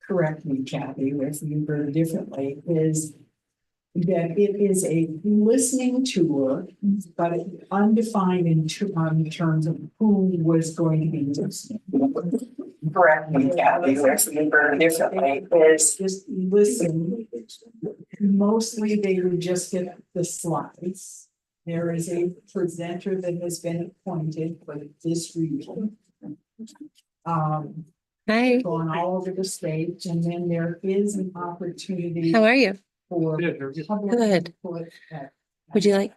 correct me, Kathy, if you heard differently, is that it is a listening tour, but undefined in terms of who was going to be listening. Correct me, Kathy, if you heard differently, is just listen. Mostly they would just get the slides. There is a presenter that has been appointed for this region. Hi, Going all over the state, and then there is an opportunity how are you? for public Good. input at Would you like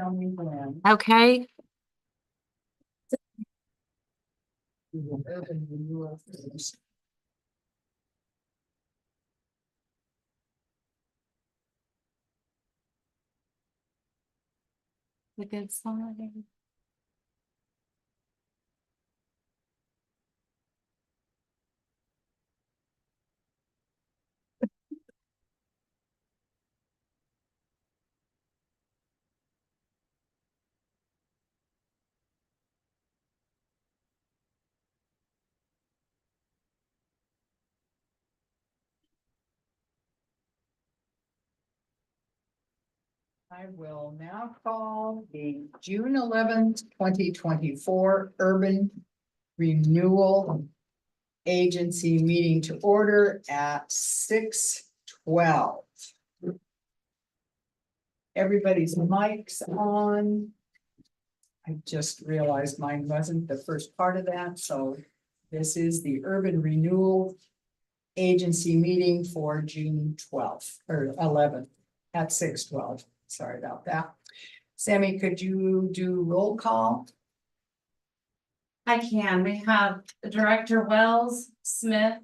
tell me when. Okay, Urban renewal first. a good sign. I will now call the June 2024 Urban Renewal Agency meeting to order at 6:12. Everybody's mics on. I just realized mine wasn't the first part of that, so this is the Urban Renewal Agency meeting for June 12th or 11th at 6:12. Sorry about that. Sammy, could you do roll call? I can. We have Director Wells, Smith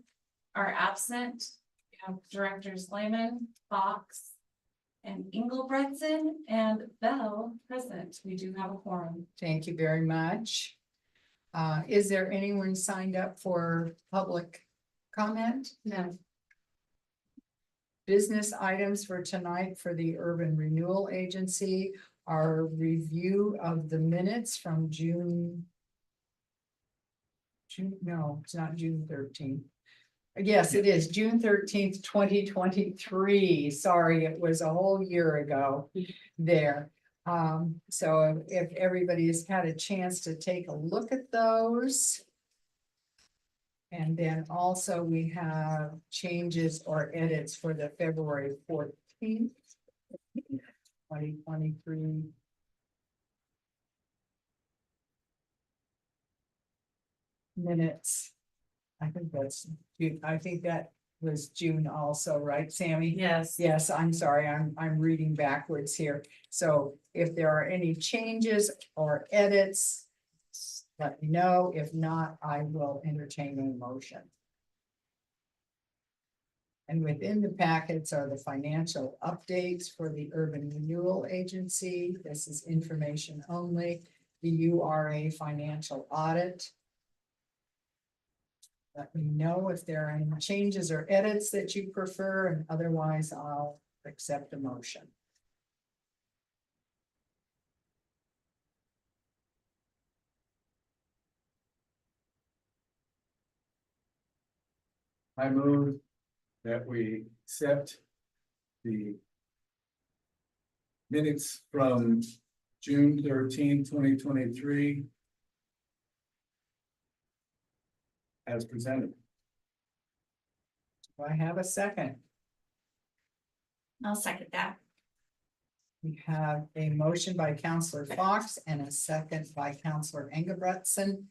are absent. We have Directors Lehman, Fox, and Engelbretson, and Bell present. We do have a quorum. Thank you very much. Is there anyone signed up for public comment? No. Business items for tonight for the Urban Renewal Agency are review of the minutes from no, it's not June 13th. Yes, it is June 13th, 2023. Sorry, it was a whole year ago there. So if everybody's had a chance to take a look at those. And then also we have changes or edits for the February 14th. 2023. Minutes. I think that was June also, right, Sammy? Yes. Yes, I'm sorry, I'm reading backwards here. So if there are any changes or edits, let me know. If not, I will entertain a motion. And within the packets are the financial updates for the Urban Renewal Agency. This is information only. The URA financial audit. Let me know if there are any changes or edits that you prefer, and otherwise I'll accept a motion. I move that we accept the minutes from June 13th, 2023 as presented. Do I have a second? I'll second that. We have a motion by Counselor Fox and a second by Counselor Engelbretson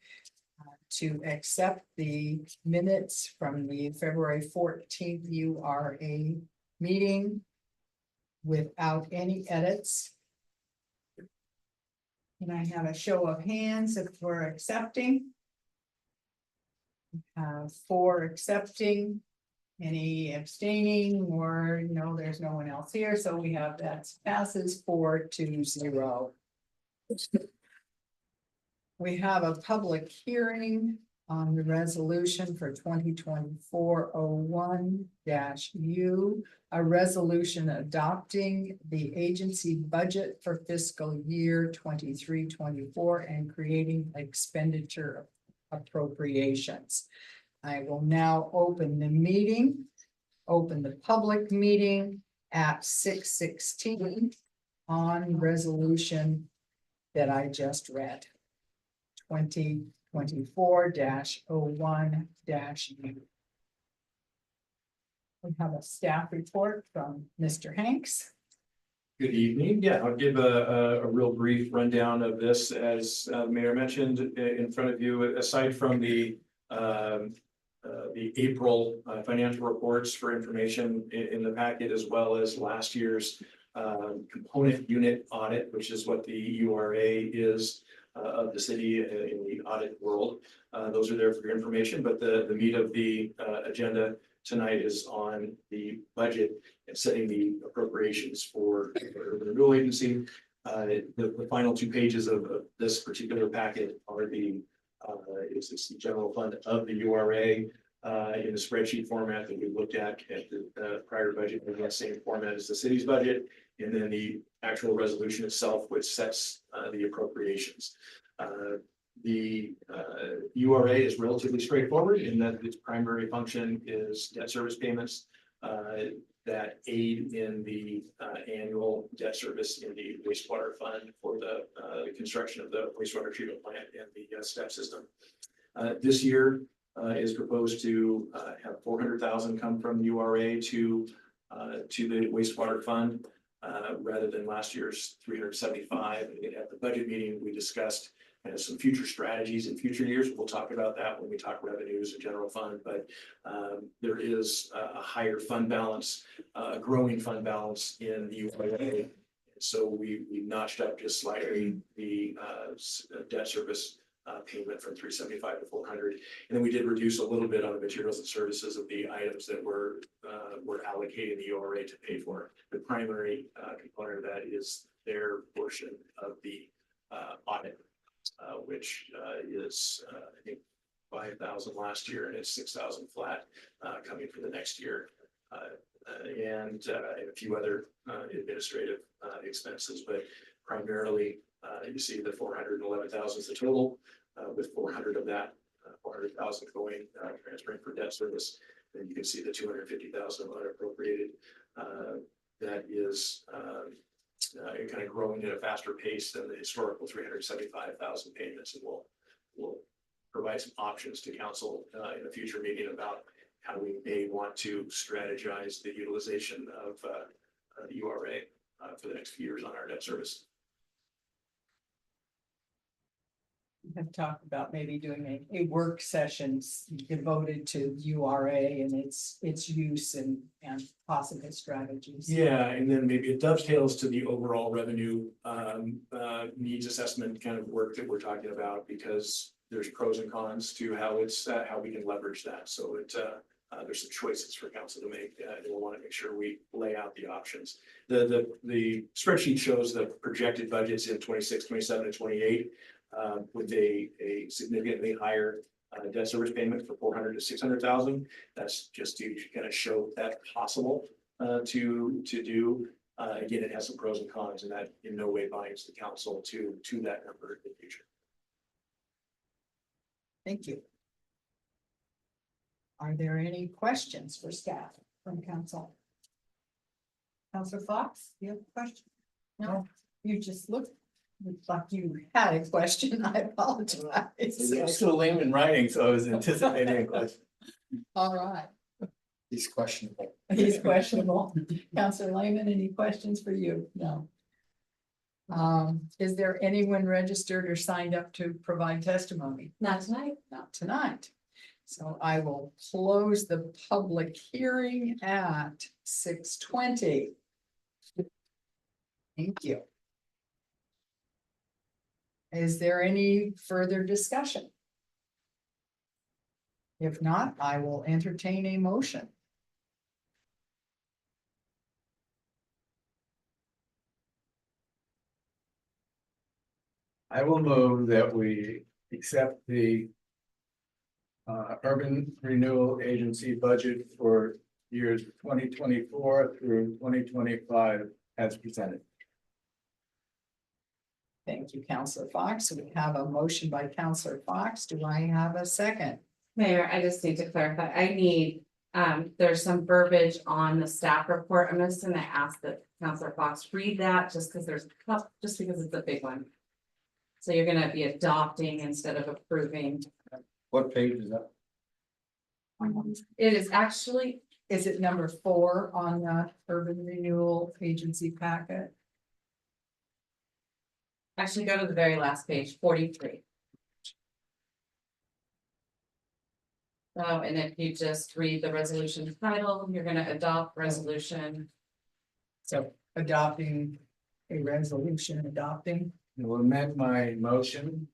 to accept the minutes from the February 14th URA meeting without any edits. Can I have a show of hands if we're accepting? We have 4 accepting. Any abstaining or no, there's no one else here, so we have that passes 4-0. We have a public hearing on the resolution for 2024-01-U, a resolution adopting the agency budget for fiscal year 23-24 and creating expenditure appropriations. I will now open the meeting, open the public meeting at 6:16 on resolution that I just read. 2024-01-U. We have a staff report from Mr. Hanks. Good evening. Yeah, I'll give a real brief rundown of this. As the Mayor mentioned in front of you, aside from the April financial reports for information in the packet, as well as last year's component unit audit, which is what the URA is of the city in the audit world. Those are there for your information, but the meat of the agenda tonight is on the budget and setting the appropriations for the Urban Renewal Agency. The final 2 pages of this particular packet are the it's the general fund of the URA in the spreadsheet format that we looked at the prior budget in that same format as the city's budget, and then the actual resolution itself, which sets the appropriations. The URA is relatively straightforward in that its primary function is debt service payments that aid in the annual debt service in the wastewater fund for the construction of the wastewater treatment plant and the step system. This year is proposed to have 400,000 come from URA to the wastewater fund rather than last year's 375. At the budget meeting, we discussed some future strategies in future years. We'll talk about that when we talk revenues and general fund, but there is a higher fund balance, a growing fund balance in the URA. So we notched up just slightly the debt service payment from 375 to 400. And then we did reduce a little bit on the materials and services of the items that we're allocating the URA to pay for. The primary component of that is their portion of the audit. Which is I think 5,000 last year, and it's 6,000 flat coming for the next year, and a few other administrative expenses, but primarily you see the 411,000 is the total, with 400 of that 400,000 going transferring for debt service. Then you can see the 250,000 unappropriated that is kind of growing at a faster pace than the historical 375,000 payments, and we'll provide some options to council in a future meeting about how we may want to strategize the utilization of the URA for the next few years on our debt service. We have talked about maybe doing a work sessions devoted to URA and its use and possible strategies. Yeah, and then maybe it dovetails to the overall revenue needs assessment kind of work that we're talking about, because there's pros and cons to how we can leverage that. So there's some choices for council to make, and we'll want to make sure we lay out the options. The spreadsheet shows the projected budgets in 26, 27, and 28. With a significantly higher debt service payment for 400 to 600,000. That's just to kind of show that possible to do. Again, it has some pros and cons, and that in no way binds the council to that number in the future. Thank you. Are there any questions for staff from council? Councilor Fox, do you have a question? No, you just looked like you had a question. I apologize. It's still lame in writing, so I was anticipating a question. All right, He's questionable. he's questionable. Councilor Lehman, any questions for you? No. Is there anyone registered or signed up to provide testimony? Not tonight. Not tonight. So I will close the public hearing at 6:20. Thank you. Is there any further discussion? If not, I will entertain a motion. I will move that we accept the Urban Renewal Agency budget for years 2024 through 2025 as presented. Thank you, Councilor Fox. We have a motion by Councilor Fox. Do I have a second? Mayor, I just need to clarify, I need, there's some verbiage on the staff report. I'm just gonna ask that Councilor Fox read that just because just because it's a big one. So you're gonna be adopting instead of approving. What page is that? It is actually, Is it number 4 on the Urban Renewal Agency packet? actually go to the very last page, 43. So, and if you just read the resolution title, you're gonna adopt resolution. So adopting a resolution adopting. I will amend my motion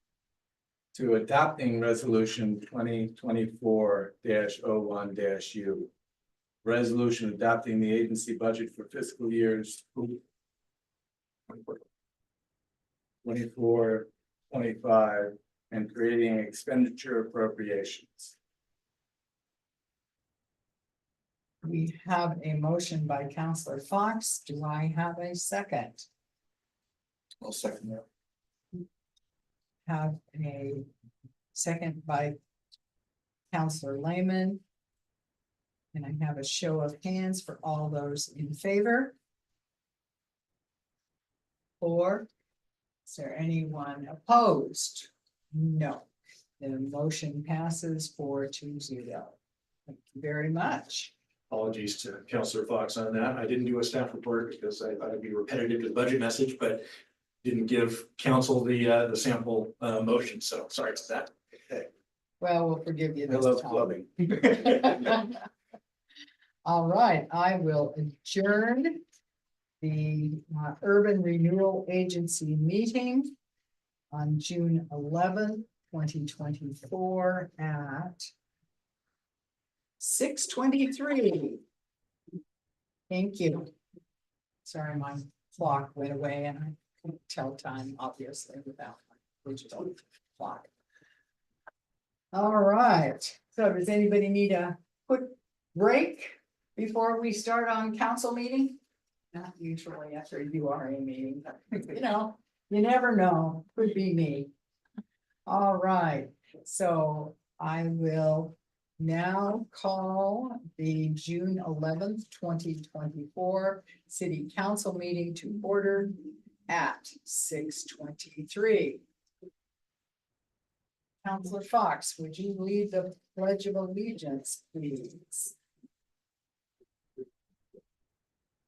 to adopting resolution 2024-01-U. Resolution adopting the agency budget for fiscal years 24, 25, and creating expenditure appropriations. We have a motion by Counselor Fox. Do I have a second? I'll second that. Have a second by Counselor Lehman. And I have a show of hands for all those in favor. Or is there anyone opposed? No. The motion passes 4-0. Thank you very much. Apologies to Councillor Fox on that. I didn't do a staff report because I thought it'd be repetitive to the budget message, but didn't give council the sample motion. So sorry for that. Okay. Well, we'll forgive you I this love time. clubbing. All right, I will adjourn the Urban Renewal Agency meeting on June 11th, 2024 at 6:23. Thank you. Sorry, my clock went away and I couldn't tell time, obviously, without my digital clock. All right, so does anybody need a quick break before we start on council meeting? Not usually after a URA meeting, but you know, you never know, could be me. All right, so I will now call the June 11th, 2024 City Council meeting to order at 6:23. Councilor Fox, would you lead the Pledge of Allegiance, please?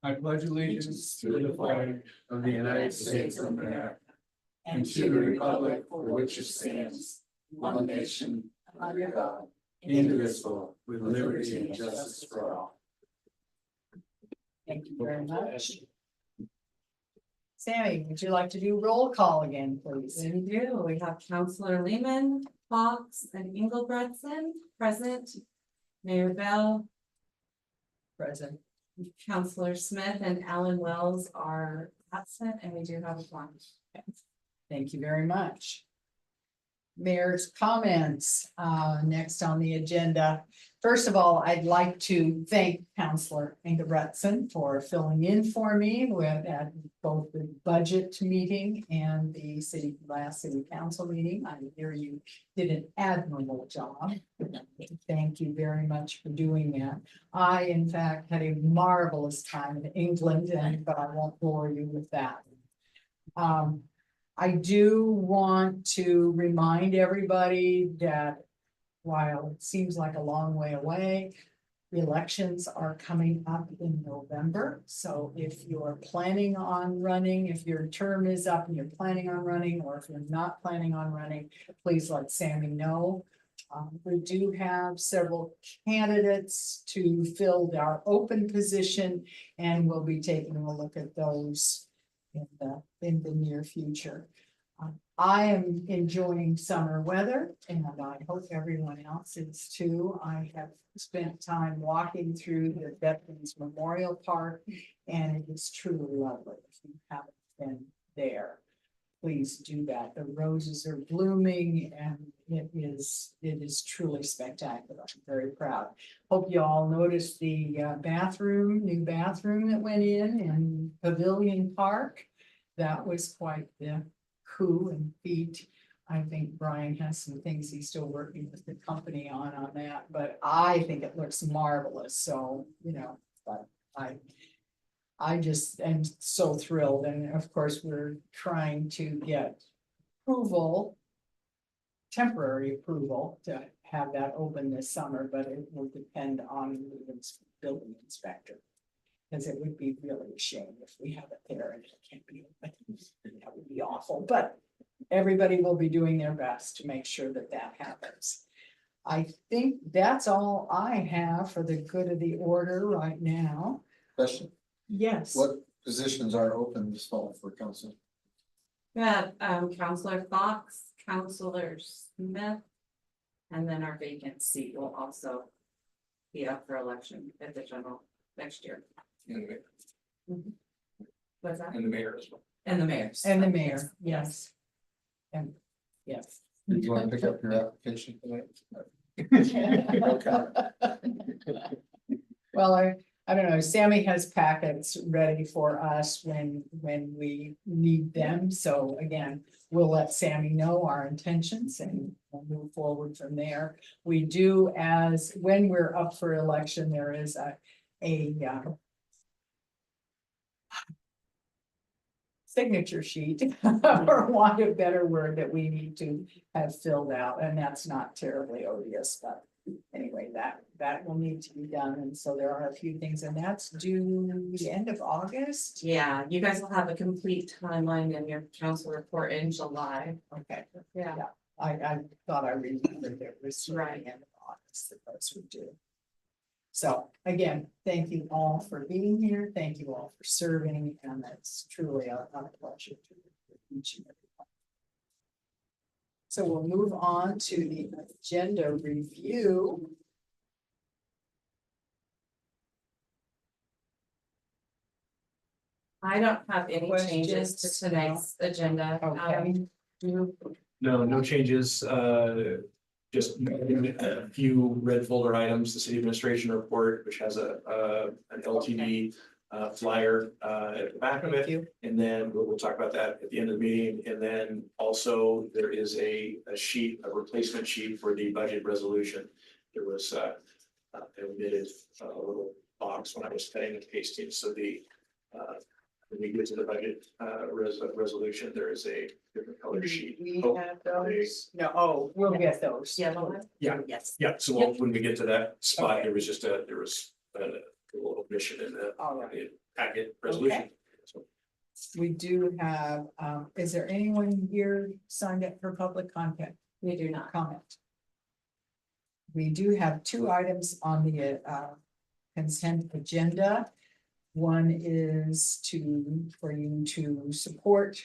I pledge allegiance to the flag of the United States of America and to the republic for which it stands, one nation, under God, indivisible, with liberty and justice for all. Thank you very much. Sammy, would you like to do roll call again, please? We do. We have Counselor Lehman, Fox, and Engelbretson present. Mayor Bell, Present. Counselor Smith, and Alan Wells are absent, and we do have a quorum. Thank you very much. Mayor's comments, next on the agenda. First of all, I'd like to thank Counselor Engelbretson for filling in for me with at both the budget meeting and the last city council meeting. I hear you did an admirable job. Thank you very much for doing that. I, in fact, had a marvelous time in England, but I won't bore you with that. I do want to remind everybody that while it seems like a long way away, the elections are coming up in November. So if you're planning on running, if your term is up and you're planning on running, or if you're not planning on running, please let Sammy know. We do have several candidates to fill our open position, and we'll be taking a look at those in the near future. I am enjoying summer weather, and I hope everyone else is too. I have spent time walking through the Veterans Memorial Park, and it is truly lovely. If you haven't been there, please do that. The roses are blooming, and it is truly spectacular. I'm very proud. Hope you all noticed the new bathroom that went in Pavilion Park. That was quite the coup and feat. I think Brian has some things he's still working with the company on that, but I think it looks marvelous. So, but I just am so thrilled. And of course, we're trying to get temporary approval to have that open this summer, but it will depend on the building inspector. Because it would be really a shame if we have it there and it can't be open. That would be awful, but everybody will be doing their best to make sure that happens. I think that's all I have for the good of the order right now. Question, Yes. what positions are open this fall for council? We have, Counselor Fox, Counselor Smith. And then our vacant seat will also be up for election at the general next year. And the mayor, What's that? and the mayor as well. And the mayor's. And the mayor, yes. And, yes. Do you want to pick up your application tonight? Well, I don't know, Sammy has packets ready for us when we need them, so again, we'll let Sammy know our intentions and we'll move forward from there. We do when we're up for election, there is a signature sheet, for want of a better word, that we need to have filled out, and that's not terribly odious, but anyway, that will need to be done, and so there are a few things, and that's due the end of August. Yeah, you guys will have a complete timeline in your council report in July. Okay, Yeah. I thought I remembered there was Right. the end of August that those would do. So again, thank you all for being here, thank you all for serving, and it's truly a pleasure to each and every one. So we'll move on to the agenda review. I don't have any changes Questions? to tonight's agenda. Okay. No changes, just a few red folder items, the city administration report, which has an LTD flyer at the back of Thank it. you. And then we'll talk about that at the end of the meeting. And then also there is a replacement sheet for the budget resolution. There was omitted a little box when I was cutting and pasting. So when we get to the budget resolution, there is a different color sheet. We Oh, have those, no, we'll get those. Yeah, the one? Yeah. Yes. Yeah, so when we get to that spot, there was a little omission in All right. the packet resolution. So We do have, is there anyone here signed up for public comment? We do not. Comment. We do have two items on the consent agenda. One is for you to support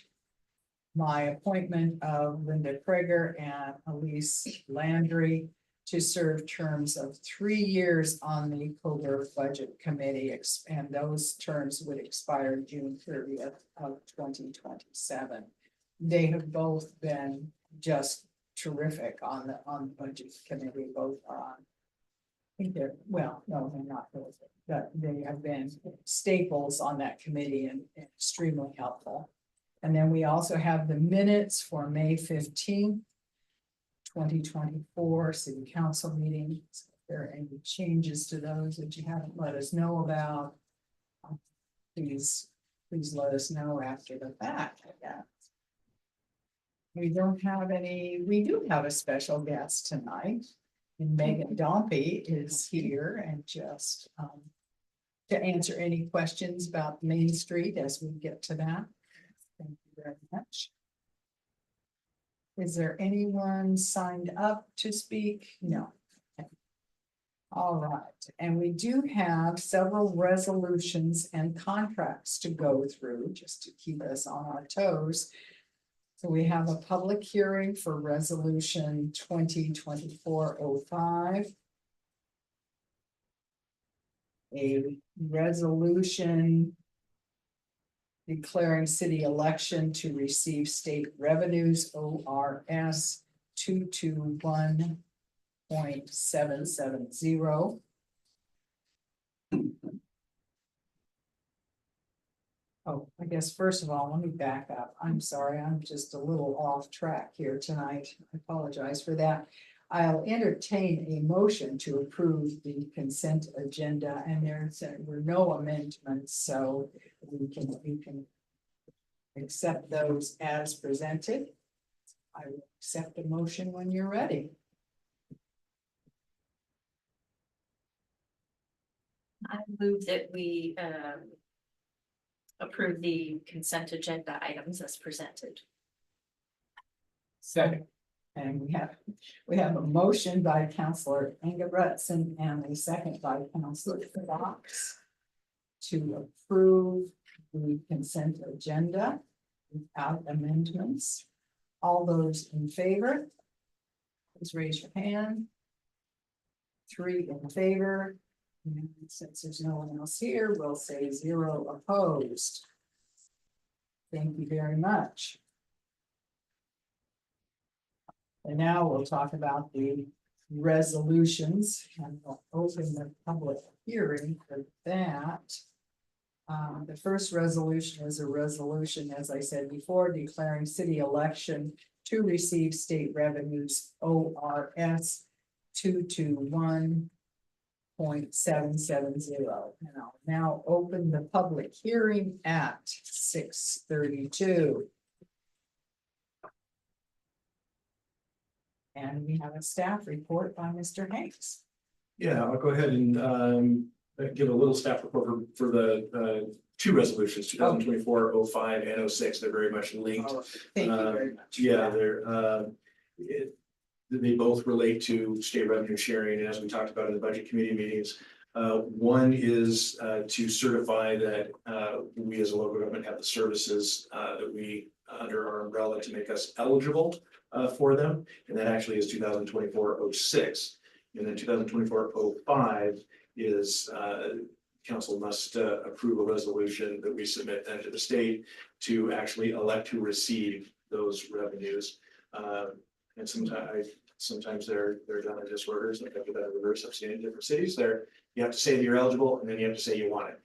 my appointment of Linda Prager and Elise Landry to serve terms of 3 years on the Coburg Budget Committee, and those terms would expire June 30th of 2027. They have both been just terrific on the Budget Committee, both are on. I think they're, well, no, they're not both, but they have been staples on that committee and extremely helpful. And then we also have the minutes for May 15th. 2024 city council meeting. If there are any changes to those that you haven't let us know about, please let us know after the fact, I guess. We don't have any, we do have a special guest tonight. And Megan Dompey is here and just to answer any questions about Main Street as we get to that. Thank you very much. Is there anyone signed up to speak? No. Okay. All right, and we do have several resolutions and contracts to go through just to keep us on our toes. So we have a public hearing for resolution 2024-05. A resolution declaring city election to receive state revenues, ORS 221.770. Oh, I guess first of all, let me back up. I'm sorry, I'm just a little off track here tonight. I apologize for that. I'll entertain a motion to approve the consent agenda, and there were no amendments, so we can accept those as presented. I will accept a motion when you're ready. I move that we approve the consent agenda items as presented. Second. And we have a motion by Councilor Engelbrechtson and a second by Councilor Fox to approve the consent agenda without amendments. All those in favor? Please raise your hand. 3 in favor. And since there's no one else here, we'll say 0 opposed. Thank you very much. And now we'll talk about the resolutions, and we'll open the public hearing for that. The first resolution is a resolution, as I said before, declaring city election to receive state revenues ORS 221.770. And I'll now open the public hearing at 6:32. And we have a staff report by Mr. Hanks. Yeah, I'll go ahead and give a little staff report for the two resolutions, 2024-05 and 06. They're very much linked. Oh, thank you very much. Yeah, they both relate to state revenue sharing, as we talked about in the budget committee meetings. One is to certify that we as a local government have the services that we under our umbrella to make us eligible for them, and that actually is 2024-06. And then 2024-05 is council must approve a resolution that we submit then to the state to actually elect to receive those revenues. And sometimes they're done in disorder, sometimes they're done in reverse. I've seen it in different cities there. You have to say that you're eligible, and then you have to say you want it.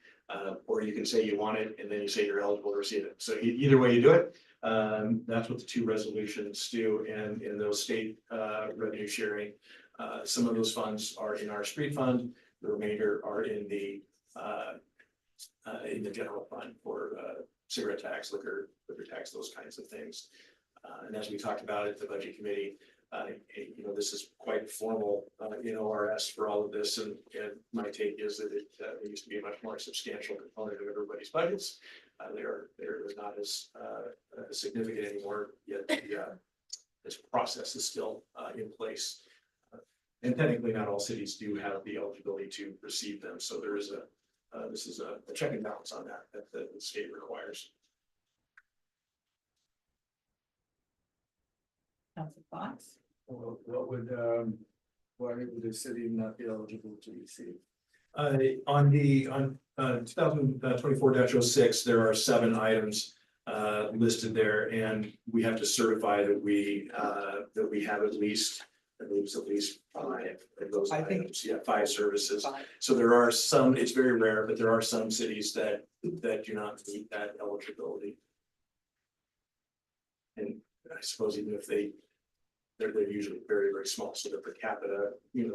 Or you can say you want it, and then you say you're eligible to receive it. So either way you do it, that's what the two resolutions do. And in those state revenue sharing, some of those funds are in our street fund. The remainder are in the general fund for cigarette tax, liquor tax, those kinds of things. And as we talked about at the budget committee, this is quite formal in ORS for all of this, and my take is that it used to be a much more substantial component of everybody's budgets. They're not as significant anymore, yet this process is still in place. And technically, not all cities do have the eligibility to receive them, so there is this is a check and balance on that the state requires. Council Fox. Well, why would the city not be eligible to receive? On 2024-06, there are 7 items listed there, and we have to certify that we have at least 5 of those I think- items. Yeah, 5 services. 5. So there are some, it's very rare, but there are some cities that do not meet that eligibility. And I suppose even if they're usually very, very small, so that per capita, even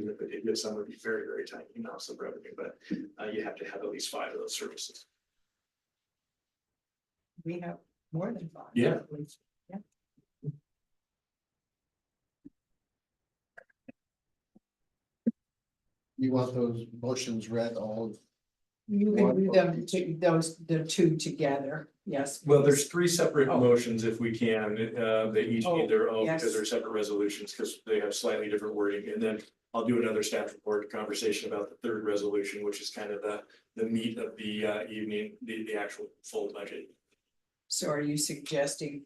if they did get some, would be very, very tiny amounts of revenue, but you have to have at least 5 of those services. We have more than 5. Yeah. at least. Yeah. You want those motions read all? You can do them to the 2 together, yes. Well, please. there's 3 separate Oh. motions if we can, they each Oh, need their own yes. because they're separate resolutions, because they have slightly different wording, and then I'll do another staff report conversation about the 3rd resolution, which is kind of the meat of the evening, the actual full budget. So are you suggesting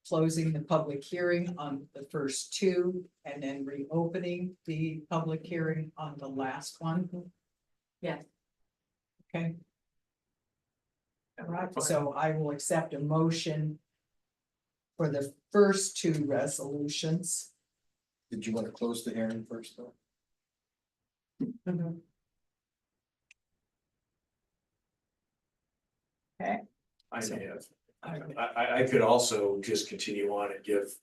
closing the public hearing on the first 2 and then reopening the public hearing on the last one? Yeah. Okay. All right, so I will accept a motion for the first 2 resolutions. Did you want to close the hearing first, though? Okay. I So- may have, I could also just continue on and give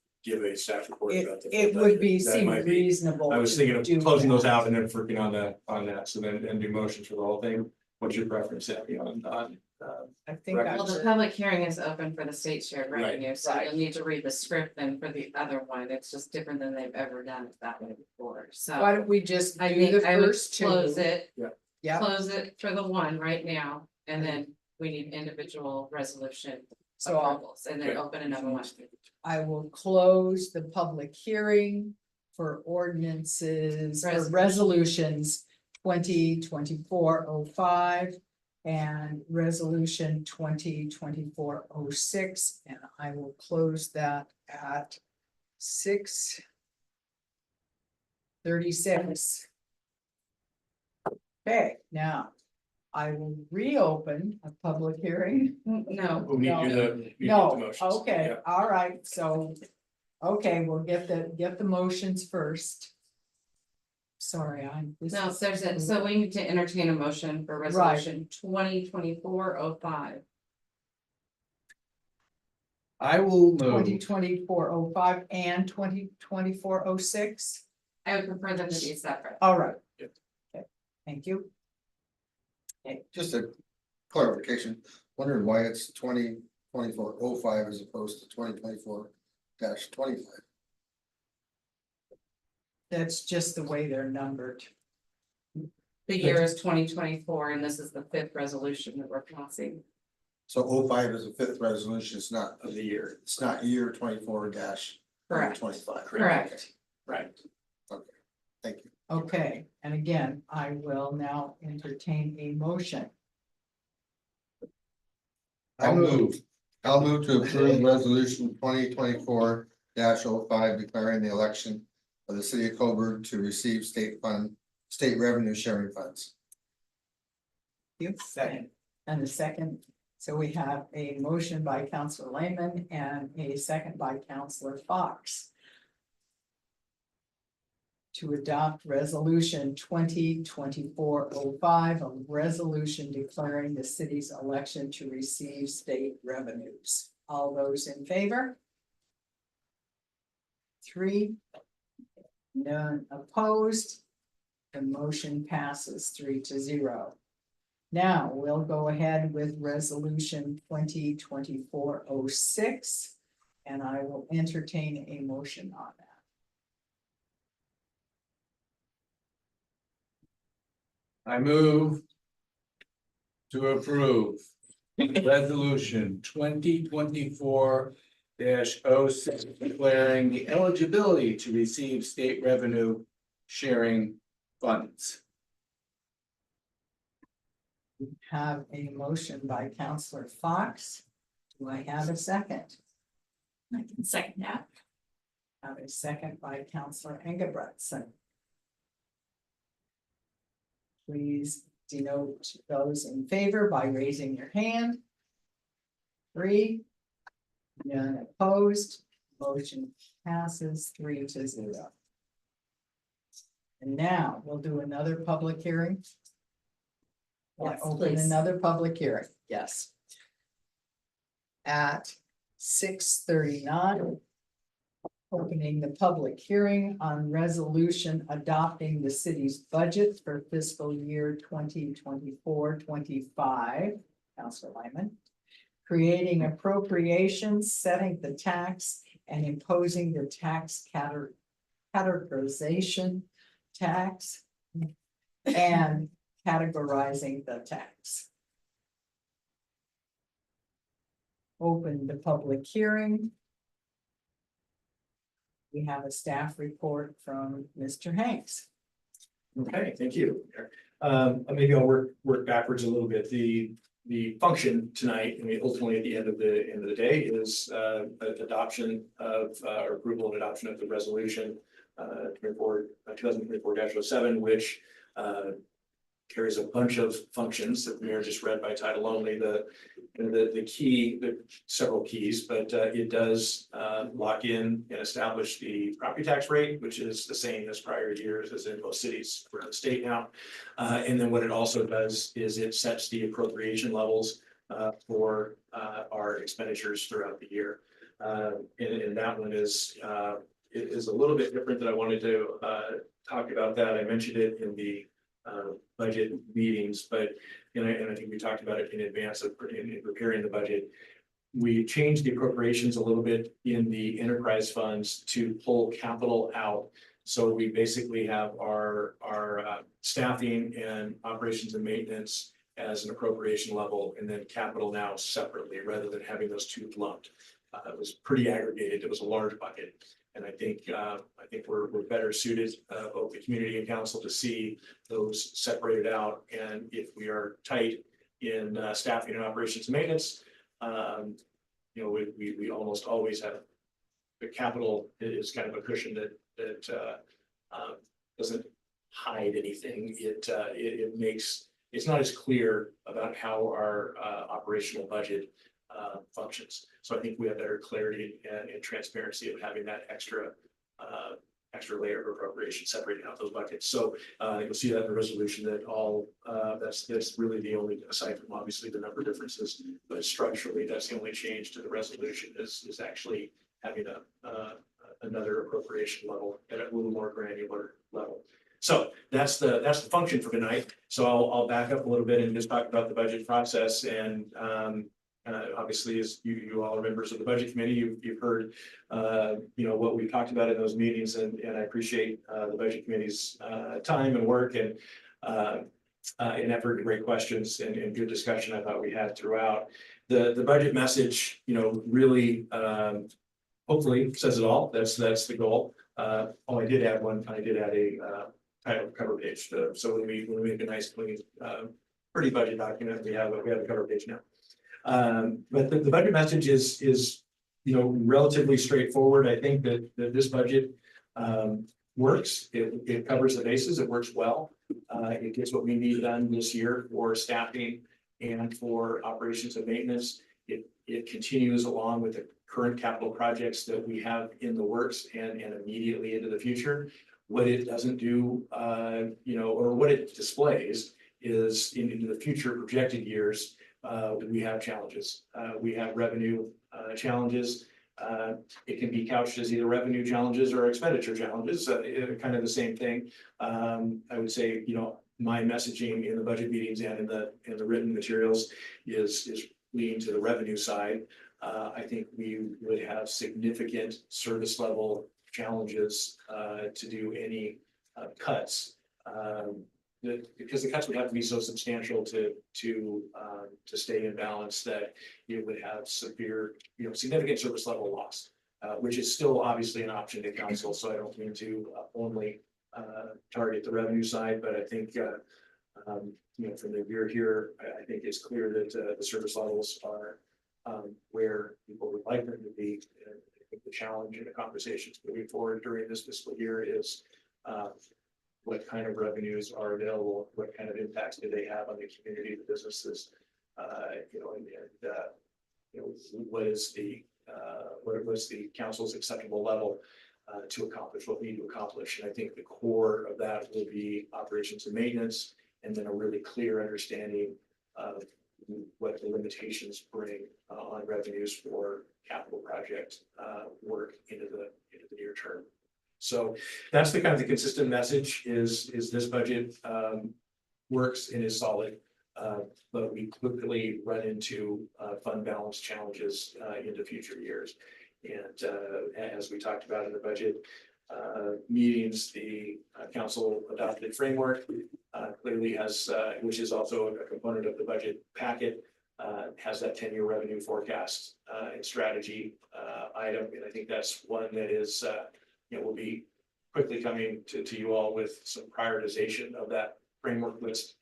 a staff report about the. It full would be, budget. That seem might be- reasonable. I was to thinking do of closing those that. out and then working on that, so then, and do motions for the whole thing. What's your preference, Abby, on? I think Right. I Well, the would, public hearing is open for the state shared Right. revenue, so Right. you'll need to read the script then for the other one. It's just different than they've ever done it that way before, so. why don't we just I do think the I would first 2? close it. Yeah, Close it for the one right now, and then we need individual resolution so approvals, and then Okay. open another one. I will close the public hearing for ordinances or resolutions 2024-05 and resolution 2024-06, and I will close that at 6:36. Okay, now I will reopen a public hearing. No, We need you to. you need the No, motions. okay, Yeah. all right, so, okay, we'll get the motions first. Sorry, no, so we need to entertain a motion for resolution 2024-05. I will move. 2024-05 and 2024-06. I would prefer them to be separate. All right. Yep. Okay, thank you. Just a clarification, wondering why it's 2024-05 as opposed to 2024-25. That's just the way they're numbered. The year is 2024, and this is the fifth resolution that we're passing. So 05 is the fifth resolution, it's not, Of the year, it's not year 24-25. Correct. right. Thank you. Okay, and again, I will now entertain a motion. I'll move. I'll move to approve resolution 2024-05 declaring the election of the city of Coburg to receive state revenue sharing funds. You second. And a second, so we have a motion by Counselor Lehman and a second by Counselor Fox. To adopt resolution 2024-05, a resolution declaring the city's election to receive state revenues. All those in favor? 3. None opposed. The motion passes 3-0. Now we'll go ahead with resolution 2024-06, and I will entertain a motion on that. I move to approve resolution 2024-06 declaring the eligibility to receive state revenue sharing funds. We have a motion by Counselor Fox. Do I have a second? I can second that. Have a second by Counselor Engebretson. Please denote those in favor by raising your hand. 3. None opposed, motion passes 3-0. And now we'll do another public hearing. Yes, Open please. another public hearing, yes. At 6:39. Opening the public hearing on resolution adopting the city's budget for fiscal year 2024-25. Counselor Lyman. Creating appropriations, setting the tax, and imposing the tax categorization tax. And categorizing the tax. Open the public hearing. We have a staff report from Mr. Hanks. Okay, thank you. Maybe I'll work backwards a little bit. The function tonight, I mean, ultimately at the end of the day is adoption of or approval and adoption of the resolution 2024-07, which carries a bunch of functions that the mayor just read by title only. The several keys, but it does lock in and establish the property tax rate, which is the same as prior years as in most cities around the state now. And then what it also does is it sets the appropriation levels for our expenditures throughout the year. And that one is a little bit different than I wanted to talk about that. I mentioned it in the budget meetings, but and I think we talked about it in advance of in preparing the budget. We changed the appropriations a little bit in the enterprise funds to pull capital out. So we basically have our staffing and operations and maintenance as an appropriation level, and then capital now separately rather than having those two lumped. It was pretty aggregated. It was a large bucket. And I think we're better suited, both the community and council, to see those separated out. And if we are tight in staffing and operations and maintenance. You know, we almost always have the capital is kind of a cushion that doesn't hide anything. It makes, it's not as clear about how our operational budget functions. So I think we have better clarity and transparency of having that extra layer of appropriation separating out those buckets. So you'll see that in the resolution that all that's really the only, aside from obviously the number differences, but structurally, that's the only change to the resolution is actually having another appropriation level at a little more granular level. So that's the function for tonight. So I'll back up a little bit and just talk about the budget process. And obviously, as you all are members of the budget committee, you've heard you know, what we've talked about in those meetings, and I appreciate the budget committee's time and work and effort, great questions and good discussion I thought we had throughout. The budget message, you know, really hopefully says it all. That's the goal. Oh, I did add one. I did add a title cover page. So when we make a nice clean, pretty budget document, we have a cover page now. But the budget message is you know, relatively straightforward. I think that this budget works. It covers the bases. It works well. It gets what we need done this year for staffing and for operations and maintenance. It continues along with the current capital projects that we have in the works and immediately into the future. What it doesn't do, you know, or what it displays is into the future projected years, we have challenges. We have revenue challenges. It can be couched as either revenue challenges or expenditure challenges, kind of the same thing. I would say, you know, my messaging in the budget meetings and in the written materials is leaning to the revenue side. I think we would have significant service level challenges to do any cuts. Because the cuts would have to be so substantial to stay in balance that it would have severe, you know, significant service level loss, which is still obviously an option to council. So I don't mean to only target the revenue side, but I think you know, from the view here, I think it's clear that the service levels are where people would like them to be. And I think the challenge in the conversations moving forward during this fiscal year is what kind of revenues are available, what kind of impacts do they have on the community, the businesses, you know, and you know, what's the council's acceptable level to accomplish what we need to accomplish. And I think the core of that will be operations and maintenance, and then a really clear understanding of what the limitations bring on revenues for capital project work into the near term. So that's the kind of the consistent message is this budget works and is solid, but we quickly run into fund balance challenges into future years. And as we talked about in the budget meetings, the council adopted framework clearly has, which is also a component of the budget packet, has that 10-year revenue forecast and strategy item. And I think that's one that is, you know, will be quickly coming to you all with some prioritization of that framework list.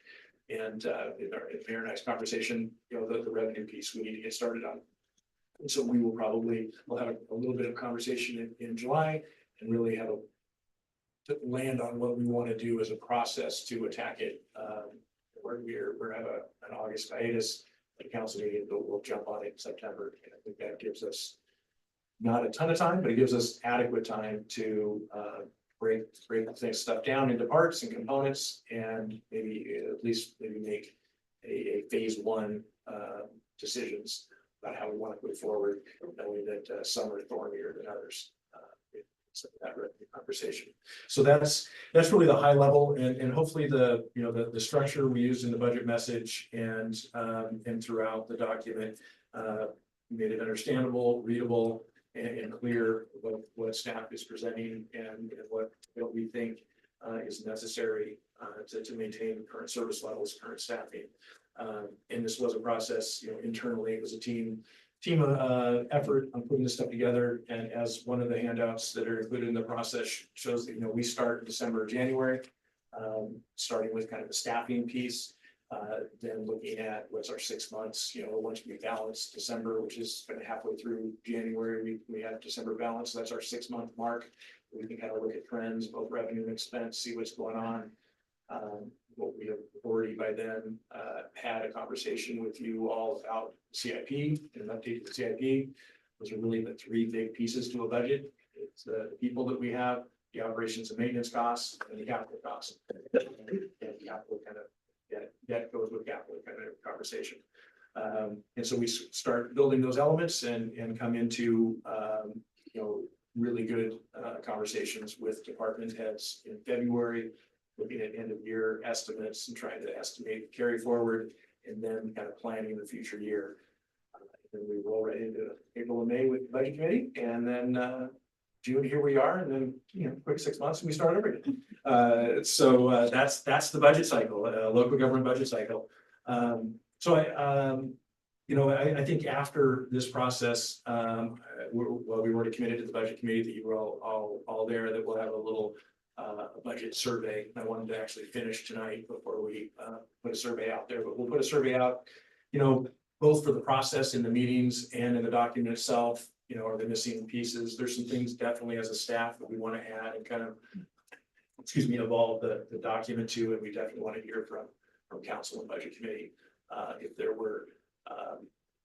And in our very nice conversation, you know, the revenue piece we need to get started on. And so we will we'll have a little bit of conversation in July and really have to land on what we want to do as a process to attack it. We're have an August hiatus, the council meeting, but we'll jump on it in September. And I think that gives us not a ton of time, but it gives us adequate time to break this stuff down into parts and components, and maybe at least make a phase one decisions about how we want to move forward, knowing that some are thornier than others. That conversation. So that's really the high level, and hopefully the structure we used in the budget message and throughout the document made it understandable, readable, and clear what staff is presenting and what we think is necessary to maintain current service levels, current staffing. And this was a process, you know, internally. It was a team effort on putting this stuff together. And as one of the handouts that are included in the process shows that, you know, we start in December, January, starting with kind of the staffing piece. Then looking at what's our 6 months, once we balance December, which is kind of halfway through January, we have December balance, so that's our 6 month mark. We can kind of look at trends, both revenue and expense, see what's going on. What we have already by then, had a conversation with you all about CIP and an update to the CIP. Those are really the three big pieces to a budget. It's the people that we have, the operations and maintenance costs, and the capital costs. And capital kind of, that goes with capital kind of conversation. And so we start building those elements and come into, really good conversations with department heads in February, looking at end of year estimates and trying to estimate carry forward, and then kind of planning the future year. Then we roll right into April and May with the budget committee, and then June, here we are, and then, quick 6 months and we start over again. So that's the budget cycle, local government budget cycle. So I think after this process, we've already committed to the budget committee that you were all there, that we'll have a little budget survey. I wanted to actually finish tonight before we put a survey out there, but we'll put a survey out, both for the process in the meetings and in the document itself, are the missing pieces. There's some things definitely as a staff that we want to add and kind of, evolve the document to, and we definitely want to hear from council and budget committee. If there were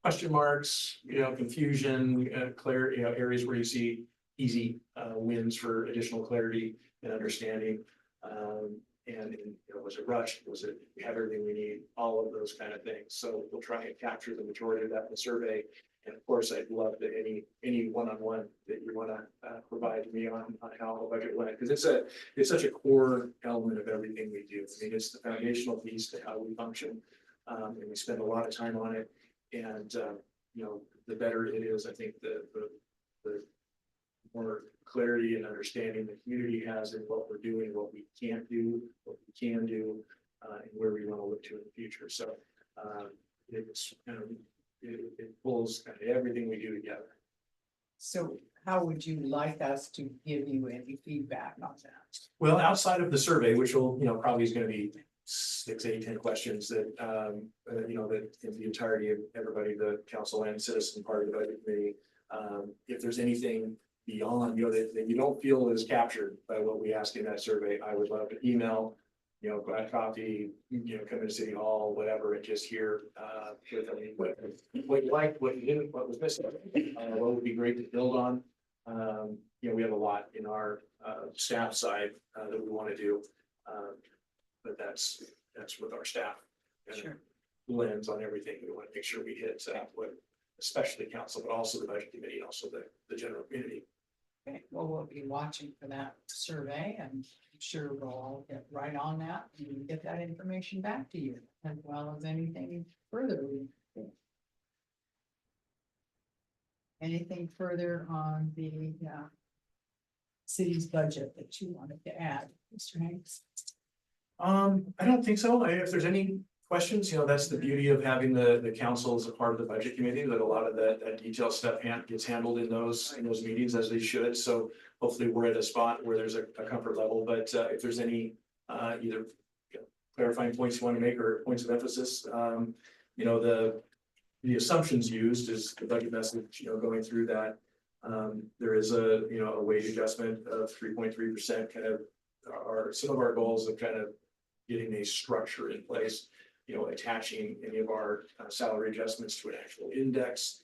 question marks, confusion, areas where you see easy wins for additional clarity and understanding. Was it rushed? Was it, we have everything we need? All of those kind of things. So we'll try and capture the majority of that in the survey. And of course, I'd love that any one-on-one that you want to provide me on how the budget went, because it's such a core element of everything we do. I mean, it's the foundational piece to how we function, and we spend a lot of time on it. And the better it is, I think the more clarity and understanding the community has in what we're doing, what we can't do, what we can do, and where we want to look to in the future. So it's kind of, it pulls kind of everything we do together. So how would you like us to give you any feedback on that? Well, outside of the survey, which will, probably is going to be 6, 8, 10 questions that, that in the entirety of everybody, the council and citizen part of the budget committee, if there's anything beyond, that you don't feel is captured by what we ask in that survey, I would love to email, grab coffee, come to City Hall, whatever, and just hear, what you liked, what you didn't, what was missing, what would be great to build on. We have a lot in our staff side that we want to do, but that's with our staff. Sure. Lens on everything. We want to make sure we hit what, especially council, but also the budget committee, and also the general community. Okay, well, we'll be watching for that survey, and I'm sure we'll all get right on that and get that information back to you, as well as anything further. Anything further on the city's budget that you wanted to add, Mr. Hanks? I don't think so. If there's any questions, that's the beauty of having the council as a part of the budget committee, that a lot of that detailed stuff gets handled in those meetings, as they should. So hopefully we're at a spot where there's a comfort level, but if there's any either clarifying points you want to make or points of emphasis, the assumptions used is the budget message, going through that. There is a wage adjustment of 3.3%, kind of some of our goals of kind of getting a structure in place, attaching any of our salary adjustments to an actual index.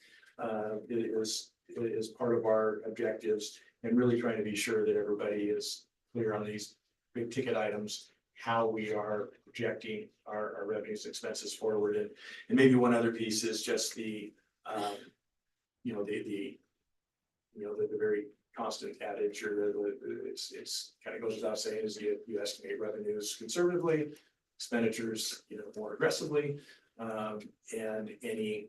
It is part of our objectives, and really trying to be sure that everybody is clear on these big ticket items, how we are projecting our revenues and expenses forward. And maybe one other piece is just the very constant adage, or it's kind of goes without saying, is you estimate revenues conservatively, expenditures, more aggressively, and any,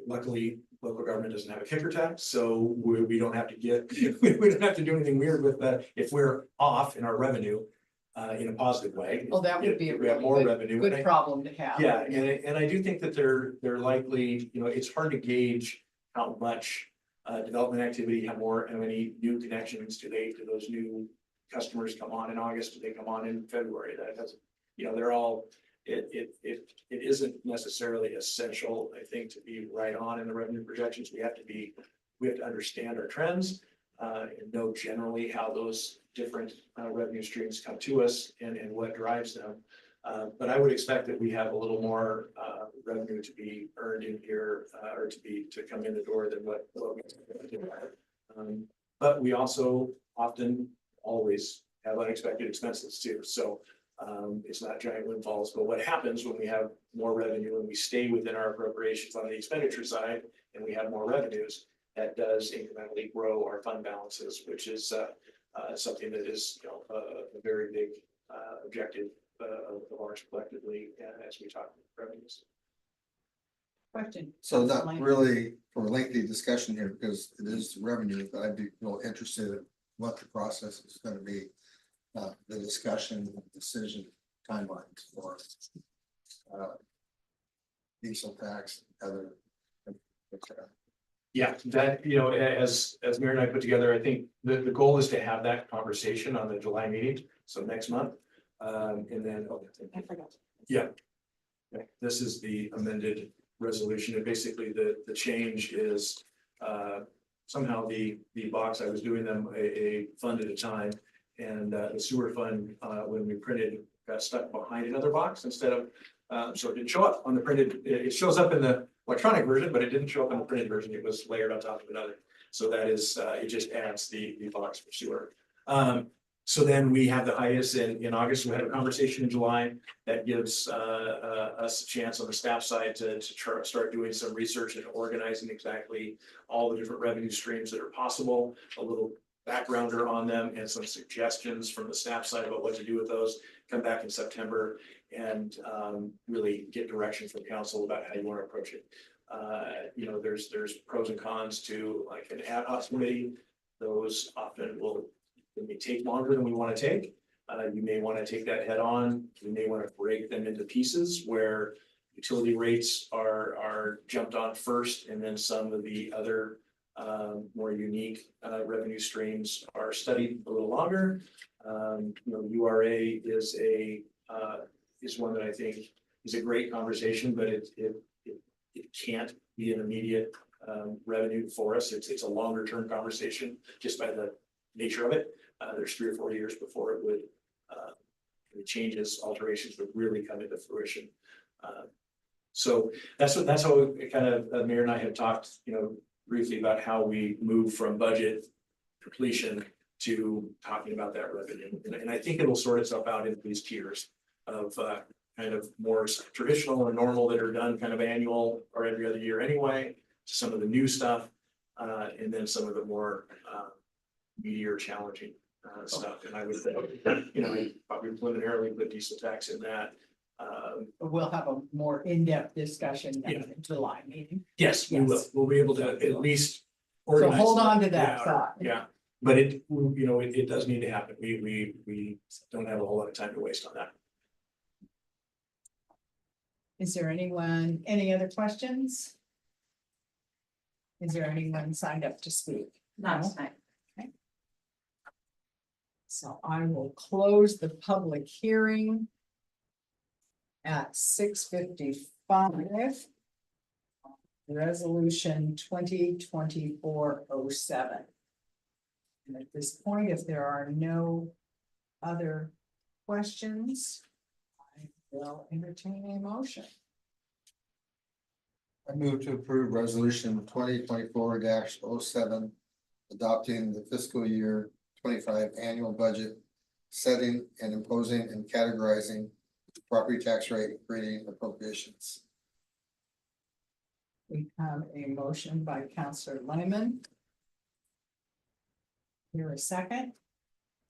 luckily, local government doesn't have a kicker tax, so we don't have to we don't have to do anything weird with that if we're off in our revenue, in a positive way. Well, that would be a If we have really more revenue. good problem to have. Yeah, and I do think that they're likely, it's hard to gauge how much development activity, how many new connections do those new customers come on in August? Do they come on in February? That doesn't, they're all it isn't necessarily essential, I think, to be right on in the revenue projections. We have to understand our trends. And know generally how those different revenue streams come to us and what drives them. But I would expect that we have a little more revenue to be earned in here or to come in the door than what we but we also often always have unexpected expenses too. So it's not giant windfalls, but what happens when we have more revenue and we stay within our appropriations on the expenditure side and we have more revenues, that does incrementally grow our fund balances, which is something that is, you know, a very big objective of ours collectively as we talk about revenues. Question. So not really for a lengthy discussion here because it is revenue, but I'd be real interested in what the process is gonna be. The discussion, decision timelines for diesel tax, other. Yeah, that, you know, as Mary and I put together, I think the goal is to have that conversation on the July meeting, so next month. And then, I forgot. yeah. Yeah, this is the amended resolution, and basically the change is somehow the box, I was doing them a fund at a time. And the sewer fund, when we printed, got stuck behind another box instead of, so it didn't show up on the printed, it shows up in the electronic version, but it didn't show up in the printed version, it was layered on top of another. So that is, it just adds the box for sewer. So then we have the hiatus in August, we had a conversation in July that gives us a chance on the staff side to start doing some research and organizing exactly all the different revenue streams that are possible, a little backgrounder on them and some suggestions from the staff side about what to do with those. Come back in September and really get direction from council about how you want to approach it. You know, there's pros and cons to like an ad hoc committee. Those often they may take longer than we want to take. You may want to take that head on. You may want to break them into pieces where utility rates are jumped on first, and then some of the other more unique revenue streams are studied a little longer. You know, URA is one that I think is a great conversation, but it can't be an immediate revenue for us. It's a longer term conversation just by the nature of it. There's 3 or 4 years before it would the changes, alterations would really come into fruition. So that's how it kind of Mayor and I have talked, you know, briefly about how we move from budget completion to talking about that revenue. And I think it'll sort itself out into these tiers of kind of more traditional and normal that are done kind of annual or every other year anyway, to some of the new stuff, and then some of the more meatier challenging stuff. And I would say, you know, I probably preliminarily put diesel tax in that. We'll have a more in-depth discussion Yeah. in July meeting. Yes, we will. Yes. We'll be able to at least. So organize hold on to that Yeah, thought. Yeah, but it, you know, it does need to happen. We don't have a whole lot of time to waste on that. Is there any other questions? Is there anyone signed up to speak? Not No? tonight. So I will close the public hearing at 6:55. Resolution 2024-07. And at this point, if there are no other questions, I will entertain a motion. I move to approve resolution 2024-07, adopting the fiscal year 25 annual budget, setting and imposing and categorizing property tax rate, creating appropriations. We have a motion by Counselor Lehman. Here a second.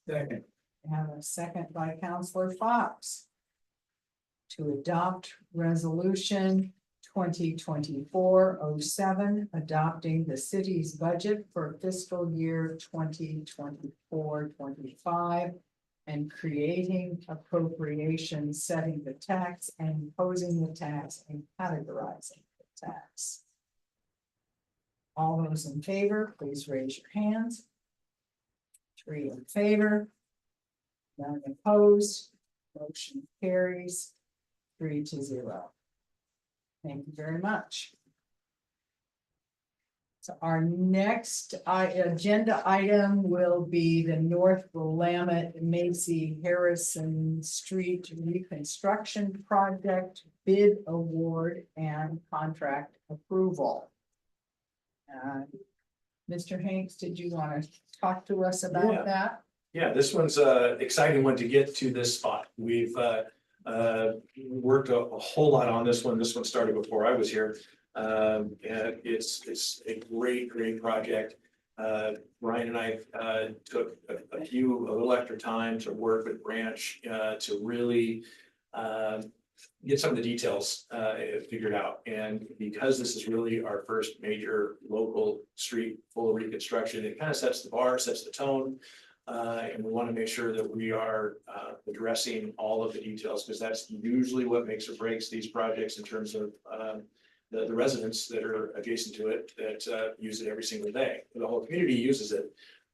Second. We have a second by Counselor Fox. To adopt resolution 2024-07, adopting the city's budget for fiscal year 2024-25. And creating appropriations, setting the tax and imposing the tax and categorizing the tax. All those in favor, please raise your hands. 3 in favor. None opposed, motion carries. 3-0. Thank you very much. So our next agenda item will be the North Willamette Macy Harrison Street Reconstruction Project bid award and contract approval. Mr. Hanks, did you want to talk to us Yeah. about that? Yeah, this one's a exciting one to get to this spot. We've worked a whole lot on this one. This one started before I was here. And it's a great project. Brian and I took a little extra time to work with Branch to really get some of the details figured out. And because this is really our first major local street full of reconstruction, it kind of sets the bar, sets the tone. And we want to make sure that we are addressing all of the details, because that's usually what makes or breaks these projects in terms of the residents that are adjacent to it that use it every single day. The whole community uses it,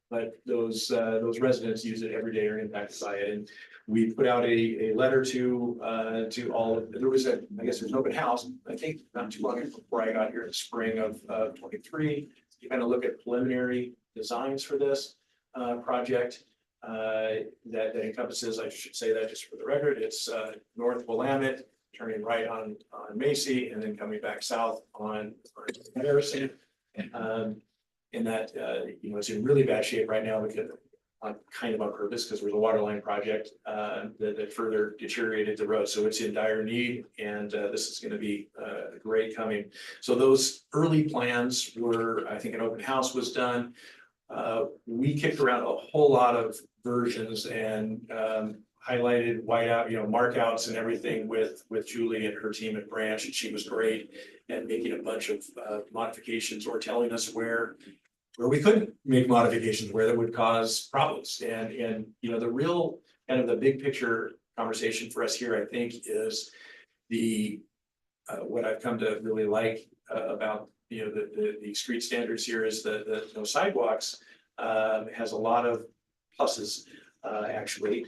but those residents use it every day or impacted by it. And we put out a letter to all of, there was I guess there's an open house, I think not too long before I got here in the spring of 23. You kind of look at preliminary designs for this project that encompasses, I should say that just for the record, it's North Willamette, turning right on Macy, and then coming back south on Harrison. And that, it's in really bad shape right now because on purpose, because there's a water line project that further deteriorated the road. So it's in dire need, and this is going to be great coming. So those early plans were, I think an open house was done. We kicked around a whole lot of versions and highlighted whiteout, markouts and everything with Julie and her team at Branch, and she was great at making a bunch of modifications or telling us where we couldn't make modifications, where that would cause problems. And the real kind of the big picture conversation for us here, I think, is the what I've come to really like about the street standards here is the sidewalks has a lot of pluses actually.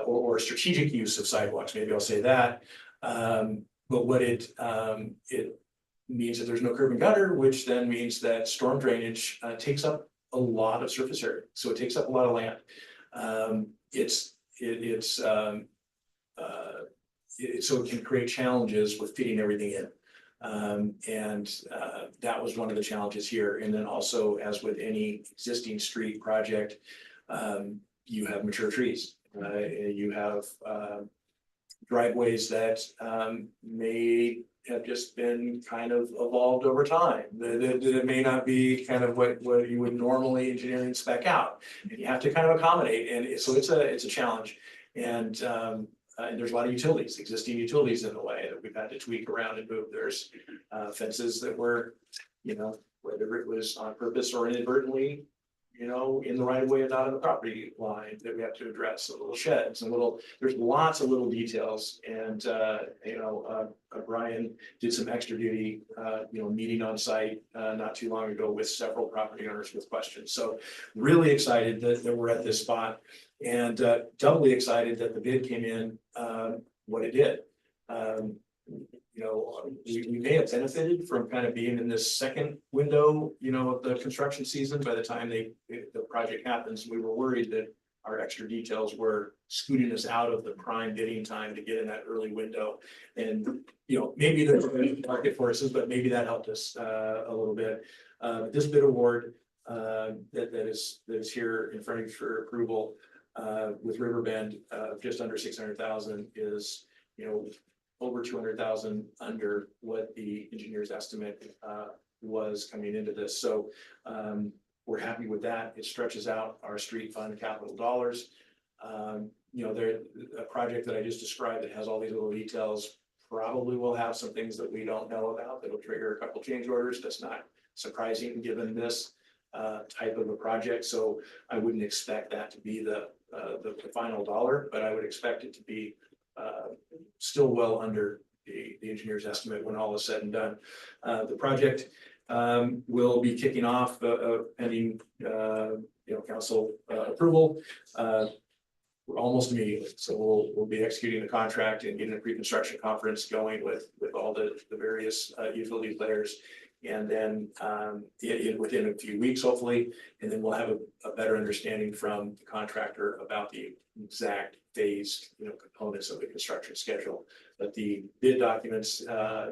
Or strategic use of sidewalks, maybe I'll say that. But what it means that there's no curb and gutter, which then means that storm drainage takes up a lot of surface area. So it takes up a lot of land. So it can create challenges with fitting everything in. That was one of the challenges here. And then also, as with any existing street project, you have mature trees. You have driveways that may have just been kind of evolved over time. That may not be kind of what you would normally engineering spec out. And you have to kind of accommodate. And so it's a challenge. And there's a lot of existing utilities in the way that we've had to tweak around and move. There's fences that were, whether it was on purpose or inadvertently, in the right of way and not on the property line that we have to address. So little sheds and there's lots of little details. And, Brian did some extra duty, meeting on site not too long ago with several property owners with questions. So really excited that we're at this spot, and doubly excited that the bid came in what it did. We may have benefited from kind of being in this second window, of the construction season. By the time the project happens, we were worried that our extra details were scooting us out of the prime bidding time to get in that early window. And, maybe there's market forces, but maybe that helped us a little bit. This bid award that is here in front of you for approval with Riverbend just under 600,000 is, over 200,000 under what the engineer's estimate was coming into this. So we're happy with that. It stretches out our street fund capital dollars. There a project that I just described that has all these little details probably will have some things that we don't know about that will trigger a couple change orders. That's not surprising given this type of a project. So I wouldn't expect that to be the final dollar, but I would expect it to be still well under the engineer's estimate when all is said and done. The project will be kicking off pending council approval. almost immediately. So we'll be executing the contract and getting a pre-construction conference going with all the various utility players. And then within a few weeks, hopefully, and then we'll have a better understanding from the contractor about the exact phase, components of the construction schedule. But the bid documents,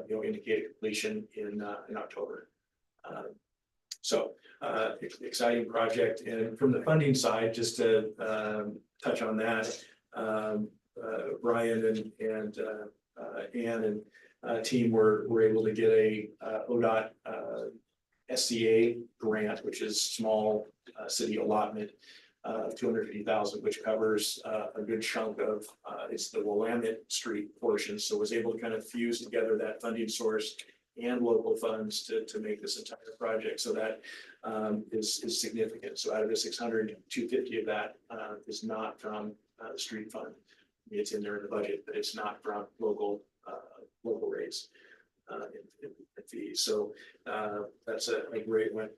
indicate completion in October. Exciting project. And from the funding side, just to touch on that, Brian and Ann and team were able to get a ODOT SCA grant, which is small city allotment, 250,000, which covers a good chunk of it's the Willamette Street portion. So was able to kind of fuse together that funding source and local funds to make this entire project. So that is significant. So out of the 600, 250 of that is not from the street fund. It's in there in the budget, but it's not from local rates in fees. So that's a great one.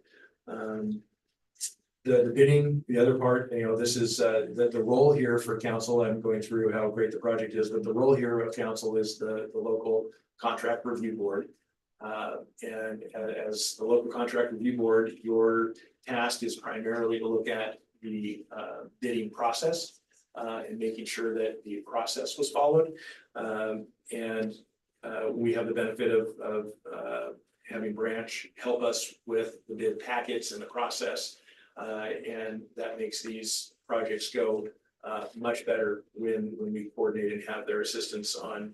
The bidding, the other part, this is the role here for council. I'm going through how great the project is, but the role here of council is the local contract review board. And as the local contract review board, your task is primarily to look at the bidding process and making sure that the process was followed. We have the benefit of having Branch help us with the bid packets and the process. And that makes these projects go much better when we coordinate and have their assistance on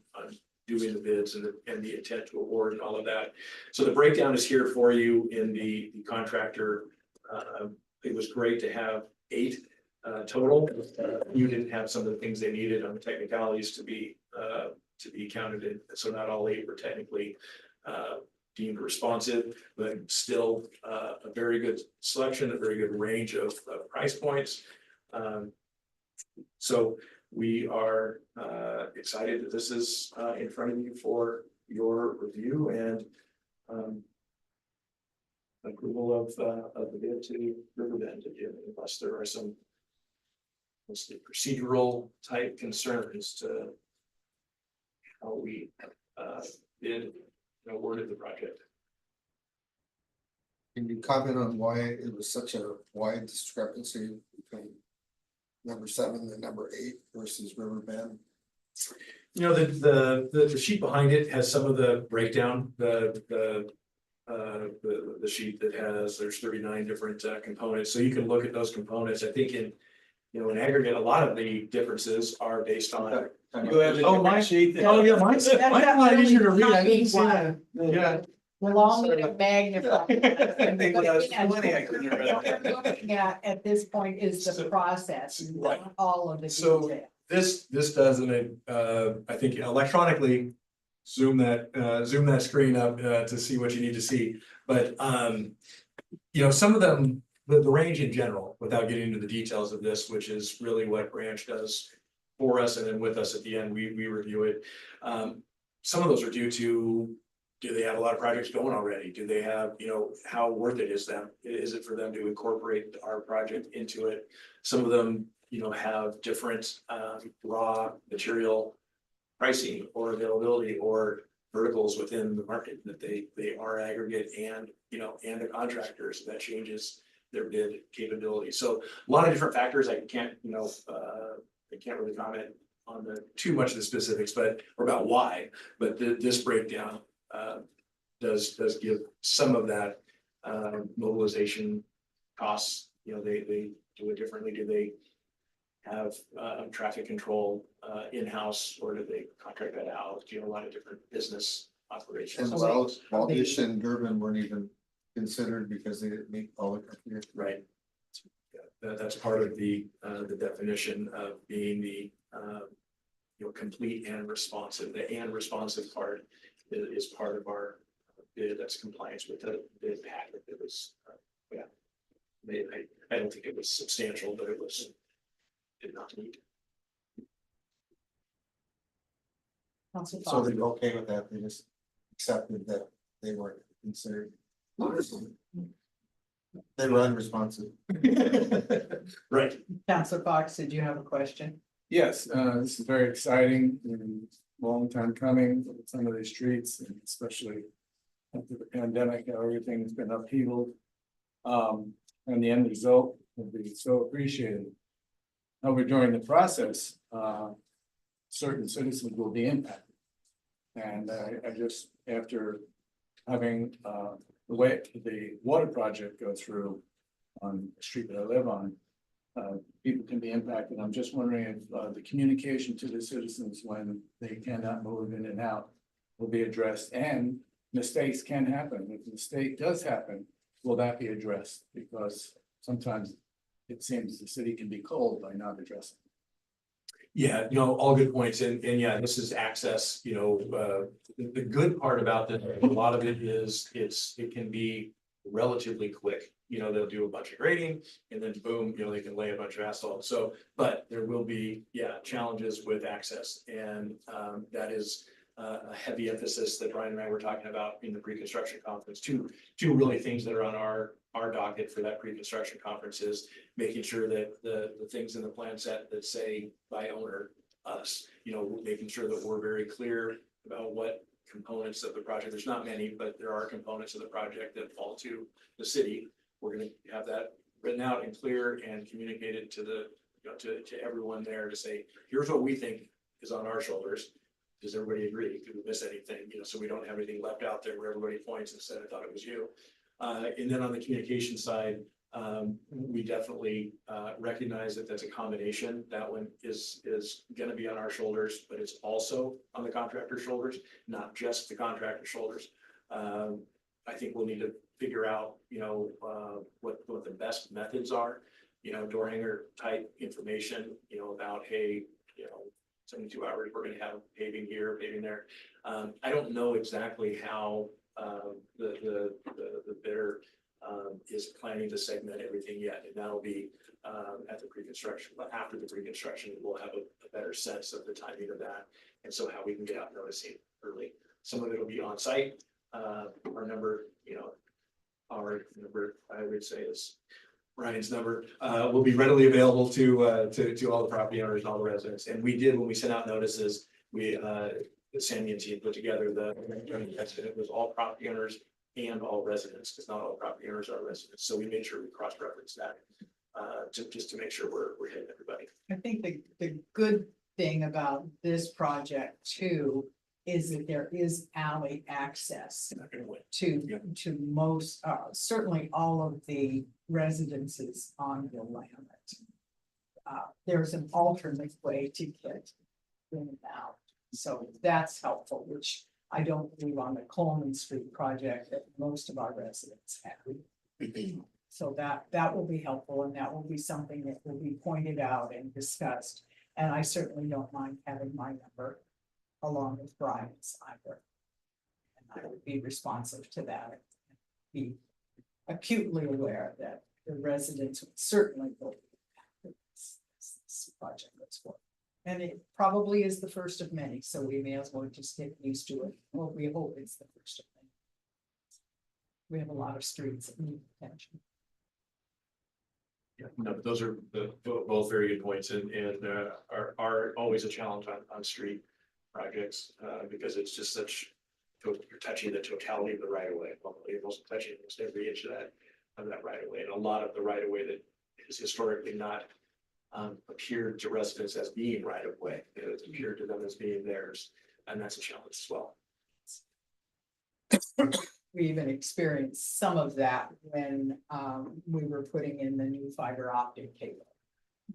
doing the bids and the intent to award and all of that. So the breakdown is here for you in the contractor. It was great to have 8 total. You didn't have some of the things they needed on the technicalities to be counted in. So not all 8 were technically deemed responsive, but still a very good selection, a very good range of price points. So we are excited that this is in front of you for your review and approval of the bid to Riverbend, unless there are some mostly procedural type concerns to how we did awarded the project. Can you comment on why it was such a wide discrepancy between number 7 and number 8 versus Riverbend? The sheet behind it has some of the breakdown, the sheet that there's 39 different components. So you can look at those components. I think in aggregate, a lot of the differences are based on. You have my sheet. Oh, yeah, mine's a lot easier to read. I didn't see that. Yeah. Well, I'll need it magnified. I think when I was Again, 20, I couldn't what remember. we're looking at this point is the process, Right. not all of the So- detail. This does, and I think electronically zoom that screen up to see what you need to see. But some of them, the range in general, without getting into the details of this, which is really what Branch does for us, and then with us at the end, we review it. Some of those are due to, do they have a lot of projects going already? Do they have, how worth it is it for them to incorporate our project into it? Some of them, have different raw material pricing or availability or verticals within the market that they are aggregate and a contractor, so that changes their bid capability. So a lot of different factors. I can't really comment on too much of the specifics, or about why. But this breakdown does give some of that mobilization costs. They do it differently. Do they have traffic control in-house, or do they contract that out? A lot of different business operations. And Waldish and Durbin weren't even considered because they didn't meet all the criteria. Right. Yeah, that's part of the definition of being the complete and responsive. The and responsive part is part of our bid. That's compliance with the bid packet. It was I don't think it was substantial, but it did not meet. So they're okay with that, they just accepted that they weren't considered. They were unresponsive. Right. Councilor Fox, did you have a question? Yes, this is very exciting and long time coming with some of these streets, and especially after the pandemic, how everything's been upheaval. And the end result will be so appreciated. However, during the process, certain citizens will be impacted. And I just, after having the way the water project go through on the street that I live on, people can be impacted. I'm just wondering if the communication to the citizens when they cannot move in and out will be addressed, and mistakes can happen. If a mistake does happen, will that be addressed? Because sometimes it seems the city can be cold by not addressing. Yeah, all good points, and yeah, this is access, the good part about this, a lot of it is, it can be relatively quick. They'll do a bunch of grading and then boom, they can lay a bunch of asphalt, so, but there will be, challenges with access, and that is a heavy emphasis that Ryan and I were talking about in the pre-construction conference. Two really things that are on our docket for that pre-construction conference is making sure that the things in the plan set that say by owner, us, making sure that we're very clear about what components of the project, there's not many, but there are components of the project that fall to the city. We're gonna have that written out and clear and communicated to the, to everyone there to say, here's what we think is on our shoulders. Does everybody agree? Did we miss anything? So we don't have anything left out there where everybody points and said, I thought it was you. And then on the communication side, we definitely recognize that that's a combination. That one is gonna be on our shoulders, but it's also on the contractor's shoulders, not just the contractor's shoulders. I think we'll need to figure out, what the best methods are, door hanger type information, about, hey, 72 hours, we're gonna have paving here, paving there. I don't know exactly how the bidder is planning to segment everything yet, and that'll be at the pre-construction, but after the pre-construction, we'll have a better sense of the timing of that, and so how we can get out noticing early. Some of it will be on site. Our number, I would say is Ryan's number, will be readily available to all the property owners and all the residents. And we did, when we sent out notices, Sammy and team put together it was all property owners and all residents, because not all property owners are residents. So we made sure we cross-reference that just to make sure we're hitting everybody. I think the good thing about this project too is that there is alley access Not gonna win. to most, certainly all of the residences on Willamette. There's an alternate way to get in and out, so that's helpful, which I don't believe on the Coleman Street project that most of our residents have. So that will be helpful, and that will be something that will be pointed out and discussed. And I certainly don't mind having my number along with Brian's either. And I would be responsive to that, and be acutely aware that the residents would certainly vote this project goes forward. And it probably is the first of many, so we may as well just get used to it. Well, we hope it's the first of many. We have a lot of streets that need attention. Yeah, no, but those are both very good points, and are always a challenge on street projects, because it's just you're touching the totality of the right of way. Well, you're also touching almost every inch of that right of way, and a lot of the right of way that is historically not appeared to residents as being right of way. It's appeared to them as being theirs, and that's a challenge as well. We even experienced some of that when we were putting in the new fiber optic cable.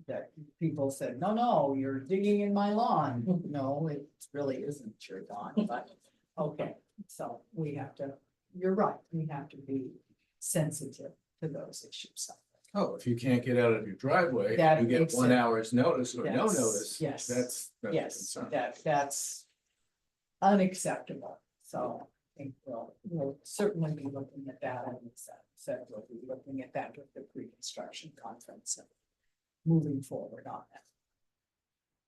That people said, no, you're digging in my lawn. No, it really isn't your lawn, but okay, so we have to, you're right, we have to be sensitive to those issues. Oh, if you can't get out of your driveway, That you get makes 1 it- hour's notice or no Yes, notice. yes, That's a Yes, concern. that's unacceptable, so I think we'll certainly be looking at that, and said we'll be looking at that with the pre-construction conference and moving forward on that.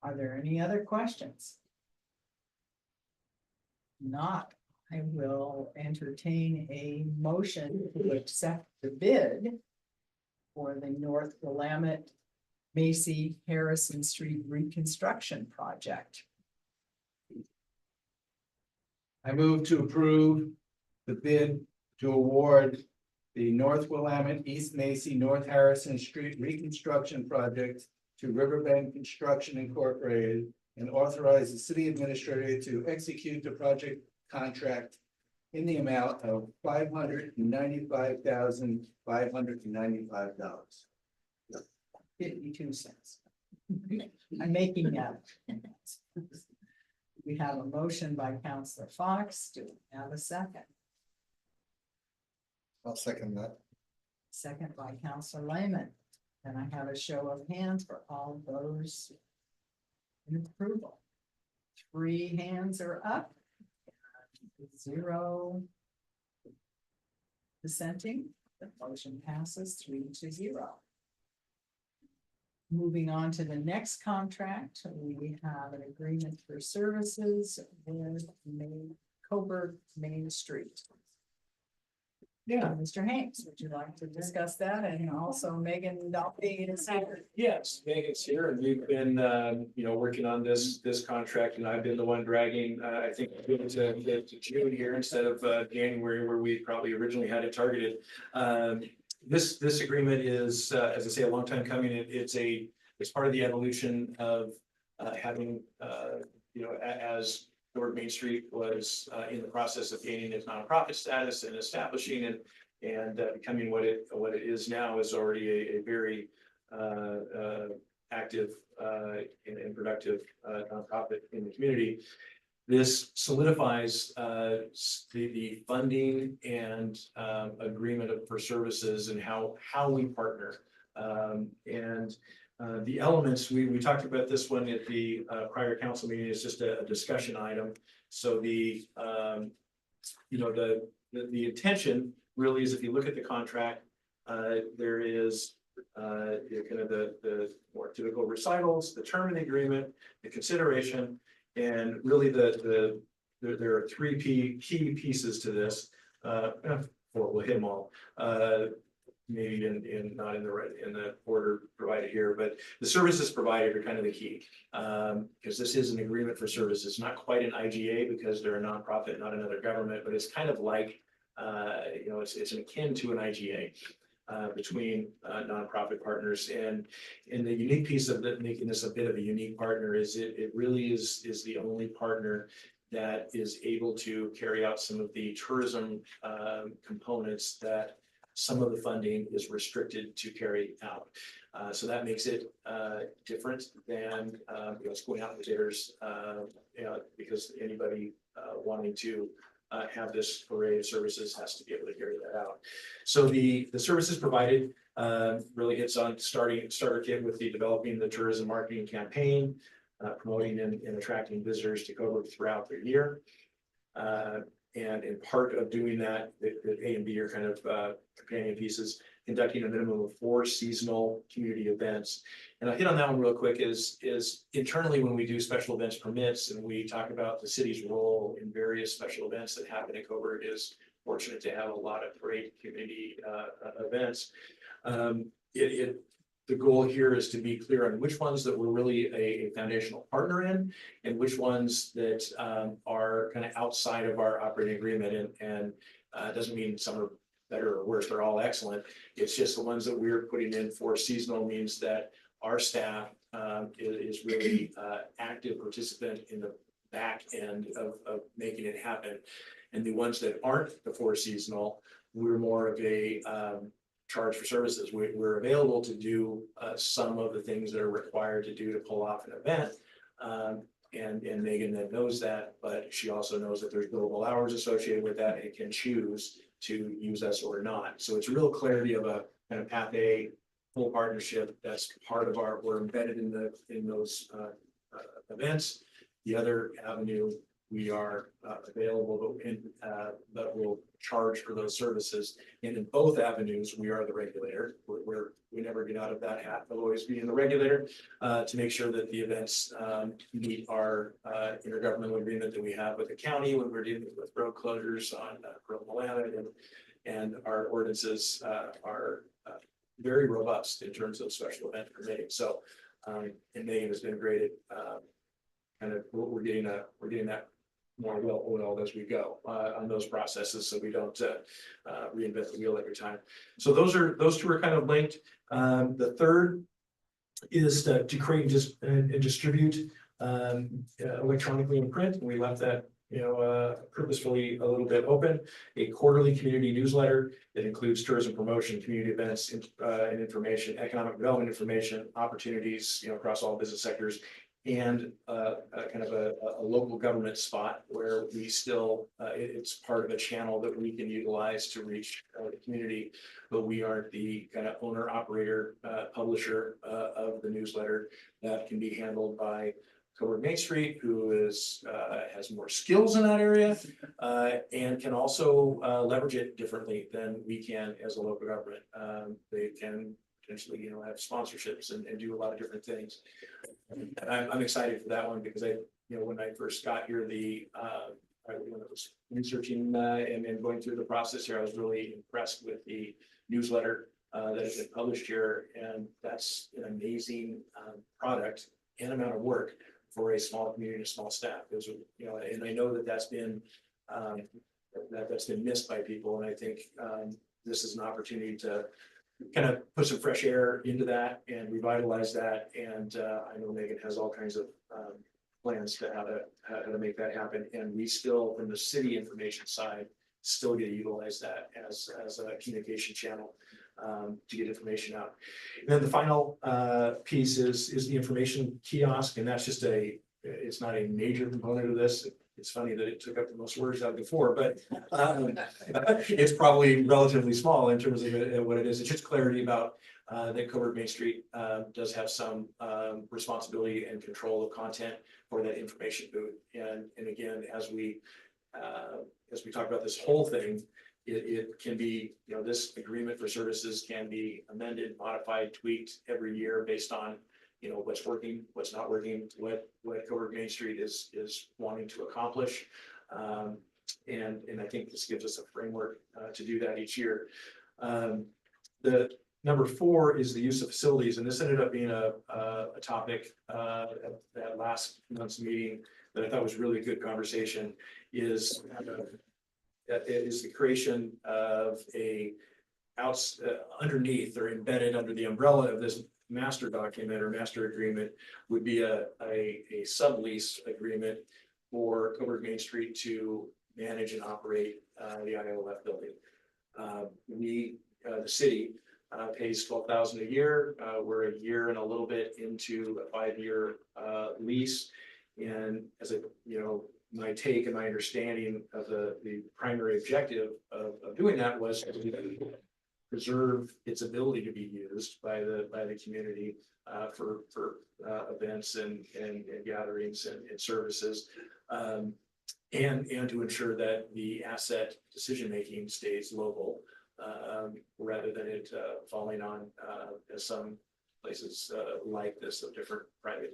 Are there any other questions? Not, I will entertain a motion to accept the bid for the North Willamette Macy Harrison Street Reconstruction Project. I move to approve the bid to award the North Willamette, East Macy, North Harrison Street Reconstruction Project to Riverbank Construction Incorporated and authorize the city administrator to execute the project contract in the amount of $595,595. 52 cents. I'm making that. We have a motion by Counselor Fox. Do we have a second? I'll second that. Second by Counselor Lehman. And I have a show of hands for all those in approval. 3 hands are up. 0 dissenting. The motion passes 3-0. Moving on to the next contract, we have an agreement for services with Coburg Main Street. Yeah. Mr. Hanks, would you like to discuss that? And also Megan Dolphy is here. Yes, Megan's here and we've been, working on this contract and I've been the one dragging, I think, to June here instead of January where we probably originally had it targeted. This agreement is, as I say, a long time coming. It's part of the evolution of having, as Coburg Main Street was in the process of gaining its nonprofit status and establishing and becoming what it is now is already a very active and productive nonprofit in the community. This solidifies the funding and agreement for services and how we partner. The elements, we talked about this one at the prior council meeting, is just a discussion item. So the intention really is, if you look at the contract, there is kind of the more typical recitals, the term of the agreement, the consideration, and really there are 3 key pieces to this. 4, we'll hit them all. Maybe not in the order provided here, but the services provided are kind of the key. Because this is an agreement for services, not quite an IGA because they're a nonprofit, not another government, but it's kind of like, it's akin to an IGA. Between nonprofit partners, and the unique piece of that, making this a bit of a unique partner, is it really is the only partner that is able to carry out some of the tourism components that some of the funding is restricted to carry out. So that makes it different than it's going out to bidders, because anybody wanting to have this array of services has to be able to carry that out. So the services provided really hits on starter kit with the developing the tourism marketing campaign, promoting and attracting visitors to Coburg throughout the year. And in part of doing that, the A and B are kind of companion pieces, conducting a minimum of 4 seasonal community events. And I'll hit on that one real quick is internally when we do special events permits and we talk about the city's role in various special events that happen in Coburg, is fortunate to have a lot of great community events. The goal here is to be clear on which ones that we're really a foundational partner in and which ones that are kind of outside of our operating agreement. And it doesn't mean some are better or worse, they're all excellent. It's just the ones that we're putting in for seasonal means that our staff is really active participant in the back end of making it happen. And the ones that aren't the 4 seasonal, we're more of a charge for services. We're available to do some of the things that are required to do to pull off an event. And Megan then knows that, but she also knows that there's billable hours associated with that and can choose to use us or not. So it's a real clarity of a kind of path A full partnership. That's part of we're embedded in those events. The other avenue, we are available, but we'll charge for those services. And in both avenues, we are the regulator. We never get out of that hat. We'll always be in the regulator to make sure that the events meet our intergovernmental agreement that we have with the county when we're dealing with road closures on Willamette, and our ordinances are very robust in terms of special event permitting. So, and Megan has been great at, kind of, we're getting that more well oiled as we go, on those processes, so we don't, reinvent the wheel every time. So those two are kind of linked. The third is to create and distribute, electronically in print, and we left that, purposefully a little bit open. A quarterly community newsletter that includes tourism promotion, community events, and information, economic development information, opportunities, across all business sectors. And kind of a local government spot where we still, it's part of a channel that we can utilize to reach the community, but we aren't the kind of owner, operator, publisher of the newsletter. That can be handled by Coburg Main Street, who is has more skills in that area, and can also leverage it differently than we can as a local government. They can potentially, have sponsorships and do a lot of different things. And I'm excited for that one because when I first got here, when I was researching and going through the process here, I was really impressed with the newsletter that has been published here, and that's an amazing product and amount of work for a small community, a small staff. Those are, and I know that that's been missed by people, and I think this is an opportunity to kind of put some fresh air into that and revitalize that. And I know Megan has all kinds of plans to how to make that happen. And we still, from the city information side, still get to utilize that as a communication channel to get information out. And then the final piece is the information kiosk, and that's just it's not a major component of this. It's funny that it took up the most words out before, but it's probably relatively small in terms of what it is. It's just clarity about that Coburg Main Street does have some responsibility and control of content for that information booth. And again, as we talk about this whole thing, it can be, this agreement for services can be amended, modified, tweaked every year based on what's working, what's not working, what Coburg Main Street is wanting to accomplish. And I think this gives us a framework to do that each year. The number 4 is the use of facilities, and this ended up being a topic at that last month's meeting that I thought was really good conversation, is the creation of underneath or embedded under the umbrella of this master document or master agreement would be a sublease agreement for Coburg Main Street to manage and operate the IOF building. The city pays $12,000 a year. We're a year and a little bit into a 5-year lease, and as my take and my understanding of the primary objective of doing that was to preserve its ability to be used by the community for events and gatherings and services, and to ensure that the asset decision making stays local, rather than it falling on as some places like this of different private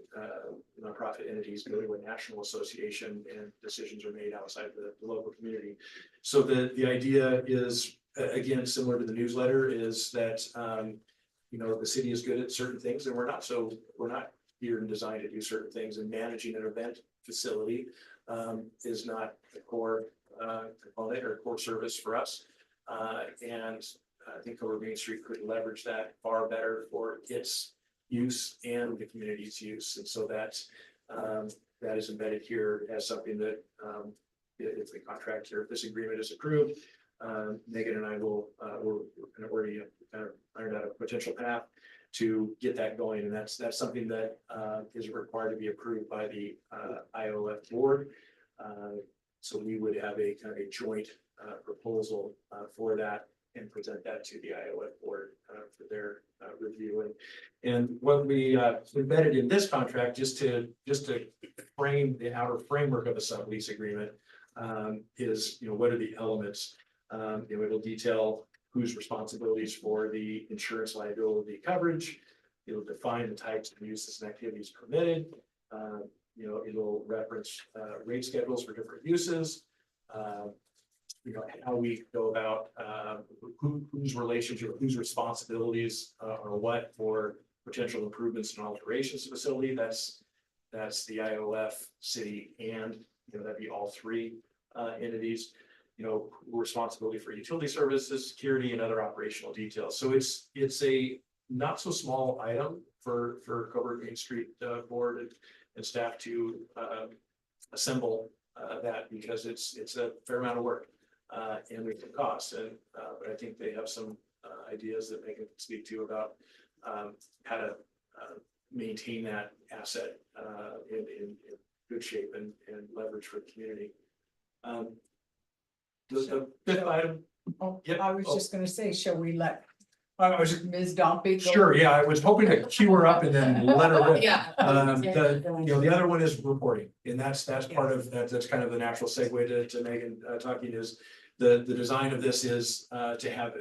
nonprofit entities go to a national association and decisions are made outside the local community. So the idea is, again, similar to the newsletter, is that the city is good at certain things, and we're not here and designed to do certain things, and managing an event facility is not a core component or core service for us. And I think Coburg Main Street could leverage that far better for its use and the community's use. And so that is embedded here as something that if the contract here, if this agreement is approved, Megan and I we're already kind of ironed out a potential path to get that going. And that's something that is required to be approved by the IOF board. So we would have a kind of a joint proposal for that and present that to the IOF board for their review. And what we embedded in this contract, just to frame the outer framework of the sublease agreement, is what are the elements? It'll detail whose responsibilities for the insurance liability coverage. It'll define the types of uses and activities permitted. It'll reference rate schedules for different uses. you know, how we go about, whose relationship, whose responsibilities, are what for potential improvements and alterations to the facility. That's the IOF, city, and, you know, that'd be all three, entities. You know, responsibility for utility services, security, and other operational details. So it's a not so small item for Coburg Main Street, board and staff to, assemble, that, because it's a fair amount of work. And with the cost, and, but I think they have some, ideas that they can speak to about, how to, maintain that asset, in good shape and leverage for the community. The fifth item. Oh, Yep. I was just gonna say, shall we let I was Ms. Dompey go? sure, yeah, I was hoping to cue her up and then let her rip. Yeah. The other one is reporting, and that's part of that, that's kind of the natural segue to Megan, talking is the design of this is, to have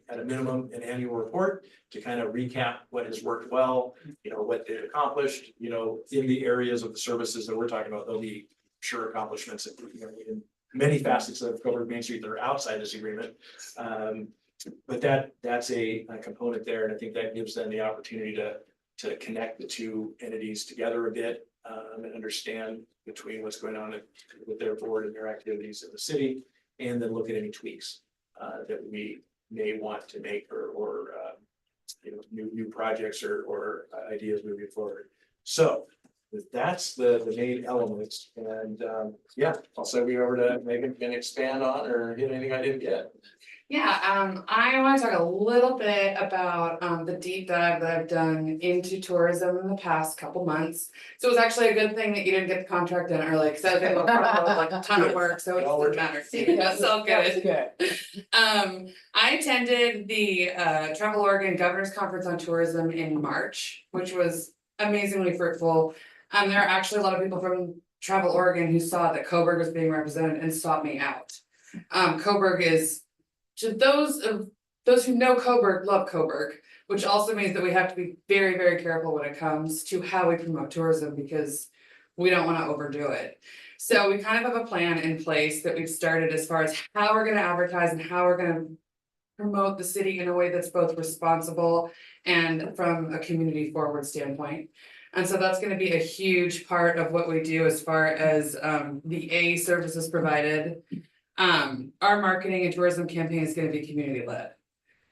at a minimum, an annual report to kind of recap what has worked well, you know, what they accomplished, you know, in the areas of the services that we're talking about, there'll be sure accomplishments in many facets of Coburg Main Street that are outside this agreement. But that's a component there, and I think that gives them the opportunity to connect the two entities together a bit, and understand between what's going on with their board and their activities in the city, and then look at any tweaks that we may want to make or you know, new projects or ideas moving forward. So that's the main elements, and yeah, I'll send you over to Megan, can expand on or hit anything I didn't get. Yeah, I want to talk a little bit about the deep dive that I've done into tourism in the past couple months. So it was actually a good thing that you didn't get the contract in early, because I think like a ton of work, so it doesn't matter. That's all good. Good. I attended the Travel Oregon Governor's Conference on Tourism in March, which was amazingly fruitful. There are actually a lot of people from Travel Oregon who saw that Coburg was being represented and sought me out. Coburg is, to those who know Coburg, love Coburg, which also means that we have to be very, very careful when it comes to how we promote tourism, because we don't want to overdo it. So we kind of have a plan in place that we've started as far as how we're going to advertise and how we're going to promote the city in a way that's both responsible and from a community forward standpoint. And so that's going to be a huge part of what we do as far as the services provided. Our marketing and tourism campaign is going to be community led.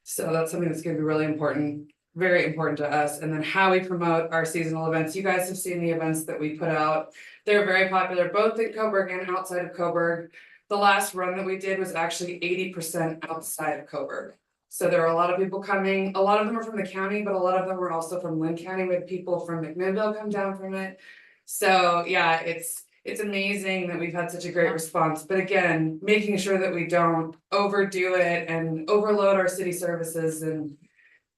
So that's something that's going to be really important, very important to us. And then how we promote our seasonal events. You guys have seen the events that we put out. They're very popular, both in Coburg and outside of Coburg. The last run that we did was actually 80% outside of Coburg. So there are a lot of people coming. A lot of them are from the county, but a lot of them are also from Lynn County. We had people from McMinnville come down from it. So yeah, it's amazing that we've had such a great response, but again, making sure that we don't overdo it and overload our city services and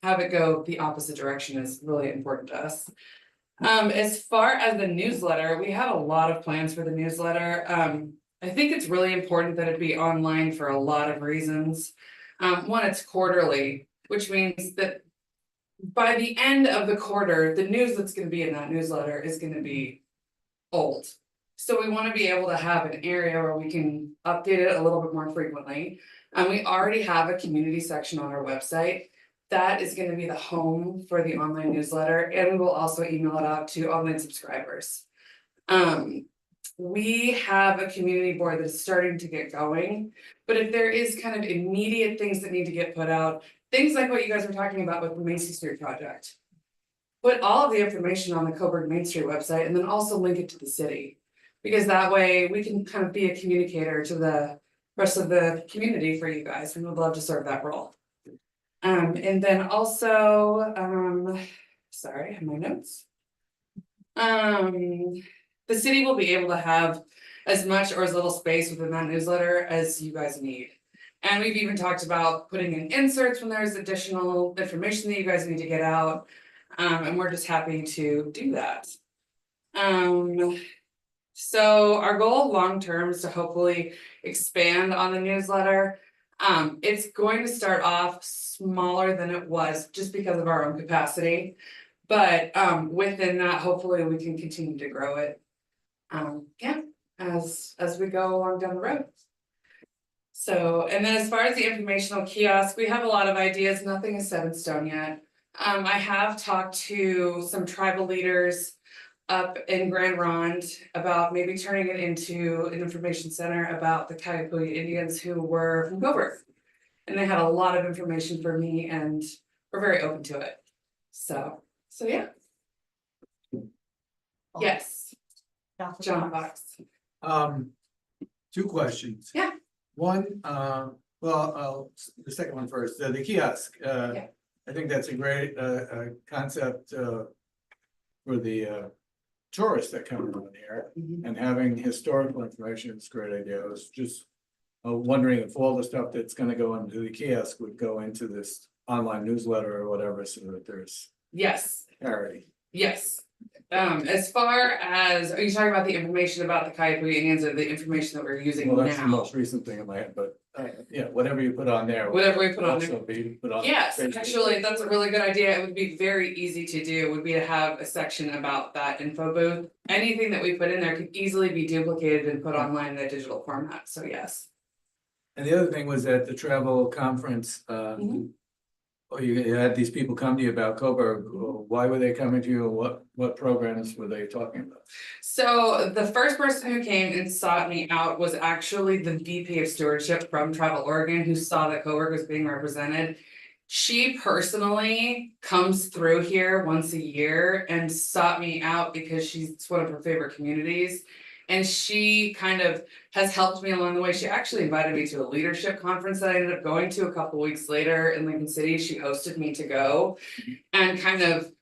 have it go the opposite direction is really important to us. As far as the newsletter, we have a lot of plans for the newsletter. I think it's really important that it be online for a lot of reasons. One, it's quarterly, which means that by the end of the quarter, the news that's going to be in that newsletter is going to be old. So we want to be able to have an area where we can update it a little bit more frequently. And we already have a community section on our website. That is going to be the home for the online newsletter, and we will also email it out to online subscribers. We have a community board that's starting to get going, but if there is kind of immediate things that need to get put out, things like what you guys were talking about with the Macy Street project, put all of the information on the Coburg Main Street website and then also link it to the city. Because that way we can kind of be a communicator to the rest of the community for you guys, and we'd love to serve that role. And then also, sorry, I have my notes. The city will be able to have as much or as little space within that newsletter as you guys need. And we've even talked about putting in inserts when there's additional information that you guys need to get out. And we're just happy to do that. So our goal long-term is to hopefully expand on the newsletter. It's going to start off smaller than it was just because of our own capacity. But within that, hopefully we can continue to grow it. Yeah, as we go along down the road. So, and then as far as the informational kiosk, we have a lot of ideas, nothing is set in stone yet. I have talked to some tribal leaders up in Grand Ronde about maybe turning it into an information center about the Kayapui Indians who were from Coburg. And they had a lot of information for me and we're very open to it. So yeah, yes, John Fox. Two questions. Yeah. One, the second one first, the kiosk, Yeah. I think that's a great, concept, for the, tourists that come around here. Mhm. And having historical information is a great idea. I was just wondering if all the stuff that's gonna go into the kiosk would go into this online newsletter or whatever, so that there's Yes, parity. yes. As far as, are you talking about the information about the Kayapui Indians or the information that we're using Well, that's the now? most recent thing in my head, but, yeah, whatever you put on there. Whatever we put on there. Also be put on. Yes, Facebook. actually, that's a really good idea. It would be very easy to do, would be to have a section about that info booth. Anything that we put in there could easily be duplicated and put online in a digital format, so yes. And the other thing was at the travel conference, Mhm. you had these people come to you about Coburg. Why were they coming to you? What programs were they talking about? So the first person who came and sought me out was actually the VP of stewardship from Travel Oregon, who saw that Coburg was being represented. She personally comes through here once a year and sought me out because she's one of her favorite communities. And she kind of has helped me along the way. She actually invited me to a leadership conference that I ended up going to a couple weeks later in Lincoln City. She hosted me to go and kind of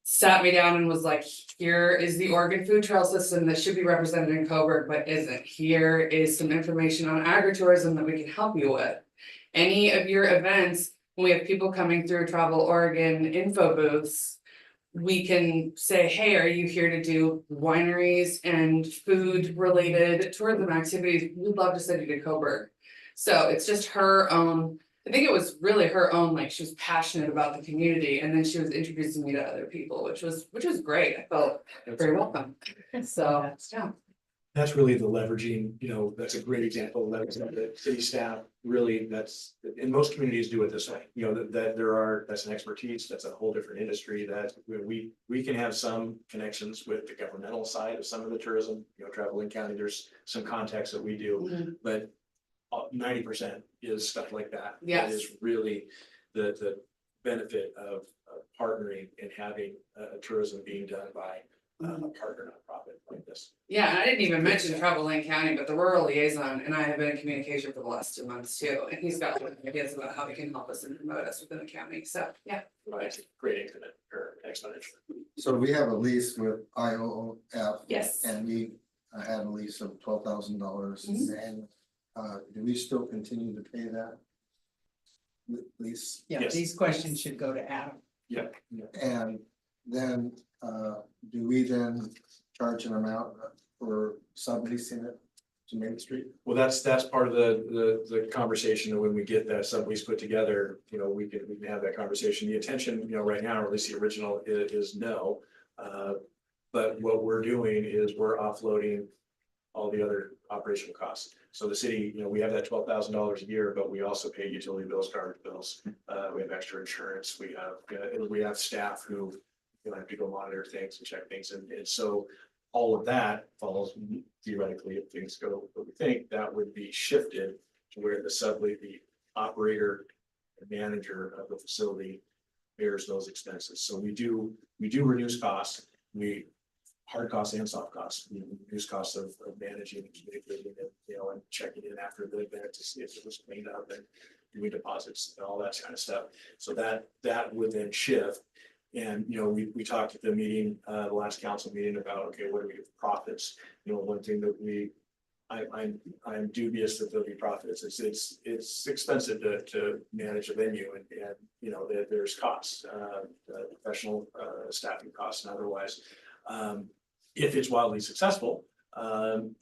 sat me down and was like, here is the Oregon Food Trail System that should be represented in Coburg, but isn't. Here is some information on agritourism that we can help you with. Any of your events, when we have people coming through Travel Oregon info booths, we can say, hey, are you here to do wineries and food related tourism activities? We'd love to send you to Coburg. So it's just her own, I think it was really her own, like she was passionate about the community and then she was introducing me to other people, which was great. I felt very welcome. So, yeah. That's really the leveraging, that's a great example, of leveraging the city staff, really, and most communities do it this way, that's an expertise, that's a whole different industry, that we can have some connections with the governmental side of some of the tourism, Travel in County, there's some contacts that we do, Mhm. but 90% is stuff like that. Yes. That is really the benefit of partnering and having tourism being done by a partner nonprofit like this. Yeah, and I didn't even mention Travel Lane County, but the rural liaison and I have been in communication for the last 2 months too. And he's got ideas about how he can help us and promote us within the county. So, yeah. Provides a great increment or exponential. So we have a lease with IOF. Yes. And we had a lease of $12,000 and do we still continue to pay that? Lease? Yeah, Yes. these questions should go to Adam. Yeah. And then do we then charge an amount for subleasing it to Main Street? Well, that's part of the conversation, and when we get that sublease put together, we can have that conversation. The intention, right now, or at least the original is no. But what we're doing is we're offloading all the other operational costs. So the city, we have that $12,000 a year, but we also pay utility bills, garbage bills. We have extra insurance. We have staff who have to go monitor things and check things, and so all of that falls theoretically, if things go, but we think that would be shifted to where the operator and manager of the facility bears those expenses. So we do reduce costs, hard costs and soft costs, reduce costs of managing and communicating and checking in after the event to see if it was cleaned up and doing deposits and all that kind of stuff. So that would then shift. And, we talked at the meeting, the last council meeting about, okay, what do we do for profits? One thing that I'm dubious that there'll be profits. It's expensive to manage a venue and there's costs, professional staffing costs and otherwise. If it's wildly successful, and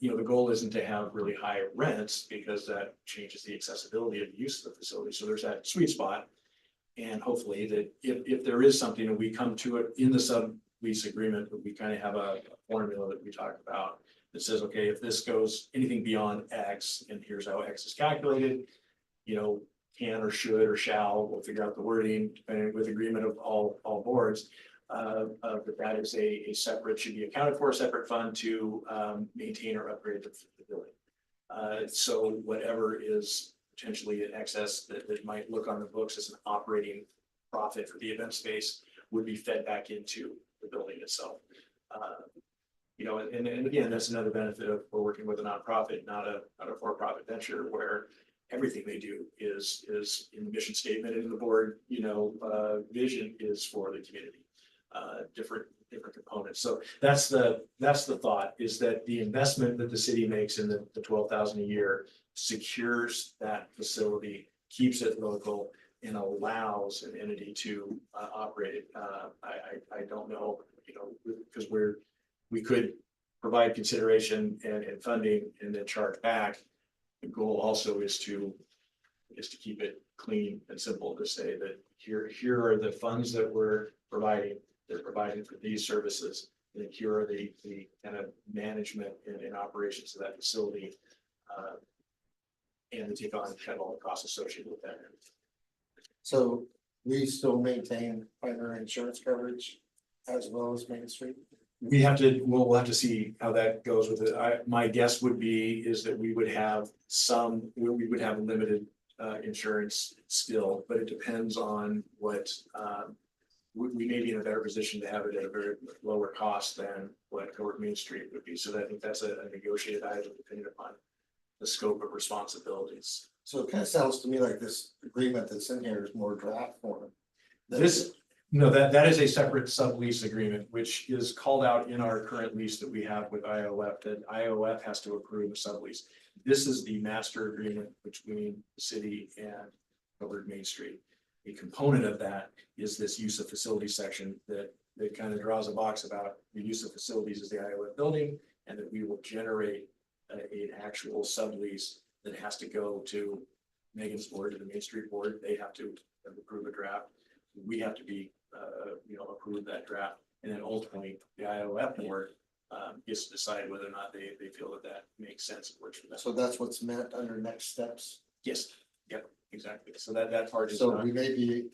the goal isn't to have really high rents because that changes the accessibility of the use of the facility. So there's that sweet spot. And hopefully that if there is something and we come to it in the sublease agreement, that we kind of have a formula that we talk about that says, okay, if this goes anything beyond X, and here's how X is calculated, you know, can or should or shall, we'll figure out the wording, depending with agreement of all boards. That is a separate, should be accounted for a separate fund to maintain or upgrade the building. So whatever is potentially in excess that might look on the books as an operating profit for the event space would be fed back into the building itself. You know, and again, that's another benefit of we're working with a nonprofit, not a for-profit venture, where everything they do is in the mission statement and the board, you know, vision is for the community. Different components. So that's the thought, is that the investment that the city makes in the 12,000 a year secures that facility, keeps it local, and allows an entity to operate it. I don't know, you know, because we could provide consideration and funding and then charge back. The goal also is to keep it clean and simple, to say that here are the funds that we're providing. They're providing for these services, and here are the kind of management and operations of that facility. And to take on kind of all the costs associated with that. So we still maintain primary insurance coverage as well as Main Street? We'll have to see how that goes with it. My guess would be is that we would have we would have limited insurance still, but it depends on what, we may be in a better position to have it at a very lower cost than what Cowork Main Street would be. So I think that's a negotiated item depending upon the scope of responsibilities. So it kind of sounds to me like this agreement that's in here is more draft form. No, that is a separate sublease agreement, which is called out in our current lease that we have with IOF, that IOF has to approve a sublease. This is the master agreement between the city and Covered Main Street. A component of that is this use of facilities section that kind of draws a box about the use of facilities as the IOF building, and that we will generate an actual sublease that has to go to Megan's board, to the Main Street board. They have to approve a draft. We have to be, approve that draft, and then ultimately the IOF board gets to decide whether or not they feel that makes sense and works for them. So that's what's meant under next steps. Yes, yep, exactly. So that part is So not, we may be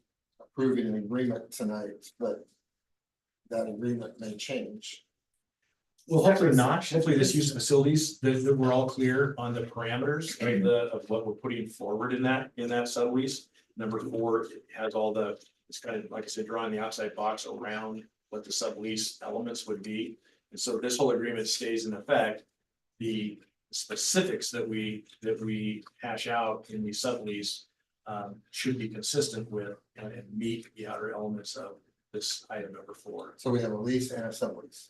approving an agreement tonight, but that agreement may change. well, hopefully not. Hopefully this use of facilities, that we're all clear on the parameters of what we're putting forward in that sublease. Number 4, it has all it's kind of, like I said, drawing the outside box around what the sublease elements would be. And so this whole agreement stays in effect. The specifics that we hash out in the sublease should be consistent with and meet the outer elements of this item number 4. So we have a lease and a sublease.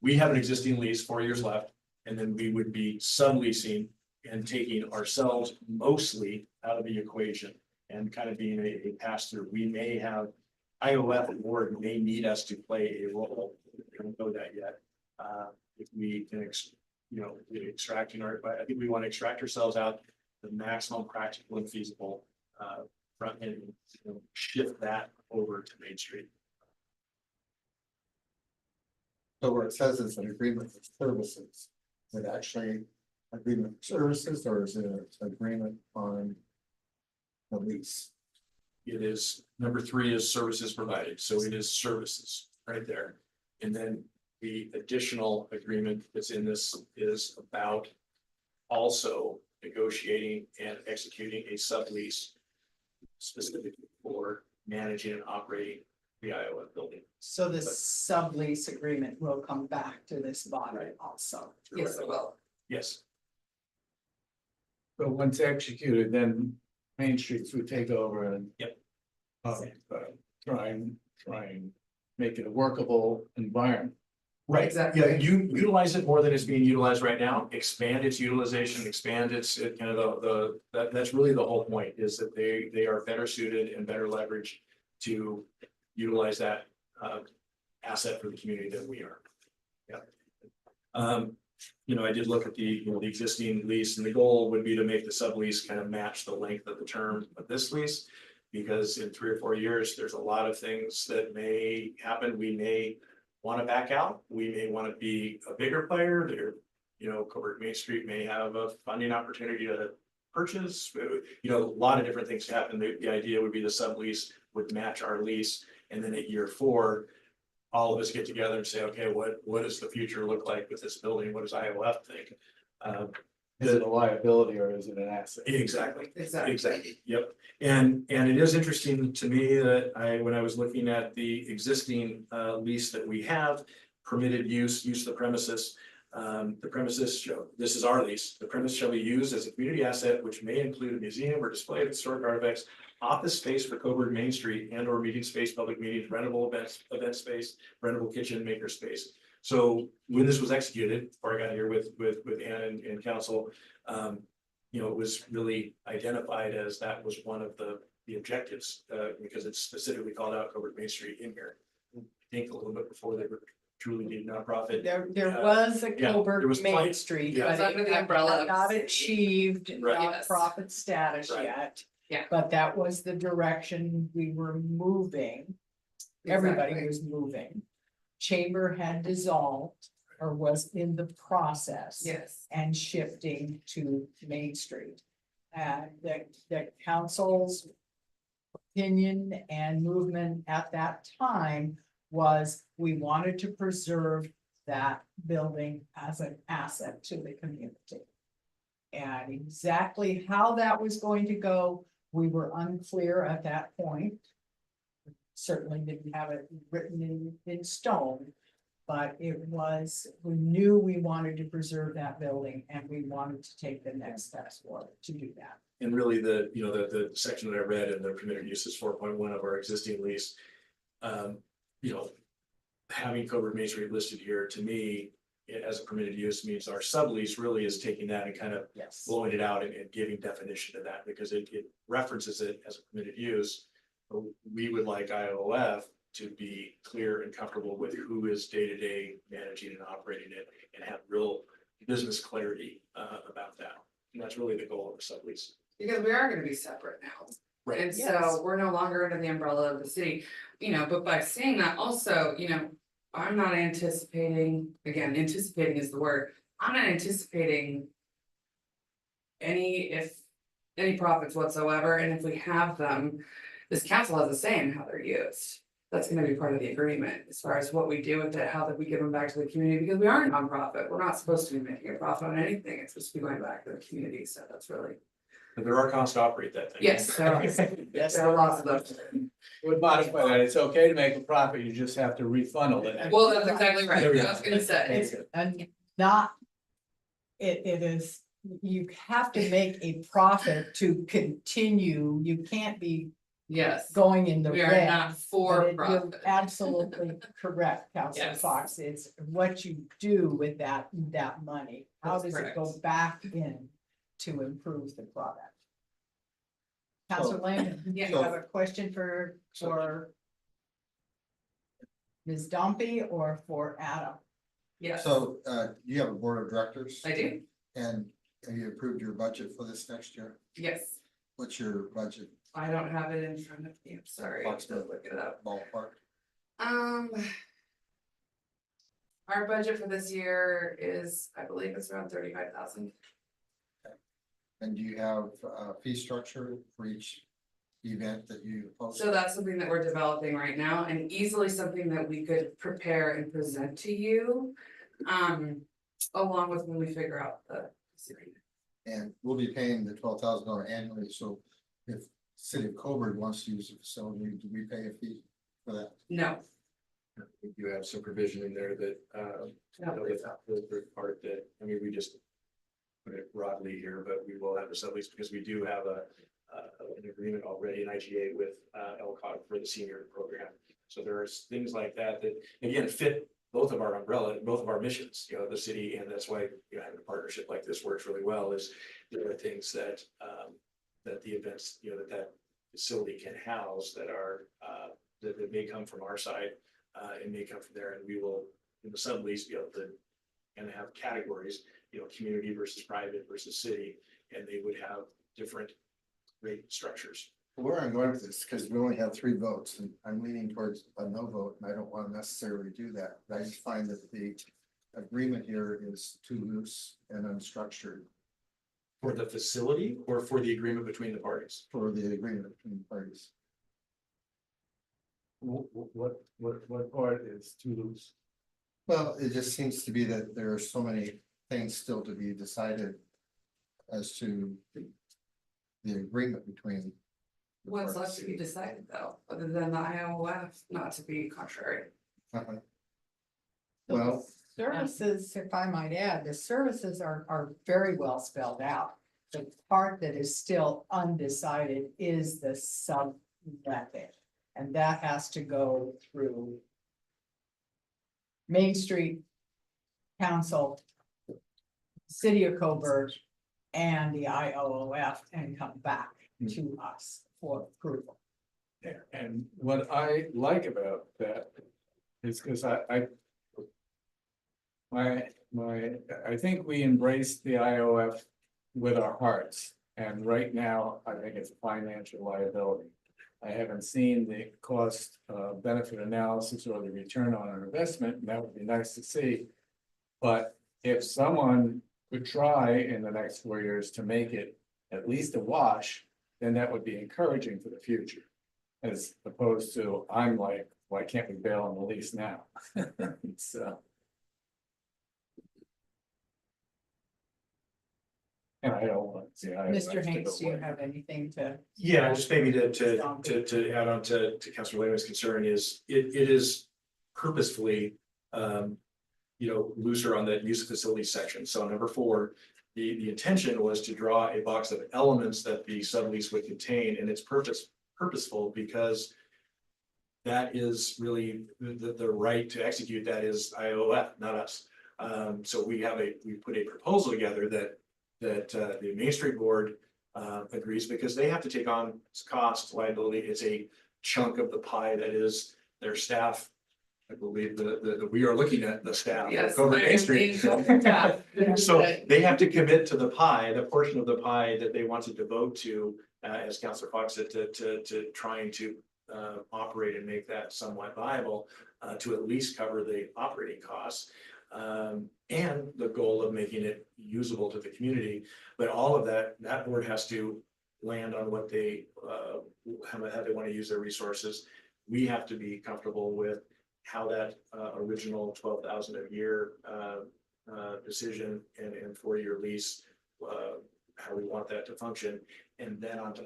We have an existing lease, 4 years left, and then we would be subleasing and taking ourselves mostly out of the equation and kind of being a pass-through. We may have IOF board may need us to play a role. We don't know that yet. If we can, extracting I think we want to extract ourselves out the maximum practical and feasible front end, shift that over to Main Street. So where it says it's an agreement for services, is it actually agreement for services, or is it an agreement on the lease? It is, number 3 is services provided, so it is services right there. And then the additional agreement that's in this is about also negotiating and executing a sublease specifically for managing and operating the IOF building. So the sublease agreement will come back to this body also. Yes, it will. Yes, But once executed, then Main Streets would take over and. Yep. Try and make it a workable environment. right. Exactly. Yeah, you utilize it more than it's being utilized right now, expand its utilization, expand its kind of that's really the whole point, is that they are better suited and better leveraged to utilize that asset for the community than we are. Yeah. I did look at the existing lease, and the goal would be to make the sublease kind of match the length of the term of this lease. Because in 3 or 4 years, there's a lot of things that may happen. We may want to back out. We may want to be a bigger player. Coburg Main Street may have a funding opportunity to purchase, a lot of different things happen. The idea would be the sublease would match our lease, and then at year 4, all of us get together and say, okay, what does the future look like with this building? What does IOF think? Is it a liability or is it an asset? Exactly. Exactly. Exactly, yep. And it is interesting to me that when I was looking at the existing lease that we have, permitted use of the premises. This is our lease. The premise shall be used as a community asset, which may include a museum or display of historic artifacts, office space for Coburg Main Street and or meeting space, public meetings, rentable event space, rentable kitchen, maker space. So when this was executed, before I got here with Ann and council, it was really identified as that was one of the objectives, because it's specifically called out Coburg Main Street in here. I think a little bit before they were truly deemed nonprofit. There was a yeah, Coburg there was Main plenty- Street, yeah. but It was under it the had umbrella of not the city. achieved Right. Yes. nonprofit status Right. yet. Yeah. But that was the direction we were moving. Everybody Exactly. was moving. Chamber had dissolved or was in the process. Yes, And shifting to Main Street. And the council's opinion and movement at that time was we wanted to preserve that building as an asset to the community. And exactly how that was going to go, we were unclear at that point. Certainly didn't have it written in stone. But it was, we knew we wanted to preserve that building and we wanted to take the next steps forward to do that. And really the section that I read in the permitted uses 4.1 of our existing lease. Having Coburg Main Street listed here, to me, as a permitted use means our sublease really is taking that and kind of Yes. blowing it out and giving definition to that, because it references it as a permitted use. But we would like IOF to be clear and comfortable with who is day-to-day managing and operating it and have real business clarity about that. And that's really the goal of the sublease. because we are gonna be separate now. Right. And Yes. so we're no longer under the umbrella of the city, but by saying that also, I'm not anticipating, again, anticipating is the word, I'm not anticipating. Any profits whatsoever, and if we have them, this council has a say in how they're used. That's gonna be part of the agreement, as far as what we do with it, how that we give them back to the community, because we are a nonprofit, we're not supposed to be making a profit on anything, it's supposed to be going back to the community, so that's really. But there are costs to operate that thing. Yes, there are. Yes, There are lots of them. Would modify that. It's okay to make a profit, you just have to refunnel it. Well, that's exactly right, There we I was gonna say, It's and not. It is, you have to make a profit to continue, you can't be yes, going in the we are red. not But for you're profit. absolutely correct, Councilor Yes. Fox, it's what you do with that money. How That's does it go correct. back in to improve the product? Councilor Lehman, do you Yeah. have a question for Ms. Dumpy or for Adam? Yes, So, you have a board of directors? I do, And have you approved your budget for this next year? yes, What's your budget I don't have it in front of me, I'm sorry, I have to look it up. ballpark? Our budget for this year is, I believe it's around 35,000. And do you have a fee structure for each event that you post? So that's something that we're developing right now and easily something that we could prepare and present to you. Along with when we figure out the. And we'll be paying the $12,000 annually, so if City of Coburg wants to use the facility, do we pay a fee for that? No, You have some provision in there that, the part that, we just put it broadly here, but we will have a sublease because we do have an agreement already in IGA with ELCOG for the senior program. So there's things like that again fit both of our missions, the city, and that's why, having a partnership like this works really well, is there are things that the events, that facility can house that are, that may come from our side, and may come from there, and we will, in the sublease, be able to and have categories, community versus private versus city, and they would have different rate structures. Where I'm going with this, because we only have 3 votes, and I'm leaning towards a no vote, and I don't want to necessarily do that. But I just find that the agreement here is too loose and unstructured For the facility or for the agreement between the parties? for the agreement between the parties. What part is too loose? Well, it just seems to be that there are so many things still to be decided as to the agreement between. the What's parties. left to be decided though, other than the IOF, not to be contrary. Uh-huh. Well, Services, if I might add, the services are very well spelled out. The part that is still undecided is the sub method. And that has to go through Main Street Council, City of Coburg, and the IOOF and come back to us for approval. Yeah, and what I like about that is because I think we embrace the IOF with our hearts. And right now, I think it's a financial liability. I haven't seen the cost benefit analysis or the return on our investment, and that would be nice to see. But if someone could try in the next 4 years to make it at least a wash, then that would be encouraging for the future. As opposed to, I'm like, why can't we bail on the lease now? So. And I don't want to see. Mr. Hanks, do you have anything to? Yeah, just maybe to add on to Councilor Lehman's concern is, it is purposefully, looser on that use of facilities section. So number 4, the intention was to draw a box of elements that the sublease would contain, and it's purposeful because that is really the right to execute that is IOF, not us. So we put a proposal together that the Main Street Board agrees, because they have to take on cost liability. It's a chunk of the pie that is their staff. I believe we are looking at the staff. Yes. Over Main Street. So So they have to commit to the pie, the portion of the pie that they want to devote to, as Councilor Fox said, to trying to operate and make that somewhat viable, to at least cover the operating costs. And the goal of making it usable to the community, but all of that board has to land on what they, how they want to use their resources. We have to be comfortable with how that original 12,000 a year decision and 4-year lease, how we want that to function. And then on to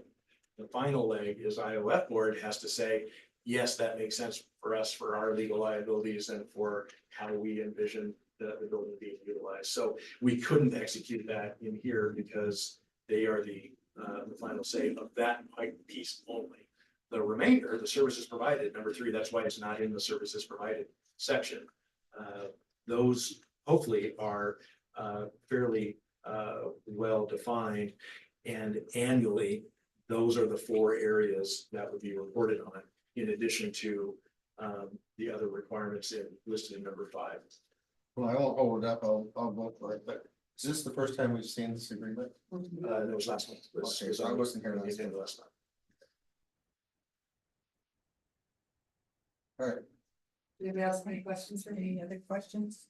the final leg is IOF board has to say, yes, that makes sense for us, for our legal liabilities and for how we envision the building being utilized. So we couldn't execute that in here because they are the final say of that piece only. The remainder, the services provided, number 3, that's why it's not in the services provided section. Those hopefully are fairly well defined, and annually, those are the 4 areas that would be reported on, in addition to the other requirements listed in number 5. well, I won't hold it up, I'll vote for it, but is this the first time we've seen this agreement? That was last month. Okay, so I wasn't here last month. last month. All right, anybody else have any questions for me? Any other questions?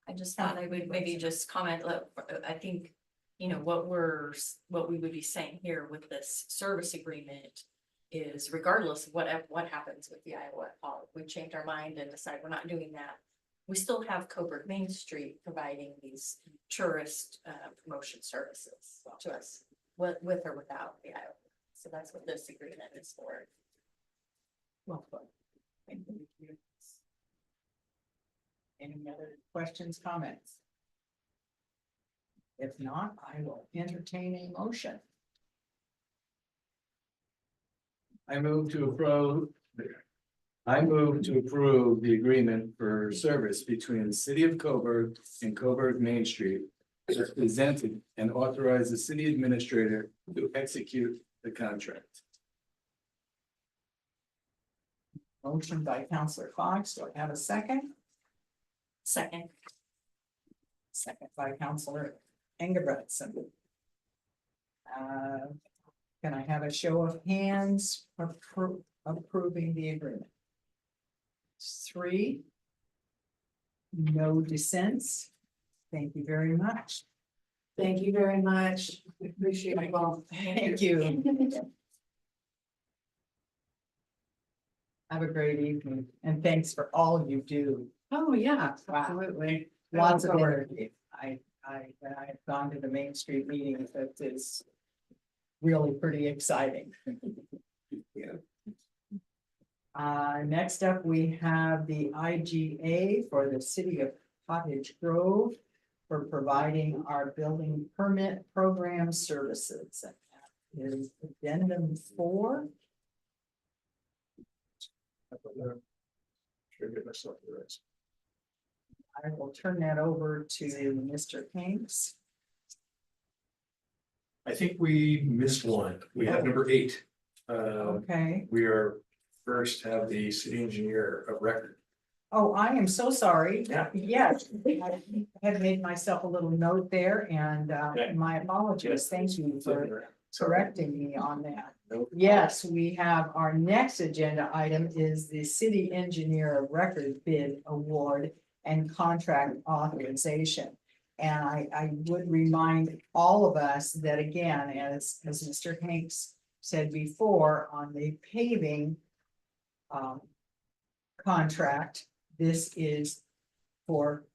I just thought I would maybe just comment, I think, what we would be saying here with this service agreement is regardless of what happens with the Iowa, if we change our mind and decide we're not doing that, we still have Coburg Main Street providing these tourist promotion services to us, with or without the Iowa. So that's what this agreement is for. Well put. Thank you. Any other questions, comments? If not, I will entertain a motion. I move to approve the agreement for service between the City of Coburg and Coburg Main Street as presented, and authorize the city administrator to execute the contract. Motion by Counselor Fox, do I have a second? Second. Second by Counselor Engebretson. Can I have a show of hands approving the agreement? 3. No dissents. Thank you very much. Thank you very much. Appreciate it all. Thank you. Have a great evening and thanks for all you do. Oh, yeah, absolutely. Lots of energy. When I've gone to the Main Street meetings, that is really pretty exciting. Next up, we have the IGA for the city of Cottage Grove for providing our building permit program services. That is addendum 4. Sure, get myself the rest. I will turn that over to Mr. Hanks. I think we missed one. We have number 8. Okay. We are first have the city engineer of record. Oh, I am so sorry. Yeah. Yes, I had made myself a little note there and Okay. my apologies. Yes. Thank you for correcting me on that. Nope. Yes, we have our next agenda item is the city engineer of record bid award and contract authorization. And I would remind all of us that again, as Mr. Hanks said before, on the paving contract, this is for,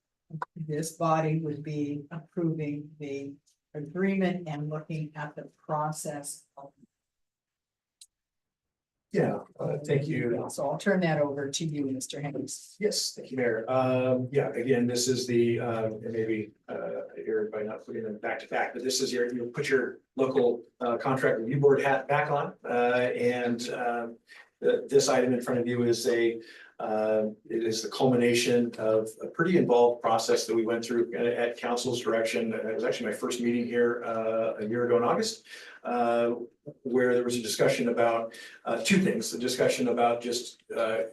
this body would be approving the agreement and looking at the process of. Yeah, thank you. So I'll turn that over to you, Mr. Hanks. Yes, thank you, Mayor. Yeah, again, this is the, and maybe, here by not putting them back to back, but this is your, you put your local, contract review board hat back on. This item in front of you is it is the culmination of a pretty involved process that we went through at council's direction. It was actually my first meeting here, a year ago in August. Where there was a discussion about two things, the discussion about just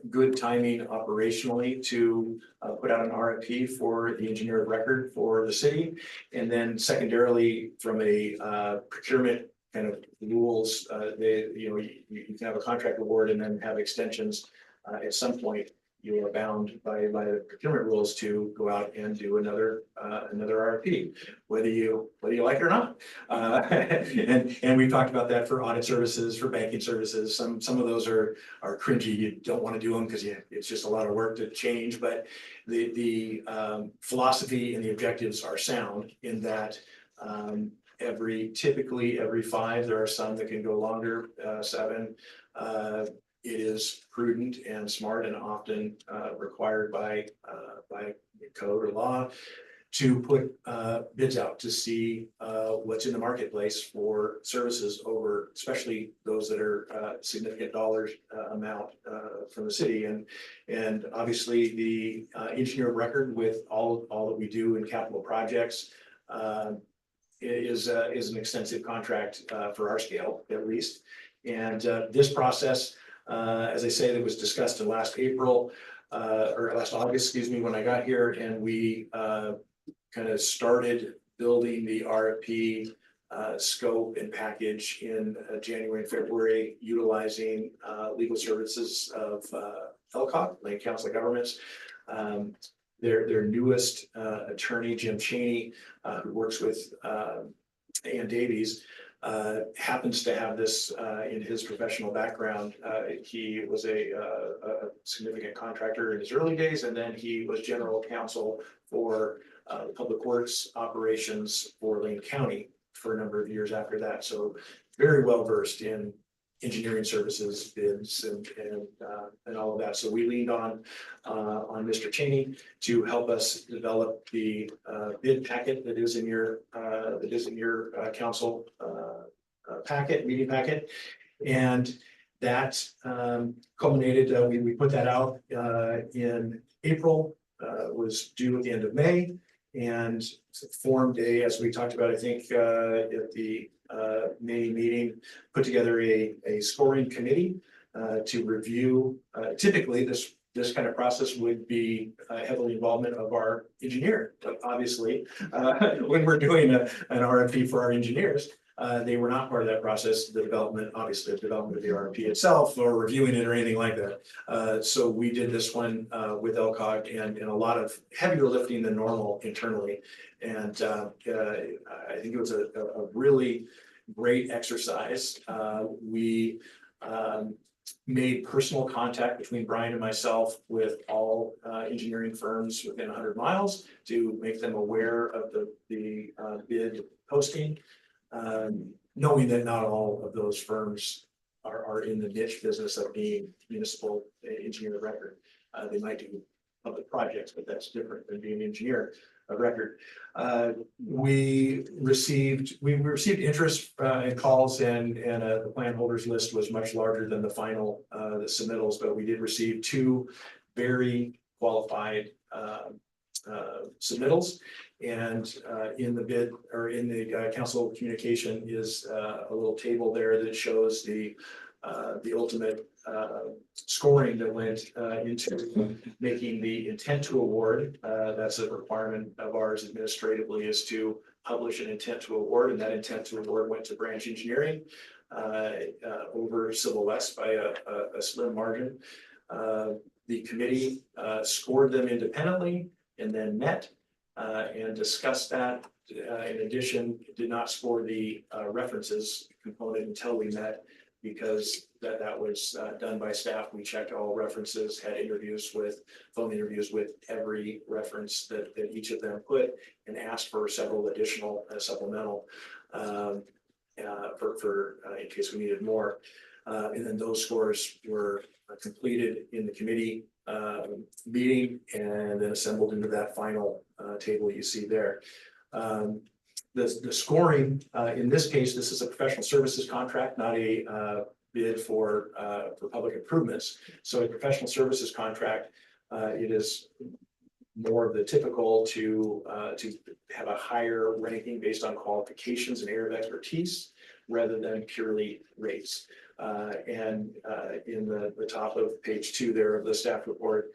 good timing operationally to put out an RFP for the engineer of record for the city. And then secondarily, from a procurement kind of rules, you can have a contract award and then have extensions. At some point, you are bound by the procurement rules to go out and do another RFP, whether you like it or not. And we talked about that for audit services, for banking services. Some of those are cringy. You don't want to do them because it's just a lot of work to change. But the philosophy and the objectives are sound in that typically every 5, there are some that can go longer, 7. It is prudent and smart and often required by code or law to put bids out to see what's in the marketplace for services over, especially those that are significant dollars amount from the city. And obviously the engineer of record with all that we do in capital projects is an extensive contract for our scale, at least. And this process, as I say, that was discussed in last April, or last August, excuse me, when I got here, and we kind of started building the RFP scope and package in January and February, utilizing legal services of LCOG, Lane Council of Governments. Their newest attorney, Jim Cheney, who works with Ann Davies, happens to have this in his professional background. He was a significant contractor in his early days, and then he was general counsel for public works operations for Lane County for a number of years after that. So very well versed in engineering services, bids, and all of that. So we leaned on Mr. Cheney to help us develop the bid packet that is in your council meeting packet, and that culminated. We put that out in April. Was due at the end of May, and formed as we talked about, I think at the May meeting, put together a scoring committee to review. Typically, this kind of process would be heavily involvement of our engineer, obviously, when we're doing an RFP for our engineers. They were not part of that process, the development, obviously, the development of the RFP itself or reviewing it or anything like that. So we did this one with LCOG and a lot of heavier lifting than normal internally. And I think it was a really great exercise. We made personal contact between Brian and myself with all engineering firms within 100 miles to make them aware of the bid posting. Knowing that not all of those firms are in the niche business of being municipal engineer of record. They might do public projects, but that's different than being an engineer of record. We received interest and calls and the plan holders list was much larger than the final the submittals, but we did receive 2 very qualified submittals. And in the bid or in the council communication is a little table there that shows the ultimate scoring that went into making the intent to award. That's a requirement of ours administratively, is to publish an intent to award, and that intent to award went to Branch Engineering over Civil West by a slim margin. The committee scored them independently and then met and discussed that. In addition, did not score the references component until we met, because that was done by staff. We checked all references, had phone interviews with every reference that each of them put, and asked for several additional supplemental for in case we needed more. And then those scores were completed in the committee meeting and then assembled into that final table you see there. The scoring, in this case, this is a professional services contract, not a bid for public improvements. So a professional services contract, it is more of the typical to have a higher ranking based on qualifications and area of expertise rather than purely rates. And in the top of page 2 there of the staff report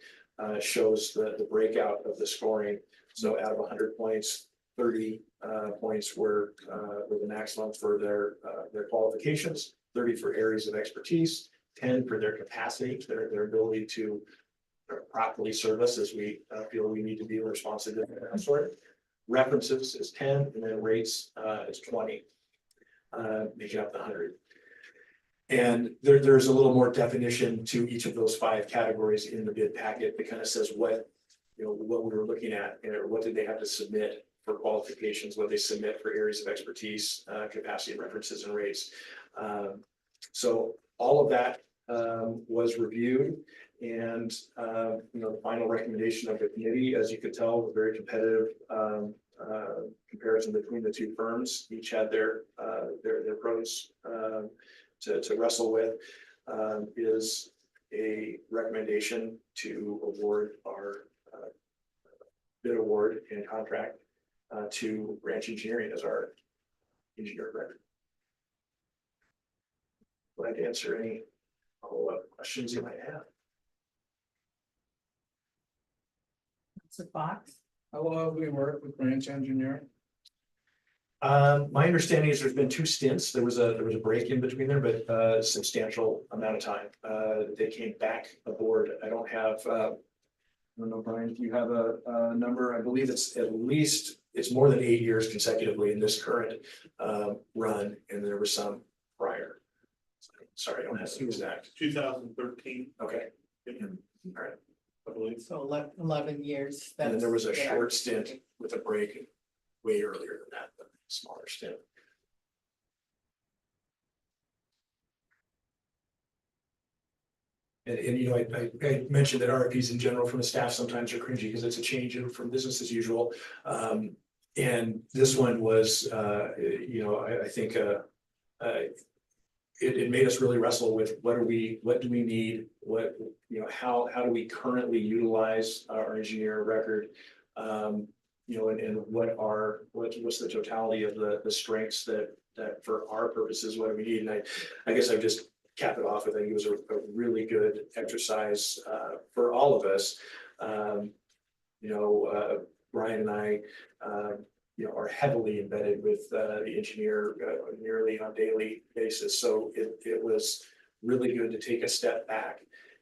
shows the breakout of the scoring. So out of 100 points, 30 points were the maximum for their qualifications, 30 for areas of expertise, 10 for their capacity, their ability to properly service as we feel we need to be responsive to that sort. References is 10, and then rates is 20, making up the 100. And there's a little more definition to each of those 5 categories in the bid packet that kind of says what we were looking at, or what did they have to submit for qualifications, what they submit for areas of expertise, capacity, references, and rates. So all of that was reviewed, and the final recommendation of the committee, as you could tell, was very competitive comparison between the 2 firms. Each had their pros to wrestle with. Is a recommendation to award our bid award and contract to Branch Engineering as our engineer of record. Glad to answer any follow-up questions you might have. It's a box. How long have we worked with Branch Engineering? My understanding is there's been 2 stints. There was a break in between there, but a substantial amount of time. They came back aboard. I don't know, Brian, if you have a number. I believe it's more than 8 years consecutively in this current run, and there was some prior. Sorry, I don't have the exact. 2013. Okay. All right. I believe. So 11 years. And then there was a That's- short stint with a break way earlier than that, but smaller stint. And I mentioned that RFPs in general from the staff sometimes are cringy because it's a change from business as usual. And this one was, I think it made us really wrestle with what do we need, how do we currently utilize our engineer of record, and what's the totality of the strengths that for our purposes, what do we need? And I guess I just cap it off. I think it was a really good exercise for all of us. Brian and I, are heavily embedded with the engineer nearly on a daily basis. So it was really good to take a step back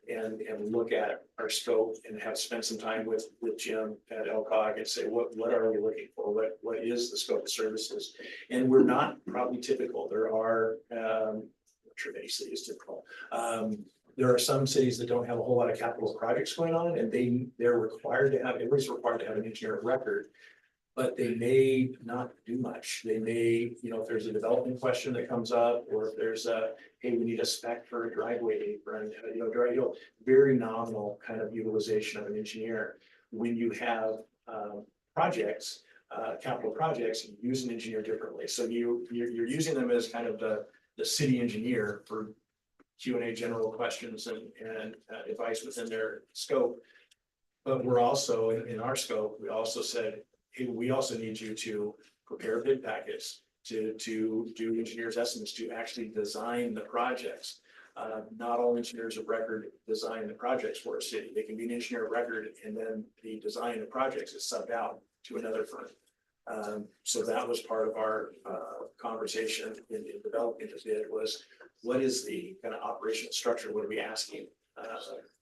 and look at our scope and have spent some time with Jim at LCOG and say, what are we looking for? What is the scope of services? And we're not probably typical. There are, I'm not sure if any city is typical. There are some cities that don't have a whole lot of capital projects going on, and they're required to have, everybody's required to have an engineer of record. But they may not do much. They may, if there's a development question that comes up, or if there's a, hey, we need a spec for a driveway apron, very nominal kind of utilization of an engineer. When you have projects, capital projects, you use an engineer differently. So you're using them as kind of the city engineer for Q&A general questions and advice within their scope. But we're also, in our scope, we also said, hey, we also need you to prepare bid packets, to do engineers' estimates, to actually design the projects. Not all engineers of record design the projects for a city. They can be an engineer of record, and then the design of projects is subbed out to another firm. So that was part of our conversation in developing this bid, was what is the kind of operational structure? What are we asking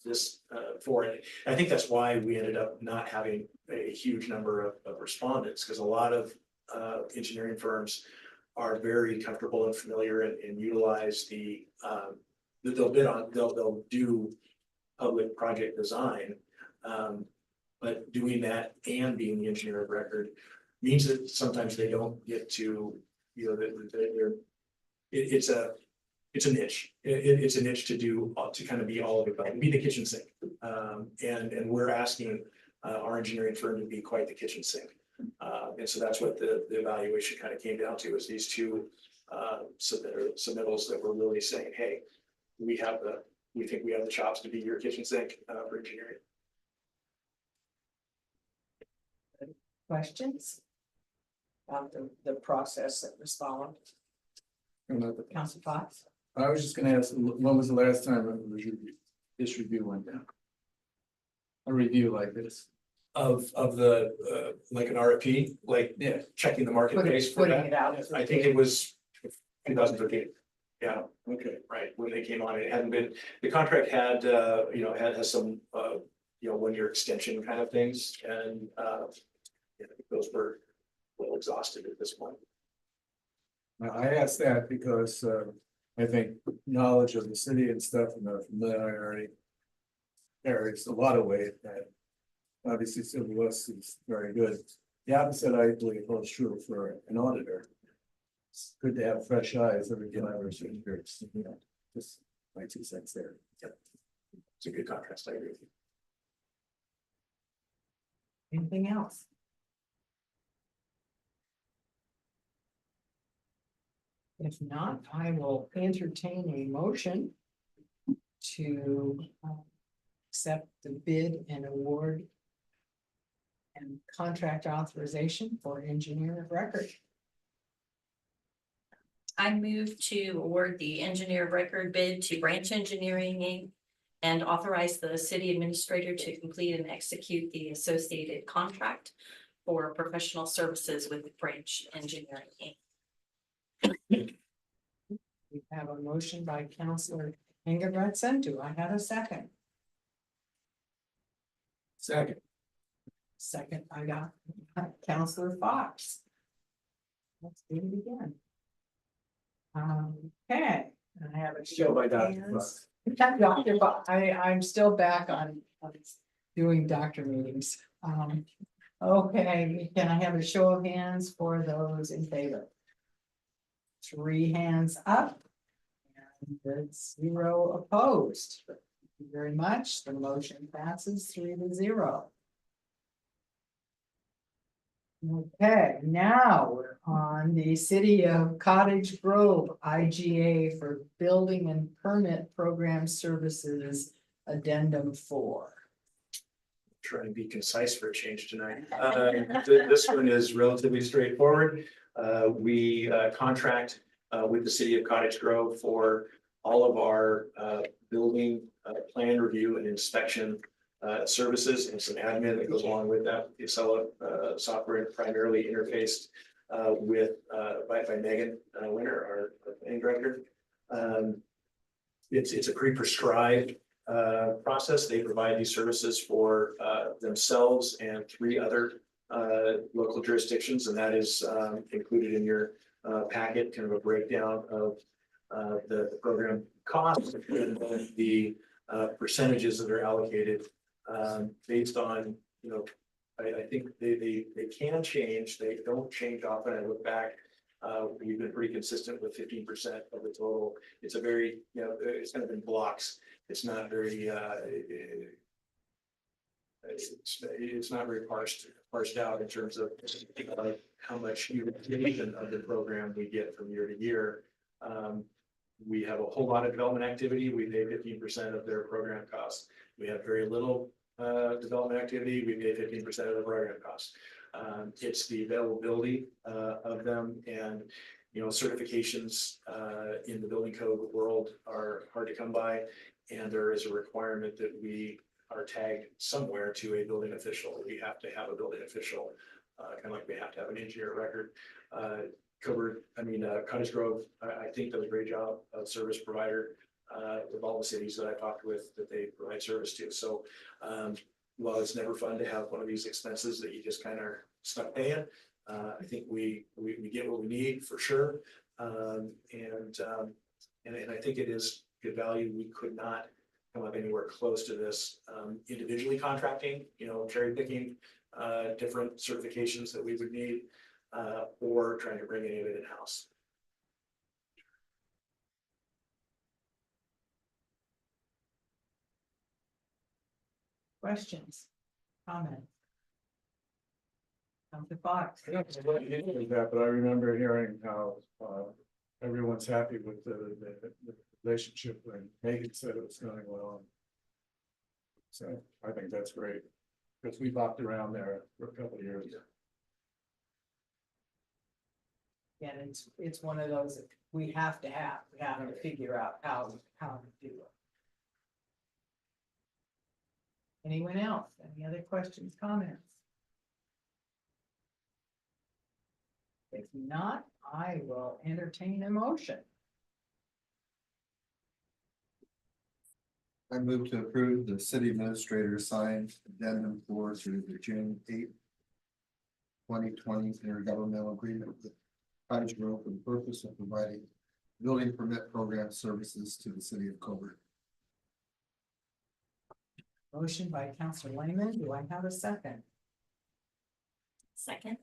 this for it? And I think that's why we ended up not having a huge number of respondents, because a lot of engineering firms are very comfortable and familiar and utilize they'll bid on, they'll do public project design. But doing that and being the engineer of record means that sometimes they don't get to, it's a niche. It's a niche to kind of be all of it, but be the kitchen sink. And we're asking our engineering firm to be quite the kitchen sink. And so that's what the evaluation kind of came down to, is these two submittals that were really saying, hey, we think we have the chops to be your kitchen sink for engineering. Questions? About the process that was followed, Council Fox? I was just gonna ask, when was the last time this review went down? A review like this? Of the like an RFP, like Yeah. checking the marketplace for Putting that. it out. I think it was 2013. Yeah, Okay. right, when they came on, it hadn't been, the contract had, has some, 1-year extension kind of things, and those were well exhausted at this point. Now, I asked that because I think knowledge of the city and stuff and the familiarity carries a lot of weight, and obviously Civil West is very good. The opposite, I believe, holds true for an auditor. It's good to have fresh eyes every time there's years. Just my 2 cents there. It's a good contrast, I agree with you. Anything else? If not, I will entertain a motion to accept the bid and award and contract authorization for engineer of record. I move to award the engineer of record bid to Branch Engineering Inc. and authorize the city administrator to complete and execute the associated contract for professional services with Branch Engineering Inc. We have a motion by Councilor Engebretson. Do I have a second? Second. Second, I got Councilor Fox. Let's do it again. Okay, I have a show by of Dr. hands. Dr. Fox, I'm still back on doing doctor meetings. Okay, can I have a show of hands for those in favor? 3 hands up. And that's 0 opposed. Thank you very much. The motion passes 3-0. Okay, now we're on the City of Cottage Grove IGA for Building and Permit Program Services Addendum 4. Try and be concise for a change tonight. This one is relatively straightforward. We contract with the city of Cottage Grove for all of our building plan review and inspection services and some admin that goes along with that. The Acela software primarily interfaced by Megan Winter, our planning director. It's a pre-prescribed process. They provide these services for themselves and 3 other local jurisdictions, and that is included in your packet, kind of a breakdown of the program costs and then the percentages that are allocated based on, you know, I think they can change. They don't change often. I look back, we've been pretty consistent with 15% of the total. It's a very, you know, it's kind of in blocks. It's not very it's not very parsed out in terms of how much utilization of the program we get from year to year. We have a whole lot of development activity. We pay 15% of their program costs. We have very little development activity. We pay 15% of the program costs. It's the availability of them, and you know, certifications in the building code world are hard to come by, and there is a requirement that we are tagged somewhere to a building official. We have to have a building official, kind of like we have to have an engineer record. Cottage Grove, I think does a great job of service provider with all the cities that I've talked with that they provide service to. So while it's never fun to have one of these expenses that you just kind of stuck paying, I think we get what we need for sure. And I think it is good value. We could not come up anywhere close to this individually contracting, you know, cherry picking different certifications that we would need or trying to bring any of it in-house. Questions, comments? Councilor Fox. I don't know what you did with that, but I remember hearing how everyone's happy with the relationship when Megan said it was going well. So I think that's great, because we bopped around there for a couple of years. And it's one of those that we have to figure out how to do it. Anyone else? Any other questions, comments? If not, I will entertain a motion. I move to approve the city administrator signed addendum 4 through the June 8th, 2020 intergovernmental agreement with Cottage Grove for the purpose of providing building permit program services to the city of Coburg. Motion by Councilor Lehman. Do I have a second? Second.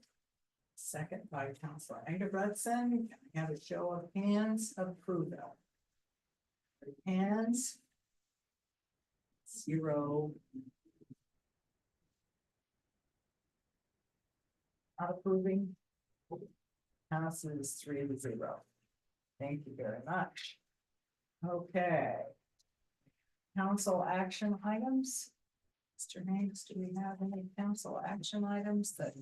Second by Councilor Engebretson. Can I have a show of hands approval? Hands. 0. Not approving. Passes 3-0. Thank you very much. Okay. Council action items. Mr. Hanks, do we have any council action items that?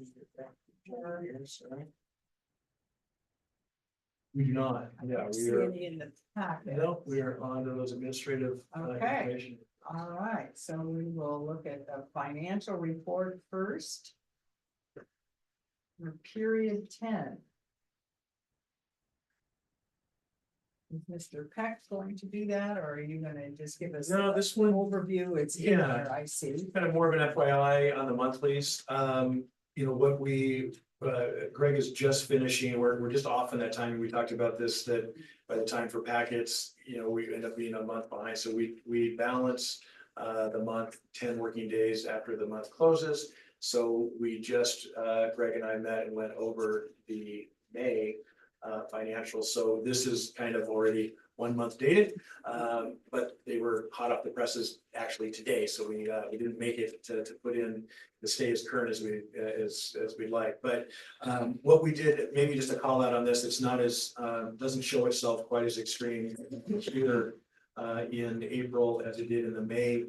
We do not. Yeah, I don't we see are. any in the packet. No, we are on to those administrative Okay. information. All right, so we will look at the financial report first. For period 10. Is Mr. Peck going to do that, or are you gonna just give us? No, a this one- Overview, it's in Yeah. there, I see. Kind of more of an FYI on the monthlies. You know, what Greg is just finishing, we're just off in that time. We talked about this, that by the time for packets, you know, we end up being a month behind. So we balance the month 10 working days after the month closes. So we just, Greg and I met and went over the May financials. So this is kind of already 1 month dated, but they were hot off the presses actually today. So we didn't make it to put in the stay as current as we'd like. But what we did, maybe just a call out on this, it's not as doesn't show itself quite as extreme either in April as it did in the May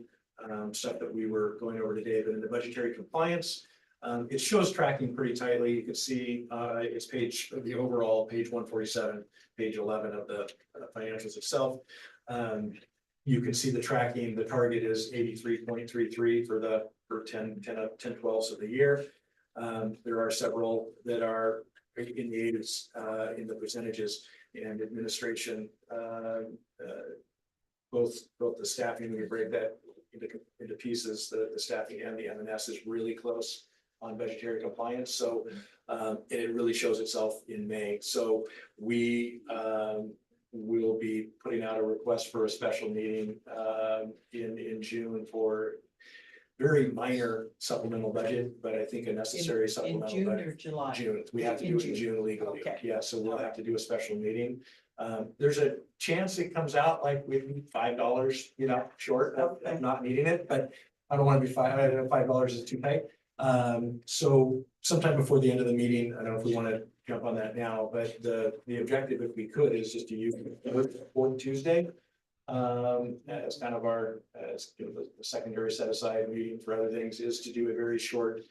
stuff that we were going over today. But in the budgetary compliance, it shows tracking pretty tightly. You can see it's the overall page 147, page 11 of the financials itself. you can see the tracking, the target is 83.33 for 10/12 of the year. There are several that are in the eighties, in the percentages, and administration, both the staffing, we break that into pieces, the staffing and the M&S is really close on budgetary compliance, so and it really shows itself in May. So we will be putting out a request for a special meeting in June for very minor supplemental budget, but I think a necessary In supplemental June budget. or July? June, we have to In do it in June. June legally, Okay. yeah, so we'll have to do a special meeting. There's a chance it comes out like with $5, short of Okay. not needing it, but I don't want to be $5 is too tight. So sometime before the end of the meeting, I don't know if we want to jump on that now, but the objective, if we could, is just to use the fourth Tuesday. As kind of our, the secondary set aside meeting for other things, is to do a very short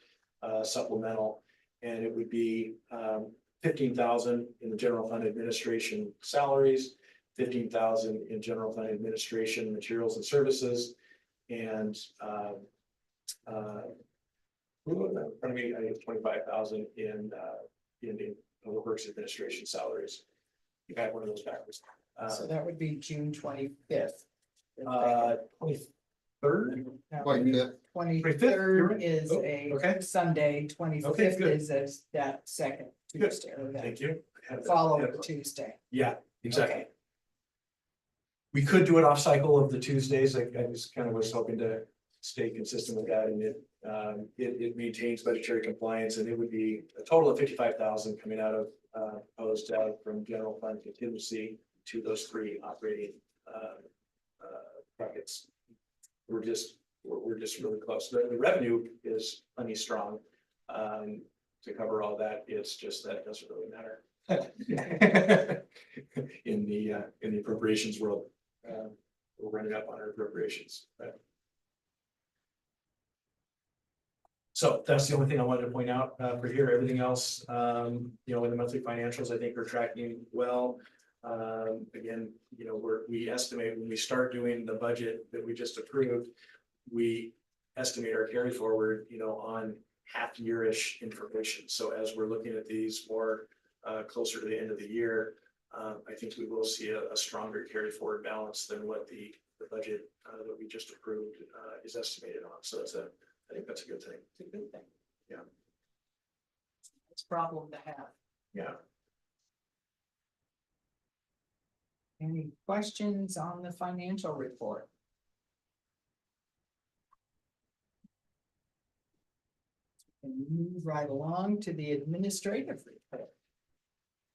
supplemental. And it would be 15,000 in the general fund administration salaries, 15,000 in general fund administration materials and services, and in front of me, I have 25,000 in public works administration salaries. You had one of those backwards. So that would be June 25th. 23rd? Like that, 23rd is Oh, a okay. Sunday, 25th good. is that second Good. Tuesday, or that Thank you. I had that. following Tuesday. Yeah, exactly. Okay. We could do it off cycle of the Tuesdays. I just kind of was hoping to stay consistent with that, and it maintains budgetary compliance, and it would be a total of 55,000 coming out of proposed out from general fund contingency to those three operating buckets. We're just really close. The revenue is plenty strong to cover all that. It's just that it doesn't really matter in the appropriations world. We're running up on our appropriations. But so that's the only thing I wanted to point out for here. Everything else, in the monthly financials, I think are tracking well. Again, we estimate when we start doing the budget that we just approved, we estimate our carry forward, on half year-ish information. So as we're looking at these more closer to the end of the year, I think we will see a stronger carry forward balance than what the budget that we just approved is estimated on. So I think that's a good thing. It's a good thing. Yeah. It's a problem to have. Yeah. Any questions on the financial report? And move right along to the administrative report.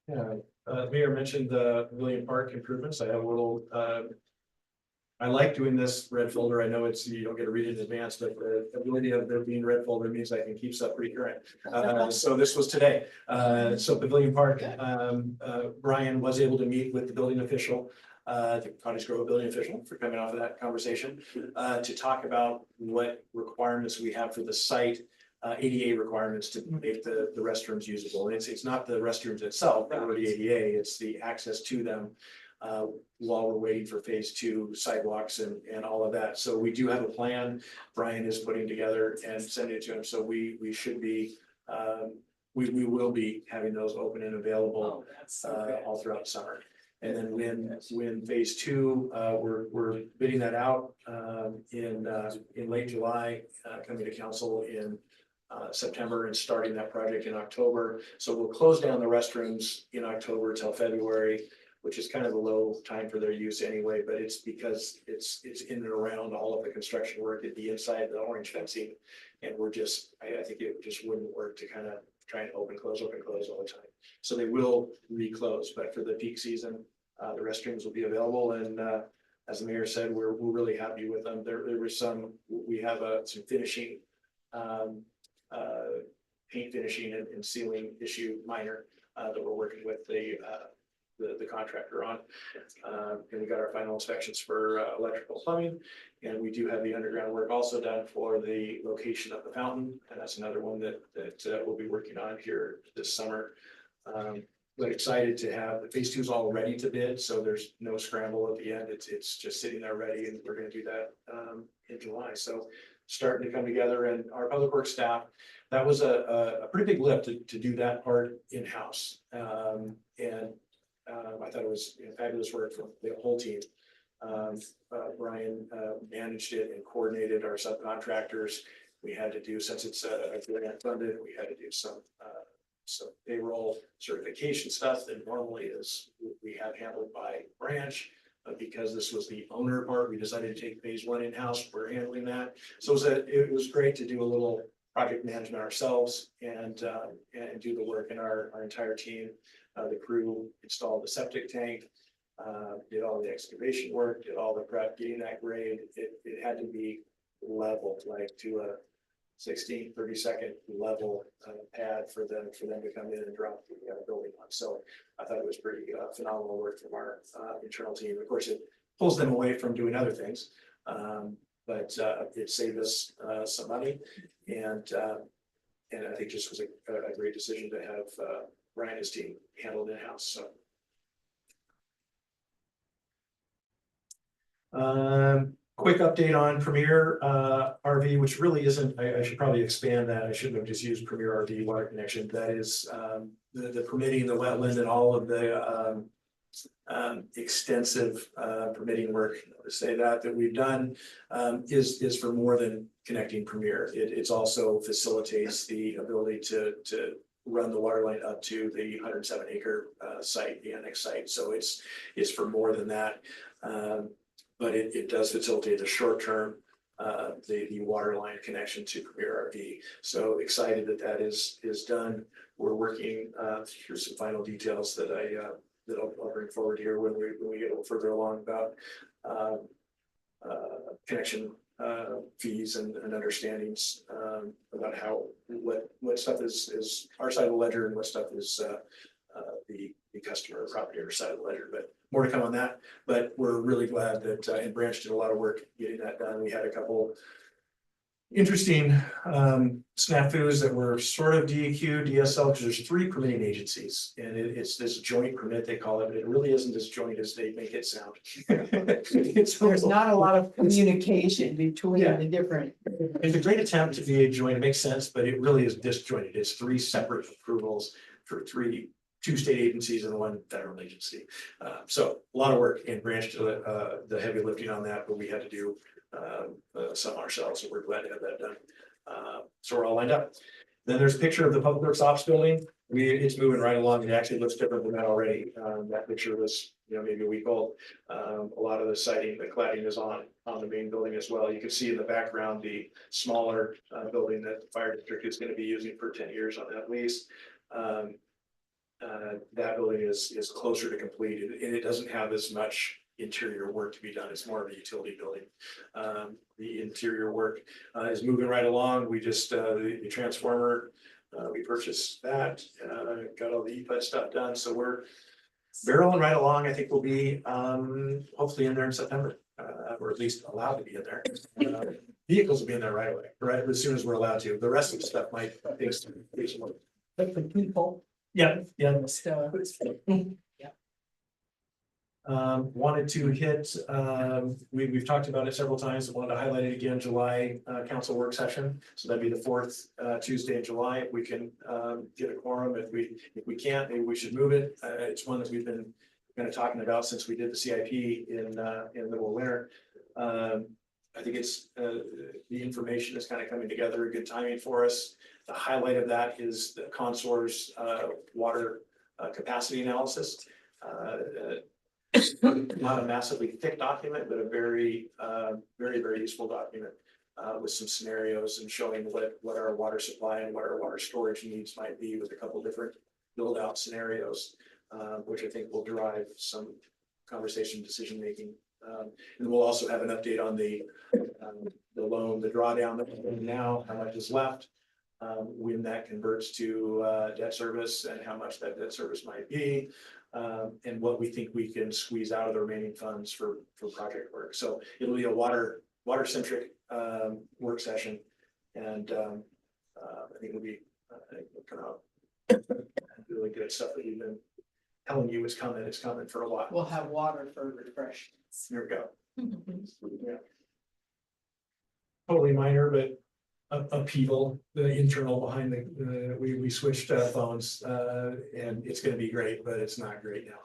Yeah, Mayor mentioned the William Park improvements. I have a little, I like doing this red folder. I know you don't get to read it in advance, but the ability of there being red folder means I can keep stuff pretty current. So this was today. So Pavilion Park, Brian was able to meet with the building official, the Cottage Grove building official, for coming off of that conversation, to talk about what requirements we have for the site. ADA requirements to make the restrooms usable. And it's not the restrooms itself, that are the ADA, it's the access to them while we're waiting for phase 2 sidewalks and all of that. So we do have a plan Brian is putting together and sending it to him. So we should be, we will be having those open and available That's so good. all throughout the summer. And then when phase 2, we're bidding that out in late July, coming to council in September and starting that project in October. So we'll close down the restrooms in October till February, which is kind of a low time for their use anyway, but it's because it's in and around all of the construction work at the inside, the orange fencing. And I think it just wouldn't work to kind of try and open, close all the time. So they will reclose, but for the peak season, the restrooms will be available. And as the mayor said, we're really happy with them. There was we have some finishing, paint finishing and sealing issue minor that we're working with the contractor on. And we got our final inspections for electrical plumbing. And we do have the underground work also done for the location of the fountain. And that's another one that we'll be working on here this summer. but excited to have, the phase two is all ready to bid, so there's no scramble at the end. It's just sitting there ready, and we're gonna do that in July. So starting to come together, and our public works staff, that was a pretty big lift to do that part in-house. I thought it was fabulous work from the whole team. Brian managed it and coordinated our subcontractors. We had to do, since it's a grant funded, we had to do some payroll certification stuff that normally we have handled by branch. Because this was the owner part, we decided to take phase one in-house. We're handling that. So it was great to do a little project management ourselves and do the work in our entire team. The crew installed the septic tank, did all the excavation work, did all the prep, getting that grade. It had to be leveled, like to a 16, 30-second level pad for them to come in and drop the building on. So I thought it was pretty phenomenal work from our internal team. Of course, it pulls them away from doing other things, but it saved us some money, and I think just was a great decision to have Brian and his team handled in-house. So. Quick update on Premier RV, which really isn't, I should probably expand that. I shouldn't have just used Premier RV water connection. That is the permitting, the wetland, and all of the extensive permitting work, to say that we've done is for more than connecting Premier. It's also facilitates the ability to run the water line up to the 107-acre site, the annex site. So it's for more than that. But it does facilitate the short term, the water line connection to Premier RV. So excited that is done. We're working through some final details that I'll bring forward here when we get a little further along about connection fees and understandings about what stuff is our side of the ledger and what stuff is the customer property owner side of the ledger. But more to come on that. But we're really glad that and Branch did a lot of work getting that done. We had a couple interesting snafus that were sort of DEQ, DSL, because there's 3 permitting agencies, and it's this joint permit they call it, but it really isn't as joint as they make it sound. There's not a lot of communication between the different. It's a great attempt to be a joint. It makes sense, but it really is disjointed. It's 3 separate approvals for 2 state agencies and 1 federal agency. So a lot of work, and Branch did the heavy lifting on that, but we had to do some ourselves, and we're glad to have that done. So we're all lined up. Then there's a picture of the Public Works Ops building. It's moving right along. It actually looks different than that already. That picture was, maybe a week old. A lot of the siding, the cladding is on the main building as well. You can see in the background the smaller building that the fire district is going to be using for 10 years on that lease. That building is closer to complete, and it doesn't have as much interior work to be done. It's more of a utility building. The interior work is moving right along. We just the transformer, we purchased that, got all the EPUD stuff done. So we're barreling right along. I think we'll be hopefully in there in September, or at least allowed to be in there. Vehicles will be in there right away, right as soon as we're allowed to. The rest of the stuff might take some. But for people. Yeah. So. Wanted to hit, we've talked about it several times. I wanted to highlight it again, July council work session. So that'd be the 4th Tuesday in July. If we can get a quorum, if we can't, maybe we should move it. It's one that we've been kind of talking about since we did the CIP in the middle of winter. I think it's the information is kind of coming together, a good timing for us. The highlight of that is the Consor's water capacity analysis. Not a massively thick document, but a very useful document with some scenarios and showing what our water supply and what our water storage needs might be with a couple different build out scenarios, which I think will drive some conversation decision making. And we'll also have an update on the loan, the drawdown that we're doing now, how much is left, when that converts to debt service, and how much that debt service might be. And what we think we can squeeze out of the remaining funds for project work. So it'll be a water centric work session, and I think it'll be kind of really good stuff that we've been telling you it's coming for a while. We'll have water for refreshments. Here we go. Yeah. Totally minor, but upheaval, the internal behind we switched phones, and it's gonna be great, but it's not great now.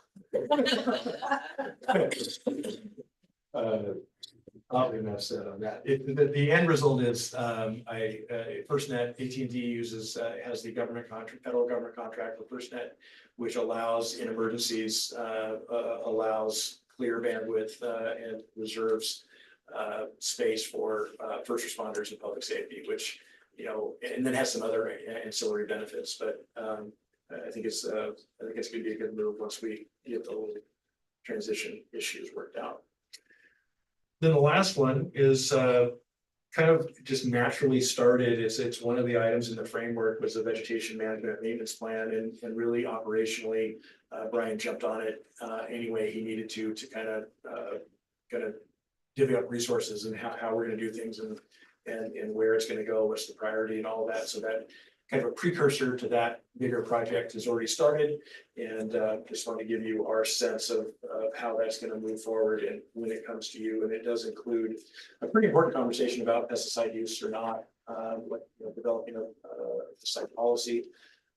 Probably enough said on that. The end result is, FirstNet, AT&T uses, has the federal government contract for FirstNet, which allows in emergencies, allows clear bandwidth, and reserves space for first responders and public safety, which, you know, and then has some other ancillary benefits, but I think it's gonna be a good move once we get the little transition issues worked out. Then the last one is kind of just naturally started. It's one of the items in the framework was the vegetation management maintenance plan, and really operationally, Brian jumped on it any way he needed to kind of divvy up resources and how we're gonna do things and where it's gonna go, what's the priority and all that. So that kind of a precursor to that bigger project has already started. And just want to give you our sense of how that's gonna move forward and when it comes to you. And it does include a pretty important conversation about pesticide use or not, developing a pesticide policy,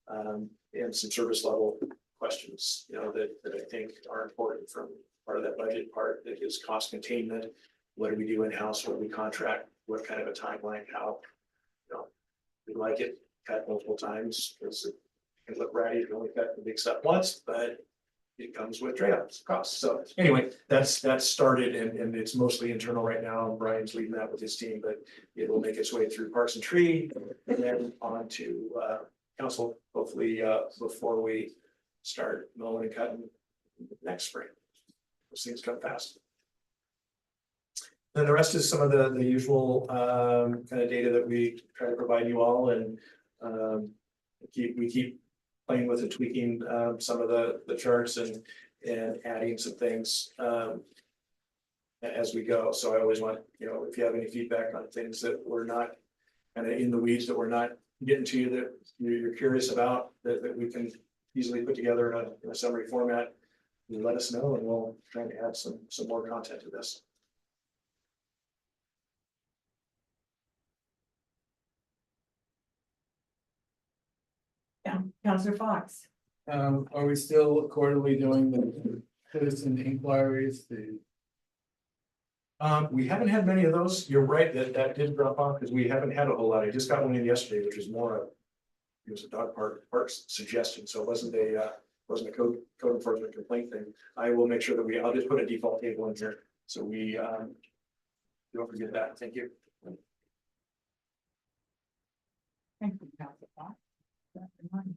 and some service level questions, that I think are important from part of that budget part that is cost containment. What do we do in-house? What do we contract? What kind of a timeline? How, we like it cut multiple times because it can look ratty. You can only cut the big stuff once, but it comes with trade-offs, costs. So anyway, that's started and it's mostly internal right now. Brian's leading that with his team, but it will make its way through Parks and Tree and then on to council, hopefully before we start mowing and cutting next spring. Those things come fast. Then the rest is some of the usual kind of data that we try to provide you all, and we keep playing with and tweaking some of the charts and adding some things as we go. So I always want, if you have any feedback on things that we're not kind of in the weeds, that we're not getting to you, that you're curious about, that we can easily put together in a summary format, you let us know and we'll try to add some more content to this. Yeah, Councilor Fox. Are we still quarterly doing the citizen inquiries, We haven't had many of those. You're right that did drop off because we haven't had a whole lot. I just got one in yesterday, which was it was a dog park's suggestion, so it wasn't a code enforcement complaint thing. I will make sure that I'll just put a default table in here, so we don't forget that. Thank you. Thank you, Councilor Fox. That reminder.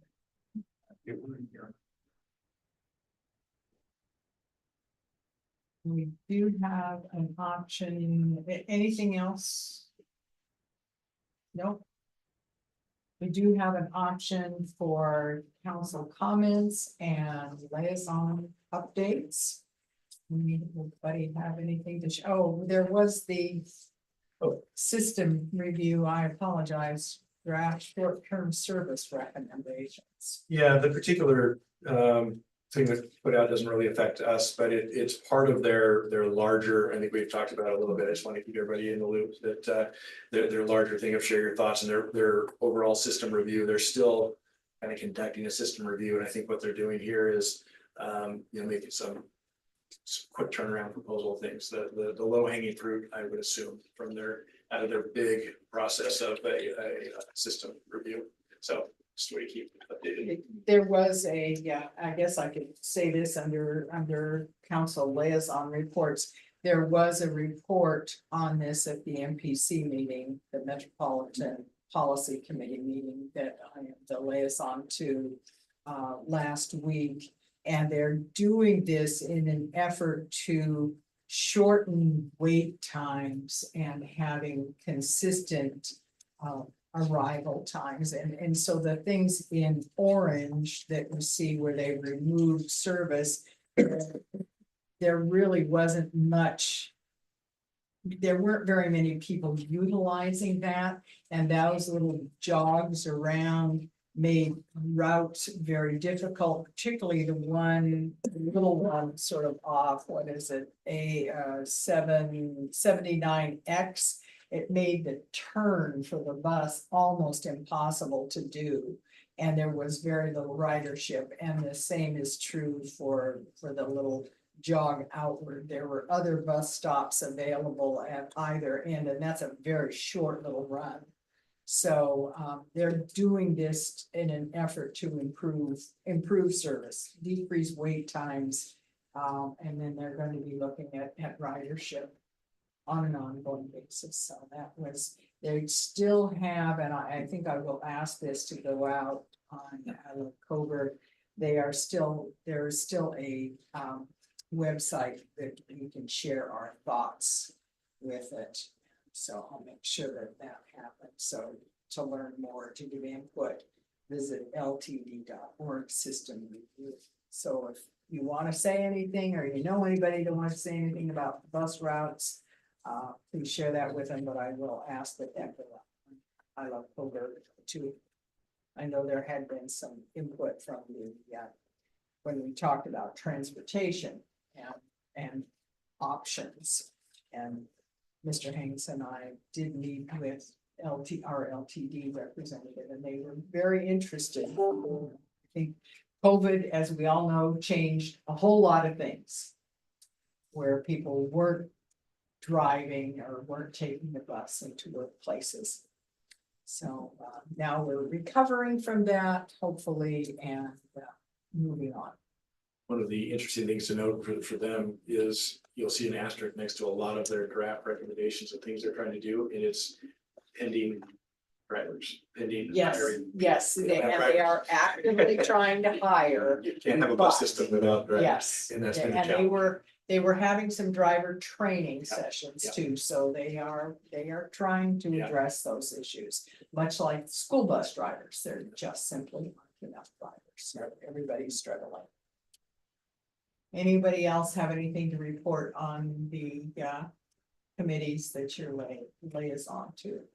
We do have an option. Anything else? Nope. We do have an option for council comments and liaison updates. Anybody have anything to show? There was the system review. I apologize. Draft short-term service recommendations. Yeah, the particular thing that's put out doesn't really affect us, but it's part of their larger, I think we've talked about it a little bit. I just want to keep everybody in the loop that their larger thing of share your thoughts and their overall system review. They're still kind of conducting a system review. And I think what they're doing here is making some quick turnaround proposal things, the low hanging fruit, I would assume, from out of their big process of a system review. So just way to keep updated. There was I guess I could say this under council liaison reports. There was a report on this at the MPC meeting, the Metropolitan Policy Committee meeting that I am the liaison to last week. And they're doing this in an effort to shorten wait times and having consistent arrival times. And so the things in orange that you see where they removed service, there really wasn't much. There weren't very many people utilizing that, and those little jogs around made routes very difficult, particularly the little one sort of off, what is it? 779X. It made the turn for the bus almost impossible to do. And there was very little ridership, and the same is true for the little jog outward. There were other bus stops available at either end, and that's a very short little run. So they're doing this in an effort to improve service, decrease wait times. And then they're going to be looking at ridership on an ongoing basis. So that was, they still have, and I think I will ask this to go out on Coburg. There is still a website that we can share our thoughts with it. So I'll make sure that happens. So to learn more, to give input, visit ltd.org system review. So if you want to say anything, or you know anybody that wants to say anything about bus routes, please share that with them, but I will ask that go up. I love Coburg too. I know there had been some input from the, when we talked about transportation and options. And Mr. Hanks and I did meet with our LTD representative, and they were very interested. I think COVID, as we all know, changed a whole lot of things, where people weren't driving or weren't taking the bus into workplaces. So now we're recovering from that, hopefully, and moving on. One of the interesting things to note for them is you'll see an asterisk next to a lot of their draft recommendations of things they're trying to do, and it's pending drivers, pending hiring. Yes, they are actively trying to hire. You can't have a bus but- system without drivers. Yes, And that's been a and challenge. they were having some driver training Yeah, sessions yeah. too, so they are trying to Yeah. address those issues. Much like school bus drivers, there just simply aren't enough drivers, so everybody's struggling. Anybody else have anything to report on the committees that you're liaison to?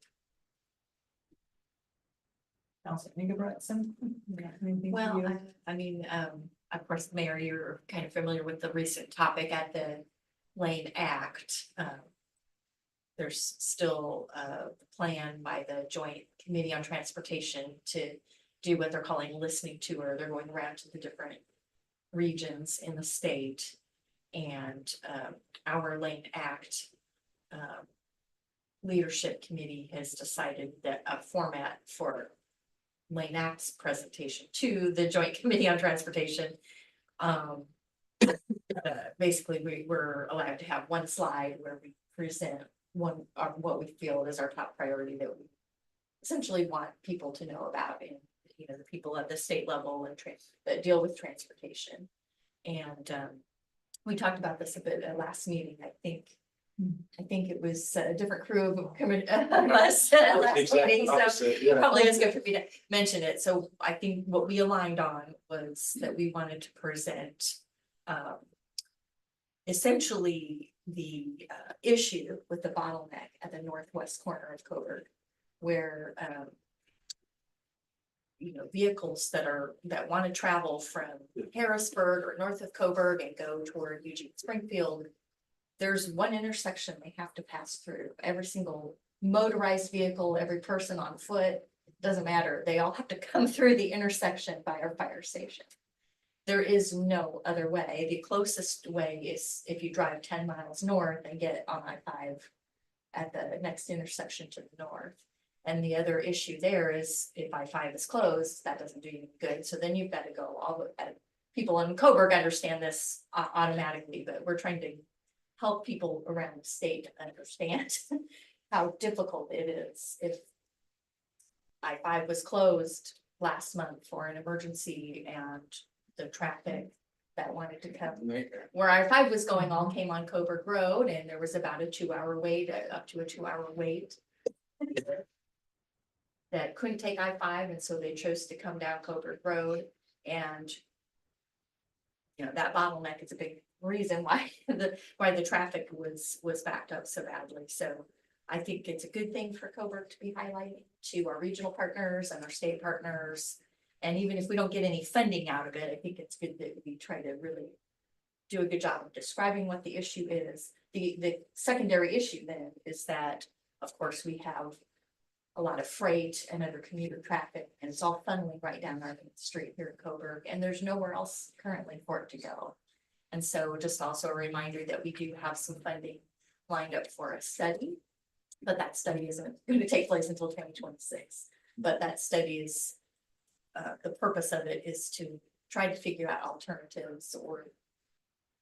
Councilor Ingebretson? Anything for Well, you? I mean, of course, Mayor, you're kind of familiar with the recent topic at the Lane Act. There's still a plan by the Joint Committee on Transportation to do what they're calling listening tour. They're going around to the different regions in the state. And our Lane Act leadership committee has decided that a format for Lane Act's presentation to the Joint Committee on Transportation. Basically, we were allowed to have one slide where we present what we feel is our top priority that we essentially want people to know about, and the people at the state level and that deal with transportation. And we talked about this a bit at last meeting. I think it was a different crew of last meeting, so probably is good for me to mention it. So I think what we aligned on was that we wanted to present essentially the issue with the bottleneck at the northwest corner of Coburg, where vehicles that want to travel from Harrisburg or north of Coburg and go toward Eugene Springfield, there's one intersection they have to pass through. Every single motorized vehicle, every person on foot, doesn't matter. They all have to come through the intersection by our fire station. There is no other way. The closest way is if you drive 10 miles north and get on I-5 at the next intersection to the north. And the other issue there is if I-5 is closed, that doesn't do you good. So then you've got to go all the people in Coburg understand this automatically, but we're trying to help people around the state understand how difficult it is. If I-5 was closed last month for an emergency and the traffic that wanted to come where I-5 was going all came on Coburg Road, and there was about a 2-hour wait, up to a 2-hour wait. That couldn't take I-5, and so they chose to come down Coburg Road, and that bottleneck is a big reason why the traffic was backed up so badly. So I think it's a good thing for Coburg to be highlighting to our regional partners and our state partners And even if we don't get any funding out of it, I think it's good that we try to really do a good job of describing what the issue is. The secondary issue then is that, of course, we have a lot of freight and other commuter traffic, and it's all funneling right down our main street here in Coburg, and there's nowhere else currently for it to go. And so just also a reminder that we do have some funding lined up for a study, but that study isn't going to take place until 2026. But that study is, the purpose of it is to try to figure out alternatives or,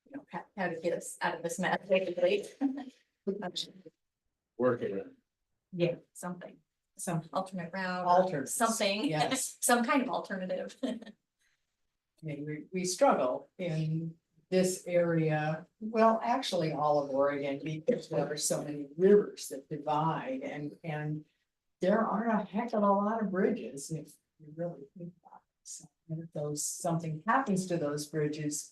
you know, how to get us out of this mess, basically. Working it. Yeah, something, Some alternate route, or Alternates, something, yes. some kind of alternative. I mean, we struggle in this area, well, actually all of Oregon, because there are so many rivers that divide and there aren't a heck of a lot of bridges if you really think about it. So if something happens to those bridges,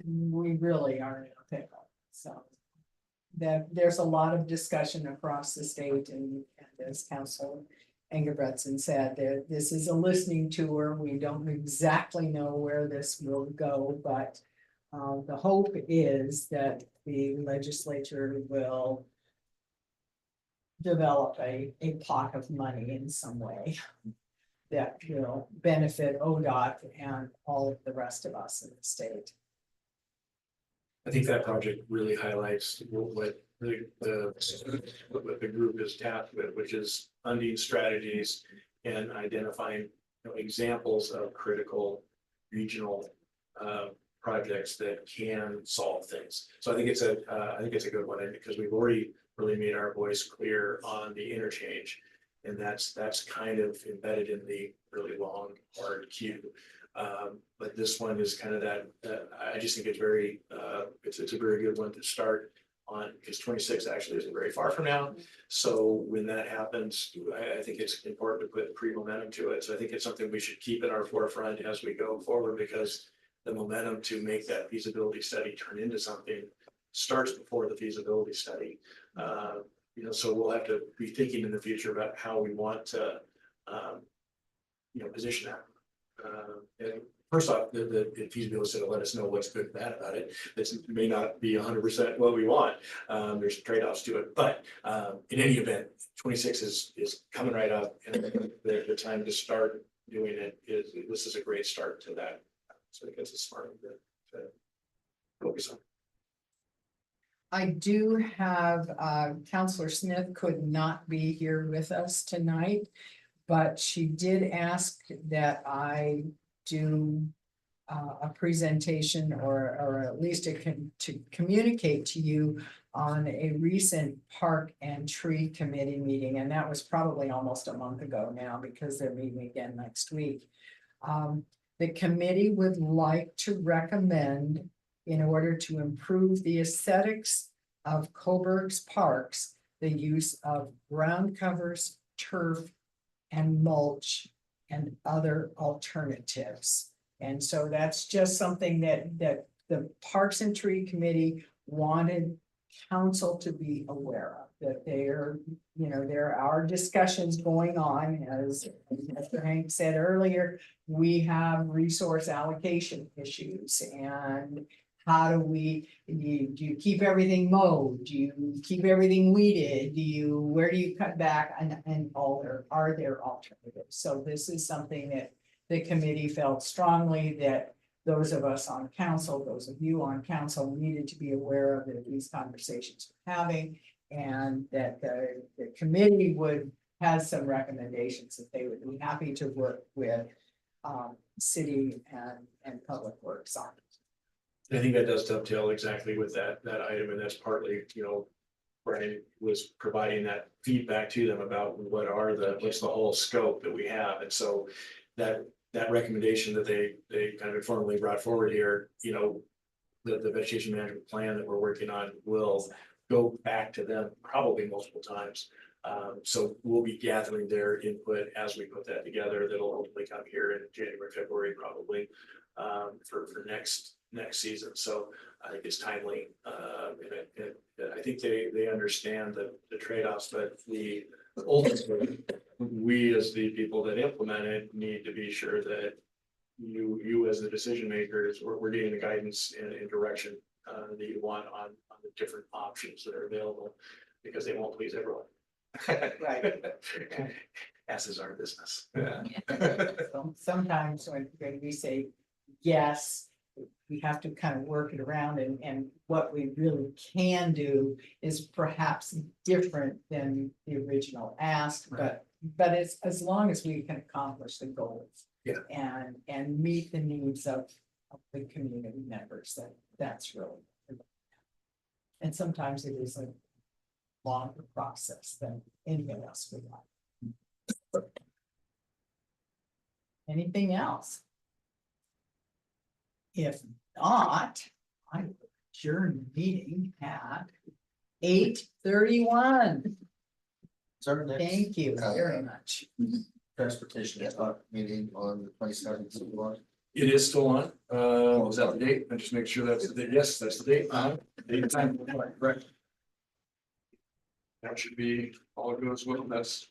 we really are in a pickle. So there's a lot of discussion across the state and as Councilor Engebretson said, this is a listening tour. We don't exactly know where this will go, but the hope is that the legislature will develop a pot of money in some way that will benefit ODOT and all of the rest of us in the state. I think that project really highlights what the group is tasked with, which is funding strategies and identifying, you know, examples of critical regional projects that can solve things. So I think it's a good one, because we've already really made our voice clear on the interchange. And that's kind of embedded in the really long, hard queue. But this one is kind of that, I just think it's very, it's a very good one to start on, because 26 actually isn't very far from now. So when that happens, I think it's important to put pre-momentum to it. So I think it's something we should keep in our forefront as we go forward, because the momentum to make that feasibility study turn into something starts before the feasibility study. You know, so we'll have to be thinking in the future about how we want to, you know, position that. And first off, the feasibility study will let us know what's good and bad about it. This may not be 100% what we want. There's trade-offs to it, but in any event, 26 is coming right up, and the time to start doing it is, this is a great start to that. So I think it's a smart one to focus on. I do have, Counselor Smith could not be here with us tonight, but she did ask that I do a presentation or at least to communicate to you on a recent Park and Tree Committee meeting, and that was probably almost a month ago now because they're meeting again next week. The committee would like to recommend, in order to improve the aesthetics of Coburg's parks, the use of ground covers, turf, and mulch and other alternatives. And so that's just something that the Parks and Tree Committee wanted council to be aware of, that there, you know, there are discussions going on, as Mr. Hank said earlier, we have resource allocation issues, and how do you keep everything mowed? Do you keep everything weeded? Where do you cut back, and are there alternatives? So this is something that the committee felt strongly that those of us on council, those of you on council needed to be aware of, that these conversations we're having, and that the committee would have some recommendations that they would be happy to work with city and public works on. I think that does dovetail exactly with that item, and that's partly, you know, Brian was providing that feedback to them about what's the whole scope that we have, and so that recommendation that they kind of informally brought forward here, you know, the vegetation management plan that we're working on will go back to them probably multiple times. So we'll be gathering their input as we put that together. That'll hopefully come here in January, February, probably for next season. So I think it's timely. And I think they understand the trade-offs, but ultimately we as the people that implement it, need to be sure that you as the decision makers, we're getting the guidance and direction that you want on the different options that are available, because they won't please everyone. Right. As is our business. Yeah. Sometimes when we say yes, we have to kind of work it around and what we really can do is perhaps different than the original ask, but it's as long as we can accomplish the goals. Yeah. And meet the needs of the community members, that's really. And sometimes it is a longer process than anything else we like. Anything else? If not, I will adjourn the meeting at 8:31. Thank you very much. Transportation meeting on the 27th of July. It is still on. Was that the date? I just make sure that's the date. Yes, that's the date. Date and time. Correct. That should be, all goes well. That's